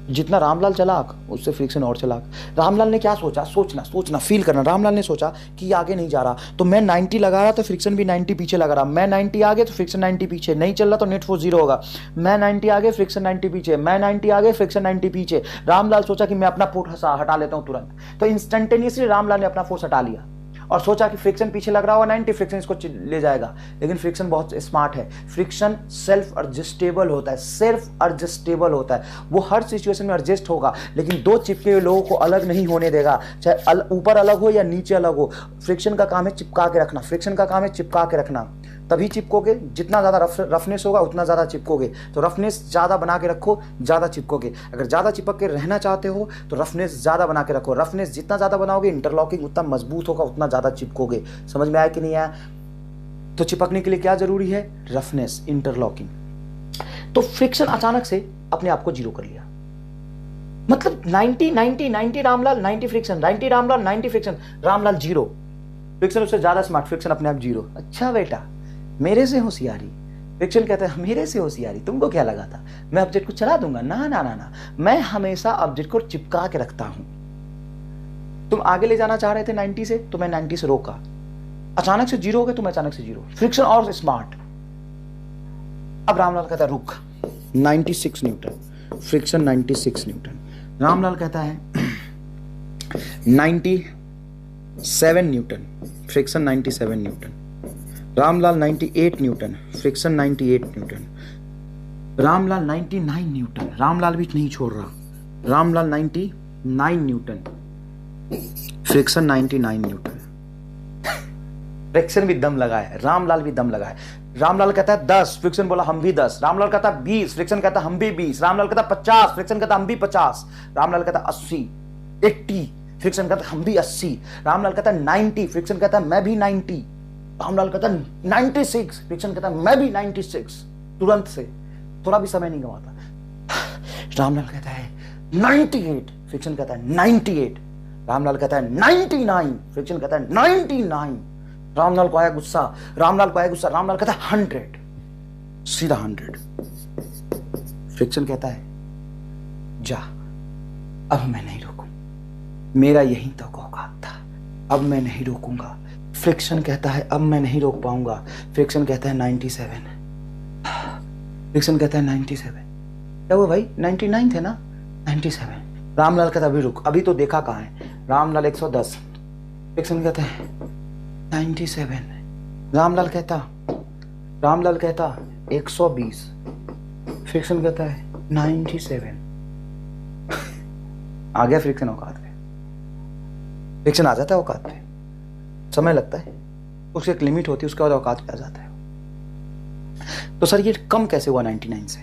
जितना रामलाल चलाक उससे फ्रिक्शन और चलाक। रामलाल ने क्या सोचा, सोचना फील करना। रामलाल ने सोचा कि आगे नहीं जा रहा, तो मैं 90 लगा रहा तो फ्रिक्शन भी 90 पीछे लगा रहा। मैं 90 आगे तो फ्रिक्शन 90 पीछे, नहीं चल रहा तो नेट फोर्स 0 होगा। मैं 90 आगे फ्रिक्शन 90 पीछे, मैं 90 आगे फ्रिक्शन 90 पीछे। रामलाल सोचा कि मैं अपना फोर्स हटा लेता हूं तुरंत, तो इंस्टेंटेनियसली रामलाल ने अपना फोर्स हटा लिया और सोचा कि फ्रिक्शन पीछे लग रहा होगा 90, फ्रिक्शन इसको ले जाएगा। लेकिन फ्रिक्शन बहुत स्मार्ट है, फ्रिक्शन सेल्फ एडजस्टेबल होता है, सेल्फ एडजस्टेबल होता है। वो हर सिचुएशन में एडजस्ट होगा, लेकिन दो चिपके हुए लोगों को अलग नहीं होने देगा, चाहे ऊपर अलग हो या नीचे अलग हो। फ्रिक्शन का काम है चिपका के रखना, फ्रिक्शन का काम है चिपका के रखना, तभी चिपकोगे। जितना ज़्यादा रफनेस होगा उतना ज़्यादा चिपकोगे। तो रफनेस ज़्यादा बना के रखो, ज़्यादा चिपकोगे। अगर ज़्यादा चिपक के रहना चाहते हो तो रफनेस ज़्यादा बना के रखो। रफनेस जितना ज़्यादा बनाओगे इंटरलॉकिंग उतना मजबूत होगा, उतना ज़्यादा चिपकोगे। समझ में आया कि नहीं आया? तो चिपकने के लिए क्या जरूरी है? Roughness, interlocking. तो फ्रिक्शन अचानक से अपने आप को 0 कर लिया, मतलब 90 Ramlal 90 friction, 90 Ramlal 90 friction, Ramlal 0 friction, उससे ज्यादा स्मार्ट, फ्रिक्शन अपने आप 0। अच्छा बेटा, मेरे से होशियारी। फ्रिक्शन कहता है मेरे से होशियारी, तुमको क्या लगा था मैं ऑब्जेक्ट को चला दूंगा? ना ना ना ना, मैं हमेशा ऑब्जेक्ट को चिपका के रखता हूं। तुम आगे ले जाना चाह रहे थे 90 से, तो मैं 90 से रोका। अचानक से 0 हो गए, तुम अचानक से 0। फ्रिक्शन और स्मार्ट। अब रामलाल कहता है रुक, 96 न्यूटन, फ्रिक्शन 96 न्यूटन। रामलाल कहता है 97 Newton, friction 97 Newton. Ramlal 98 Newton, friction 98 Newton. Ramlal 99 Newton, Ramlal भी नहीं छोड़ रहा। Ramlal 99 Newton, friction 99 Newton. Friction भी दम लगा है, रामलाल भी दम लगा है। रामलाल कहता है 10, फ्रिक्शन बोला हम भी 10। रामलाल कहता है 20, फ्रिक्शन कहता है हम भी 20। रामलाल कहता है 50, फ्रिक्शन कहता है हम भी 50। रामलाल कहता है 80, 80, फ्रिक्शन कहता है हम भी 80। रामलाल कहता है 90, फ्रिक्शन कहता है मैं भी 90। रामलाल कहता है 96, फ्रिक्शन कहता है मैं भी 96। तुरंत से, थोड़ा भी समय नहीं गवाता। रामलाल कहता है 98, फ्रिक्शन कहता है 98। रामलाल कहता है 99, फ्रिक्शन कहता है 99। रामलाल को आया गुस्सा, रामलाल कहता है 100, सीधा 100। फ्रिक्शन कहता है जा, अब मैं नहीं रोकूं, मेरा यही तो औकात था, अब मैं नहीं रोकूंगा। फ्रिक्शन कहता है अब मैं नहीं रोक पाऊंगा। फ्रिक्शन कहता है 97, फ्रिक्शन कहता है 97। क्या हुआ भाई, 99 थे ना, 97। रामलाल कहता है अभी रुक, अभी तो देखा कहाँ है। रामलाल 110, फ्रिक्शन कहता है 97। रामलाल कहता 120, फ्रिक्शन कहता है 97। आ गया फ्रिक्शन औकात पे। फ्रिक्शन आ जाता है औकात पे, समय लगता है, उसकी एक लिमिट होती है, उसके बाद औकात पे आ जाता है। तो सर ये कम कैसे हुआ 99 से?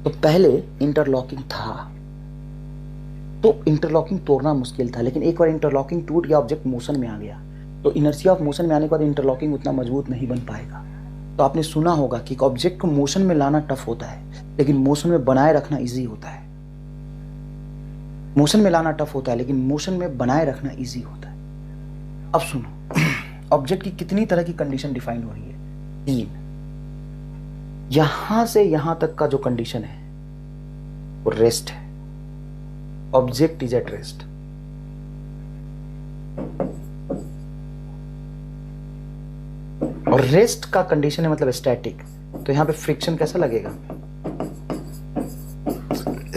तो पहले इंटरलॉकिंग था, तो इंटरलॉकिंग तोड़ना मुश्किल था, लेकिन एक बार इंटरलॉकिंग टूट गया, ऑब्जेक्ट मोशन में आ गया, तो इनर्शिया ऑफ मोशन में आने के बाद इंटरलॉकिंग उतना मजबूत नहीं बन पाएगा। तो आपने सुना होगा कि ऑब्जेक्ट को मोशन में लाना टफ होता है, लेकिन मोशन में बनाए रखना इजी होता है। मोशन में लाना टफ होता है, लेकिन मोशन में बनाए रखना इजी होता है। अब सुनो, ऑब्जेक्ट की कितनी तरह की कंडीशन डिफाइन हो रही है? 3। यहां से यहां तक का जो कंडीशन है वो रेस्ट है। Object is at rest. और रेस्ट का कंडीशन है मतलब स्टैटिक। तो यहां पे फ्रिक्शन कैसा लगेगा?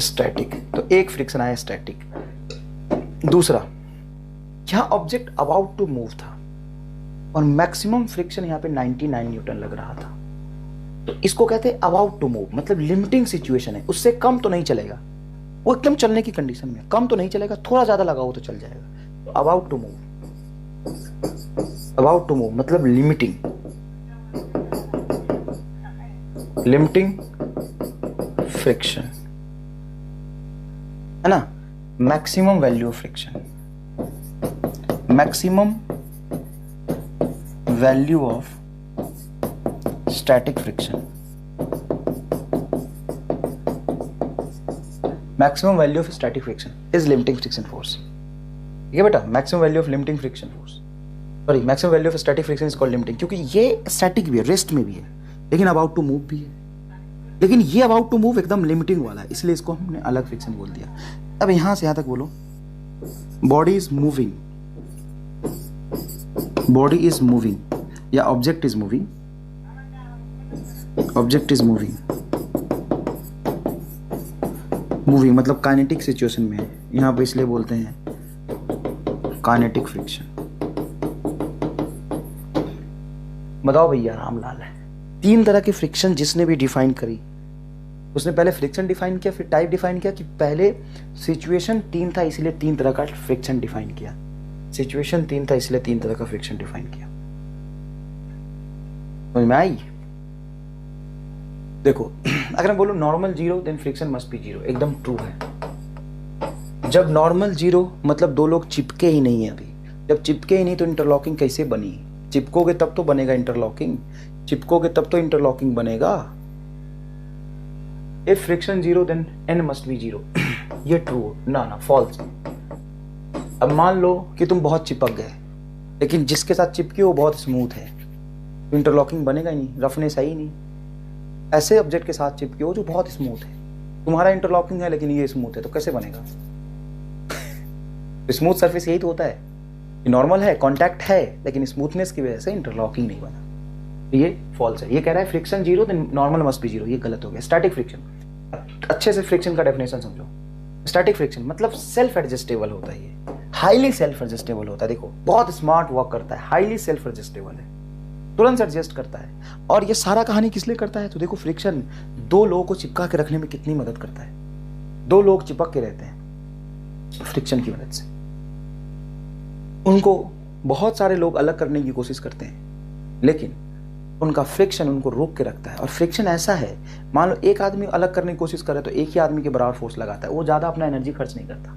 स्टैटिक, तो एक फ्रिक्शन आया स्टैटिक। दूसरा, यहां ऑब्जेक्ट अबाउट टू मूव था और मैक्सिमम फ्रिक्शन यहां पे 99 न्यूटन लग रहा था, तो इसको कहते हैं अबाउट टू मूव, मतलब लिमिटिंग सिचुएशन है, उससे कम तो नहीं चलेगा, वो एकदम चलने की कंडीशन में, कम तो नहीं चलेगा, थोड़ा ज्यादा लगाओ तो चल जाएगा। तो about to move, about to move मतलब लिमिटिंग, लिमिटिंग फ्रिक्शन है ना, maximum value of friction, maximum value of static friction, maximum value of static friction is limiting friction force. ठीक है बेटा, maximum value of limiting friction force, sorry maximum value of static friction is called limiting, क्योंकि ये static भी है, rest में भी है, लेकिन अबाउट टू मूव भी है, लेकिन ये अबाउट टू मूव एकदम लिमिटिंग वाला है, इसलिए इसको हमने अलग फ्रिक्शन बोल दिया। अब यहां से यहां तक बोलो, body is moving, body is moving या object is moving, object is moving, moving मतलब काइनेटिक सिचुएशन में है, यहां पे इसलिए बोलते हैं काइनेटिक फ्रिक्शन। बताओ भैया रामलाल है, तीन तरह की फ्रिक्शन जिसने भी डिफाइन करी, उसने पहले फ्रिक्शन डिफाइन किया, फिर टाइप डिफाइन किया, कि पहले सिचुएशन तीन था इसलिए तीन तरह का फ्रिक्शन डिफाइन किया, सिचुएशन तीन था इसलिए तीन तरह का फ्रिक्शन डिफाइन किया। समझ में आई? देखो अगर हम बोलो normal zero then friction must be zero, एकदम ट्रू है। जब नॉर्मल जीरो मतलब दो लोग चिपके ही नहीं है, अभी जब चिपके ही नहीं तो इंटरलॉकिंग कैसे बनी? चिपकोगे तब तो बनेगा इंटरलॉकिंग, चिपकोगे तब तो इंटरलॉकिंग बनेगा। If friction zero then N must be zero, ये ट्रू ना ना फॉल्स। अब मान लो कि तुम बहुत चिपक गए, लेकिन जिसके साथ चिपके वो बहुत स्मूथ है, तो इंटरलॉकिंग बनेगा ही नहीं, रफनेस है ही नहीं। ऐसे ऑब्जेक्ट के साथ चिपके हो जो बहुत स्मूथ है, तुम्हारा इंटरलॉकिंग है लेकिन ये स्मूथ है, तो कैसे बनेगा? स्मूथ सरफेस यही तो होता है, नॉर्मल है, कांटेक्ट है, लेकिन स्मूथनेस की वजह से इंटरलॉकिंग नहीं बना। ये फॉल्स है। ये कह रहा है friction zero then normal must be zero, ये गलत हो गया। स्टैटिक फ्रिक्शन, अच्छे से फ्रिक्शन का डेफिनेशन समझो। स्टैटिक फ्रिक्शन मतलब सेल्फ एडजस्टेबल होता है, ये हाईली सेल्फ एडजस्टेबल होता है। देखो बहुत स्मार्ट वर्क करता है, हाईली सेल्फ एडजस्टेबल है, तुरंत एडजस्ट करता है। और ये सारा कहानी किस लिए करता है? तो देखो फ्रिक्शन दो लोगों को चिपका के रखने में कितनी मदद करता है। दो लोग चिपक के रहते हैं फ्रिक्शन की मदद से, उनको बहुत सारे लोग अलग करने की कोशिश करते हैं, लेकिन उनका फ्रिक्शन उनको रोक के रखता है। और फ्रिक्शन ऐसा है, मान लो एक आदमी अलग करने की कोशिश करे तो एक ही आदमी के बराबर फोर्स लगाता है, वो ज्यादा अपना एनर्जी खर्च नहीं करता।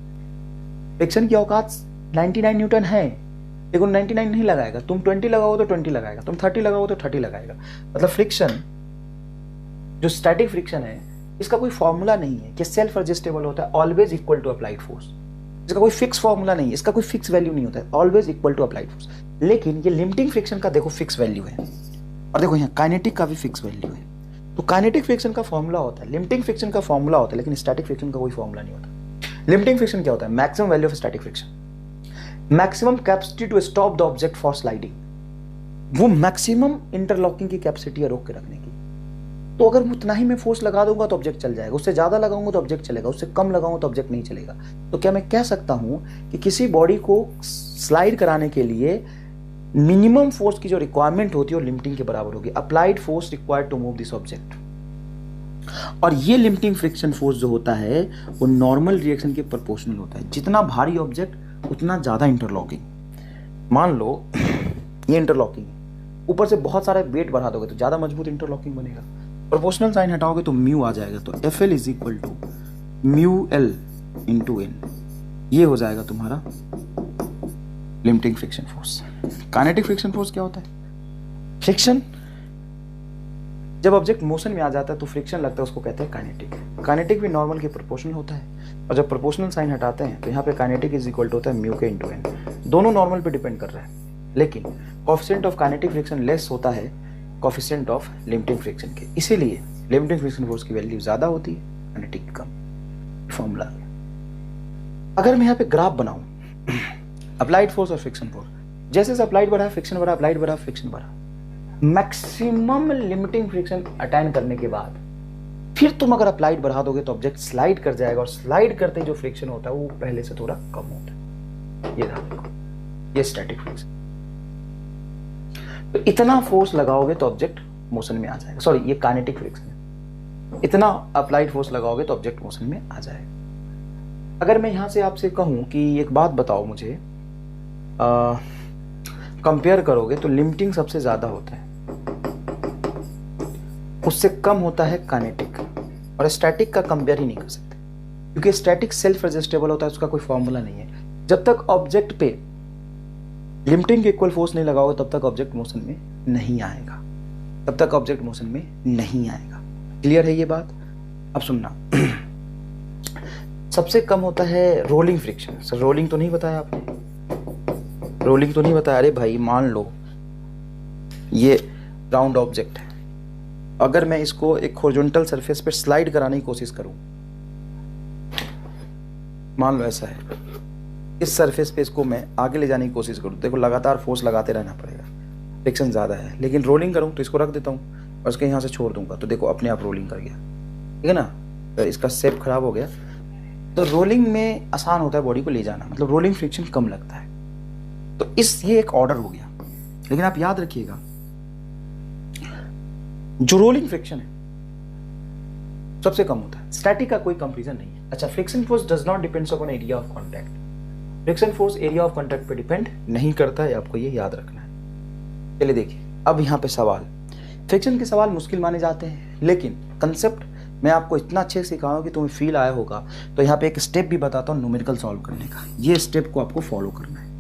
फ्रिक्शन की औकात 99 न्यूटन है, लेकिन 99 नहीं लगाएगा। तुम 20 लगाओ तो 20 लगाएगा, तुम 30 लगाओ तो 30 लगाएगा। मतलब फ्रिक्शन जो स्टैटिक फ्रिक्शन है, इसका कोई फॉर्मूला नहीं है कि सेल्फ एडजस्टेबल होता है, always equal to applied force. इसका कोई फिक्स फॉर्मूला नहीं है, इसका कोई फिक्स वैल्यू नहीं होता है, always equal to applied force. लेकिन ये लिमिटिंग फ्रिक्शन का देखो फिक्स वैल्यू है, और देखो यहाँ काइनेटिक का भी फिक्स वैल्यू है। तो काइनेटिक फ्रिक्शन का फॉर्मूला होता है, लिमिटिंग फ्रिक्शन का फॉर्मूला होता है, लेकिन स्टैटिक फ्रिक्शन का कोई फॉर्मूला नहीं होता। लिमिटिंग फ्रिक्शन क्या होता है? Maximum value of static friction, maximum capacity to stop the object for sliding. वो मैक्सिमम इंटरलॉकिंग की कैपेसिटी है रोक के रखने की। तो अगर उतना ही मैं फोर्स लगा दूंगा तो ऑब्जेक्ट चल जाएगा, उससे ज्यादा लगाऊंगा तो ऑब्जेक्ट चलेगा, उससे कम लगाऊंगा तो ऑब्जेक्ट नहीं चलेगा। तो क्या मैं कह सकता हूं कि किसी बॉडी को स्लाइड कराने के लिए मिनिमम फोर्स की जो रिक्वायरमेंट होती है वो लिमिटिंग के बराबर होगी, applied force required to move this object. और ये लिमिटिंग फ्रिक्शन फोर्स जो होता है वो नॉर्मल रिएक्शन के प्रोपोर्शनल होता है। जितना भारी ऑब्जेक्ट उतना ज्यादा इंटरलॉकिंग। मान लो ये इंटरलॉकिंग, ऊपर से बहुत सारे वेट बढ़ा दोगे तो ज्यादा मजबूत इंटरलॉकिंग बनेगा। प्रोपोर्शनल साइन हटाओगे तो म्यू आ जाएगा, तो F L is equal to mu L into N, ये हो जाएगा तुम्हारा limiting friction force. Kinetic friction force क्या होता है? फ्रिक्शन जब ऑब्जेक्ट मोशन में आ जाता है तो फ्रिक्शन लगता है, उसको कहते हैं काइनेटिक। काइनेटिक भी नॉर्मल के प्रोपोर्शनल होता है, और जब प्रोपोर्शनल साइन हटाते हैं तो यहाँ पे काइनेटिक इज इक्वल टू होता है म्यू के इंटू एन। दोनों नॉर्मल पे डिपेंड कर रहा है, लेकिन coefficient of kinetic friction less होता है कोएफिशिएंट ऑफ लिमिटिंग फ्रिक्शन के, इसीलिए लिमिटिंग फ्रिक्शन फोर्स की वैल्यू ज्यादा होती है, काइनेटिक कम। फॉर्मूला अगर मैं यहाँ पे ग्राफ बनाऊं अप्लाइड फोर्स और फ्रिक्शन फोर्स, जैसे अप्लाइड बढ़ा फ्रिक्शन बढ़ा, अप्लाइड बढ़ा फ्रिक्शन बढ़ा। मैक्सिमम लिमिटिंग फ्रिक्शन अटेन करने के बाद फिर तुम अगर अप्लाइड बढ़ा दोगे तो ऑब्जेक्ट स्लाइड कर जाएगा, और स्लाइड करते ही जो फ्रिक्शन होता है वो पहले से थोड़ा कम होता है। ये ध्यान रखो, ये स्टैटिक फ्रिक्शन। तो इतना फोर्स लगाओगे तो ऑब्जेक्ट मोशन में आ जाएगा, सॉरी ये काइनेटिक फ्रिक्शन है। इतना अप्लाइड फोर्स लगाओगे तो ऑब्जेक्ट मोशन में आ जाएगा। अगर मैं यहां से आपसे कहूं कि एक बात बताओ मुझे, कंपेयर करोगे तो लिमिटिंग सबसे ज्यादा होता है, उससे कम होता है काइनेटिक, और स्टैटिक का कंपेयर ही नहीं कर सकते, क्योंकि स्टैटिक सेल्फ एडजस्टेबल होता है, उसका कोई फॉर्मूला नहीं है। जब तक ऑब्जेक्ट पे लिमिटिंग के इक्वल फोर्स नहीं लगाओगे तब तक ऑब्जेक्ट मोशन में नहीं आएगा, तब तक ऑब्जेक्ट मोशन में नहीं आएगा। क्लियर है ये बात? अब सुनना, सबसे कम होता है रोलिंग फ्रिक्शन। सर रोलिंग तो नहीं बताया आपने, रोलिंग तो नहीं बताया। अरे भाई मान लो ये राउंड ऑब्जेक्ट है, अगर मैं इसको एक हॉरिजॉन्टल सरफेस पे स्लाइड कराने की कोशिश करूं, मान लो ऐसा है, इस सरफेस पे इसको मैं आगे ले जाने की कोशिश करूं, देखो लगातार फोर्स लगाते रहना पड़ेगा, फ्रिक्शन ज्यादा है। लेकिन रोलिंग करूं तो इसको रख देता हूं और इसके यहां से छोड़ दूंगा, तो देखो अपने आप रोलिंग कर गया, ठीक है ना? तो इसका शेप खराब हो गया। तो रोलिंग में आसान होता है बॉडी को ले जाना, मतलब रोलिंग फ्रिक्शन कम लगता है। तो ये एक ऑर्डर हो गया। लेकिन आप याद रखिएगा, जो रोलिंग फ्रिक्शन है सबसे कम होता है, स्टैटिक का कोई कंपैरिजन नहीं है। अच्छा, friction force does not depends upon area of contact. Friction force area of contact पे डिपेंड नहीं करता है, आपको ये याद रखना है। चलिए देखिए, अब यहाँ पे सवाल, फ्रिक्शन के सवाल मुश्किल माने जाते हैं, लेकिन कंसेप्ट मैं आपको इतना अच्छे से सिखाऊंगा कि तुम्हें फील आया होगा। तो यहाँ पे एक स्टेप भी बताता हूँ न्यूमेरिकल सॉल्व करने का, ये स्टेप को आपको फॉलो करना है।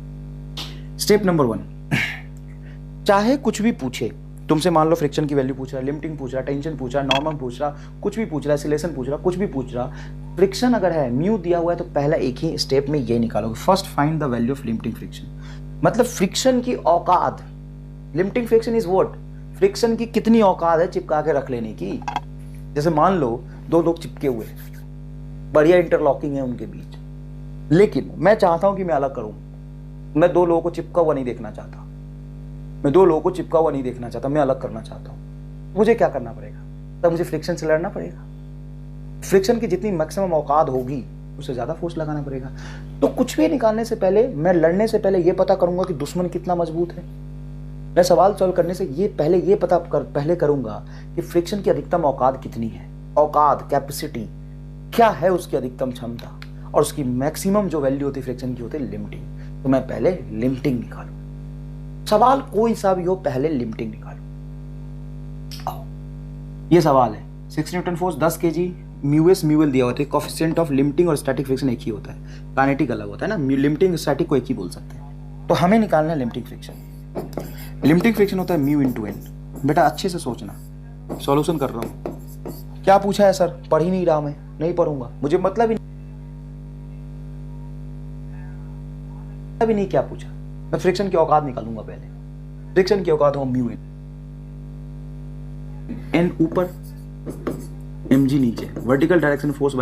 स्टेप नंबर 1, चाहे कुछ भी पूछे तुमसे, मान लो फ्रिक्शन की वैल्यू पूछ रहा है, लिमिटिंग पूछ रहा है, टेंशन पूछ रहा है, नॉर्मल पूछ रहा, कुछ भी पूछ रहा है, एक्सीलरेशन पूछ रहा, कुछ भी पूछ रहा, फ्रिक्शन अगर है, म्यू दिया हुआ है, तो पहला एक ही स्टेप में ये निकालोगे, first find the value of limiting friction. मतलब फ्रिक्शन की औकात, limiting friction is what, friction की कितनी औकात है चिपका के रख लेने की। जैसे मान लो दो लोग चिपके हुए, बढ़िया इंटरलॉकिंग है उनके बीच, लेकिन मैं चाहता हूं कि मैं अलग करूं, मैं दो लोगों को चिपका हुआ नहीं देखना चाहता, मैं दो लोगों को चिपका हुआ नहीं देखना चाहता, मैं अलग करना चाहता हूं। मुझे क्या करना पड़ेगा? तब मुझे फ्रिक्शन से लड़ना पड़ेगा। फ्रिक्शन की जितनी मैक्सिमम औकात होगी उससे ज्यादा फोर्स लगाना पड़ेगा। तो कुछ भी निकालने से पहले, मैं लड़ने से पहले ये पता करूंगा कि दुश्मन कितना मजबूत है। मैं सवाल सॉल्व करने से ये पता पहले करूंगा कि फ्रिक्शन की अधिकतम औकात कितनी है, औकात कैपेसिटी क्या है, उसकी अधिकतम क्षमता, और उसकी मैक्सिमम जो वैल्यू होती है फ्रिक्शन की होती है लिमिटिंग। तो मैं पहले लिमिटिंग निकालू, सवाल कोई सा भी हो पहले लिमिटिंग निकालो। आओ, ये सवाल है 6 न्यूटन फोर्स 10 kg, म्यूएस म्यूएल दिया होता है, कोएफिशिएंट ऑफ लिमिटिंग और स्टैटिक फ्रिक्शन एक ही होता है, काइनेटिक अलग होता है ना, लिमिटिंग स्टैटिक को एक ही बोल सकते हैं। तो हमें निकालना है लिमिटिंग फ्रिक्शन। लिमिटिंग फ्रिक्शन होता है म्यू इंटू एन। बेटा अच्छे से सोचना, सॉल्यूशन कर रहा हूं। क्या पूछा है सर? पढ़ ही नहीं रहा, मैं नहीं पढ़ूंगा, मुझे मतलब ही नहीं क्या पूछा। मैं फ्रिक्शन की औकात निकालूंगा पहले, फ्रिक्शन की औकात हो म्यू एन ऊपर, mg नीचे, वर्टिकल डायरेक्शन फोर्स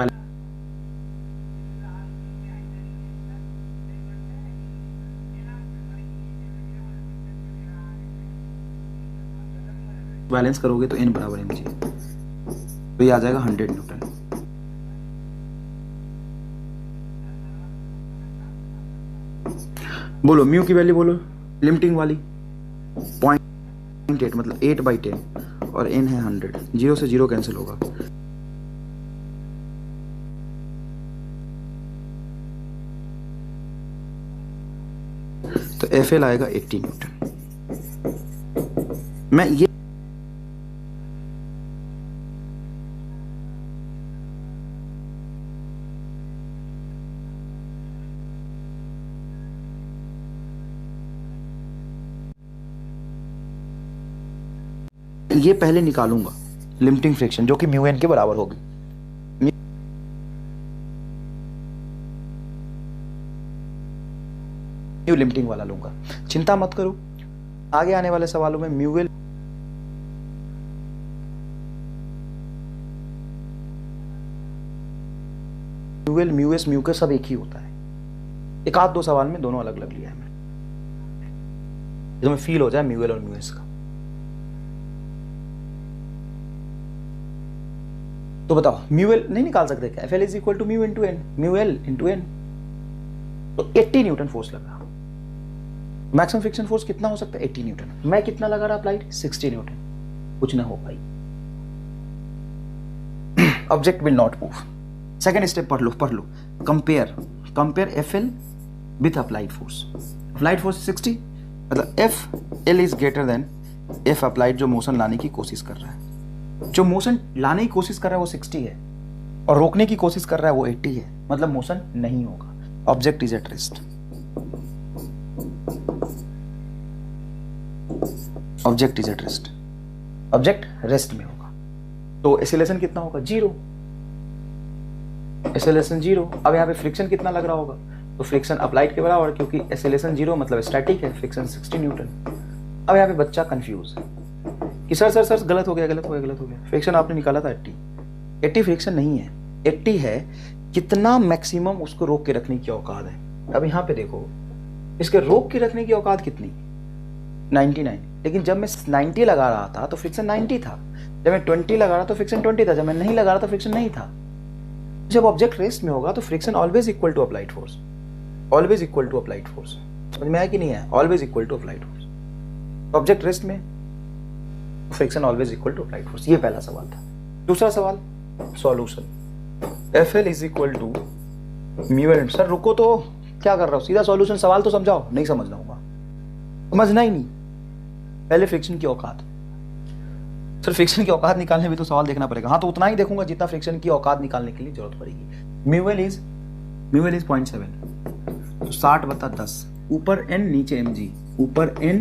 बैलेंस करोगे तो n बराबर mg, तो ये आ जाएगा 100 न्यूटन। बोलो म्यू की वैल्यू बोलो, लिमिटिंग वाली 0.8 मतलब 8/10, और n है 100, 0 से 0 कैंसिल होगा, तो FL आएगा 80 न्यूटन। मैं ये पहले निकालूंगा लिमिटिंग फ्रिक्शन, जो कि म्यू एन के बराबर होगी। म्यू लिमिटिंग वाला लूंगा, चिंता मत करो, आगे आने वाले सवालों में म्यूएल म्यूएस म्यू के सब एक ही होता है। एक आध दो सवाल में दोनों अलग अलग लिया है मैंने, तुम्हें फील हो जाए म्यूएल और म्यूएस का। तो बताओ म्यू एल नहीं निकाल सकते क्या? F L is equal to mu into N, mu L into N. तो 80 न्यूटन फोर्स लगा। मैक्सिमम फ्रिक्शन फोर्स कितना हो सकता है? 80 न्यूटन। मैं कितना लगा रहा अप्लाइड? 60 न्यूटन। कुछ ना हो पाई, object will not move. Second step पढ़ लो। Compare F L with applied force. Applied force 60, मतलब F L is greater than F applied, जो मोशन लाने की कोशिश कर रहा है। जो मोशन लाने की कोशिश कर रहा है वो 60 है, और रोकने की कोशिश कर रहा है वो 80 है, मतलब मोशन नहीं होगा। Object is at rest. Object is at rest, object rest में होगा। तो एक्सेलरेशन कितना होगा? 0। एक्सेलरेशन 0। अब यहाँ पे फ्रिक्शन कितना लग रहा होगा? तो फ्रिक्शन अप्लाइड के बराबर, क्योंकि एक्सेलरेशन 0 मतलब स्टैटिक है, फ्रिक्शन 60 न्यूटन। अब यहाँ पे बच्चा कंफ्यूज कि सर गलत हो गया। फ्रिक्शन आपने निकाला था 80 फ्रिक्शन नहीं है, 80 है कितना मैक्सिमम उसको रोक के रखने की औकात है। अब यहाँ पे देखो, इसके रोक के रखने की औकात कितनी? 99। लेकिन जब मैं 90 लगा रहा था तो फ्रिक्शन 90 था, जब मैं 20 लगा रहा तो फ्रिक्शन 20 था, जब मैं नहीं लगा रहा तो फ्रिक्शन नहीं था। जब ऑब्जेक्ट रेस्ट में होगा तो friction always equal to applied force, always equal to applied force. समझ में आया कि नहीं है? Always equal to applied force. Object rest में friction always equal to applied force. ये पहला सवाल था। दूसरा सवाल, solution. F L is equal to mu L. Sir रुको तो, क्या कर रहा हो? सीधा सॉल्यूशन, सवाल तो समझाओ। नहीं समझना होगा, समझना ही नहीं। पहले फ्रिक्शन की औकात। सर फ्रिक्शन की औकात निकालने भी तो सवाल देखना पड़ेगा। हाँ, तो उतना ही देखूंगा जितना फ्रिक्शन की औकात निकालने के लिए जरूरत पड़ेगी। म्यू एल इज 0.7, तो 60/10। ऊपर n नीचे mg, ऊपर n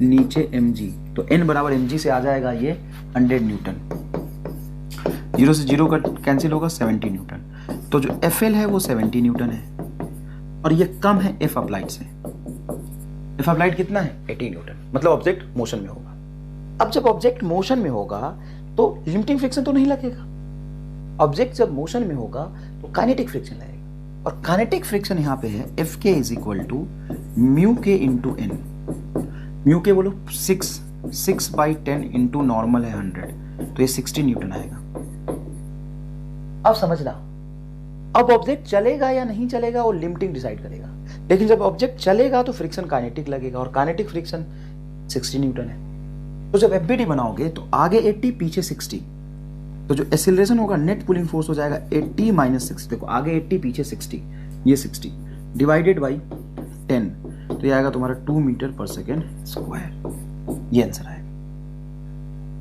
नीचे mg, तो n बराबर mg से आ जाएगा ये 100 न्यूटन। 0 से 0 का कैंसिल होगा, 70 न्यूटन। तो जो एफ एल है वो 70 न्यूटन है, और ये कम है एफ अप्लाइड से। एफ अप्लाइड कितना है? 80 न्यूटन, मतलब ऑब्जेक्ट मोशन में होगा। अब जब ऑब्जेक्ट मोशन में होगा तो लिमिटिंग फ्रिक्शन तो नहीं लगेगा। ऑब्जेक्ट जब मोशन में होगा तो काइनेटिक फ्रिक्शन लगेगा, और काइनेटिक फ्रिक्शन यहां पे है एफ के इज इक्वल टू म्यू के इंटू एन। म्यू के बोलो 6/10 इंटू नॉर्मल है 100, तो ये 60 न्यूटन आएगा। अब समझना, अब ऑब्जेक्ट चलेगा या नहीं चलेगा वो लिमिटिंग डिसाइड करेगा, लेकिन जब ऑब्जेक्ट चलेगा तो फ्रिक्शन काइनेटिक लगेगा, और काइनेटिक फ्रिक्शन 60 न्यूटन है। तो जब एफबीडी बनाओगे तो आगे 80 पीछे 60, तो जो एक्सेलरेशन होगा नेट पुलिंग फोर्स हो जाएगा 80 - 60। देखो आगे 80 पीछे 60, ये 60 डिवाइडेड बाई 10, तो ये आएगा तुम्हारा 2 मीटर पर सेकेंड स्क्वायर। ये आंसर आएगा।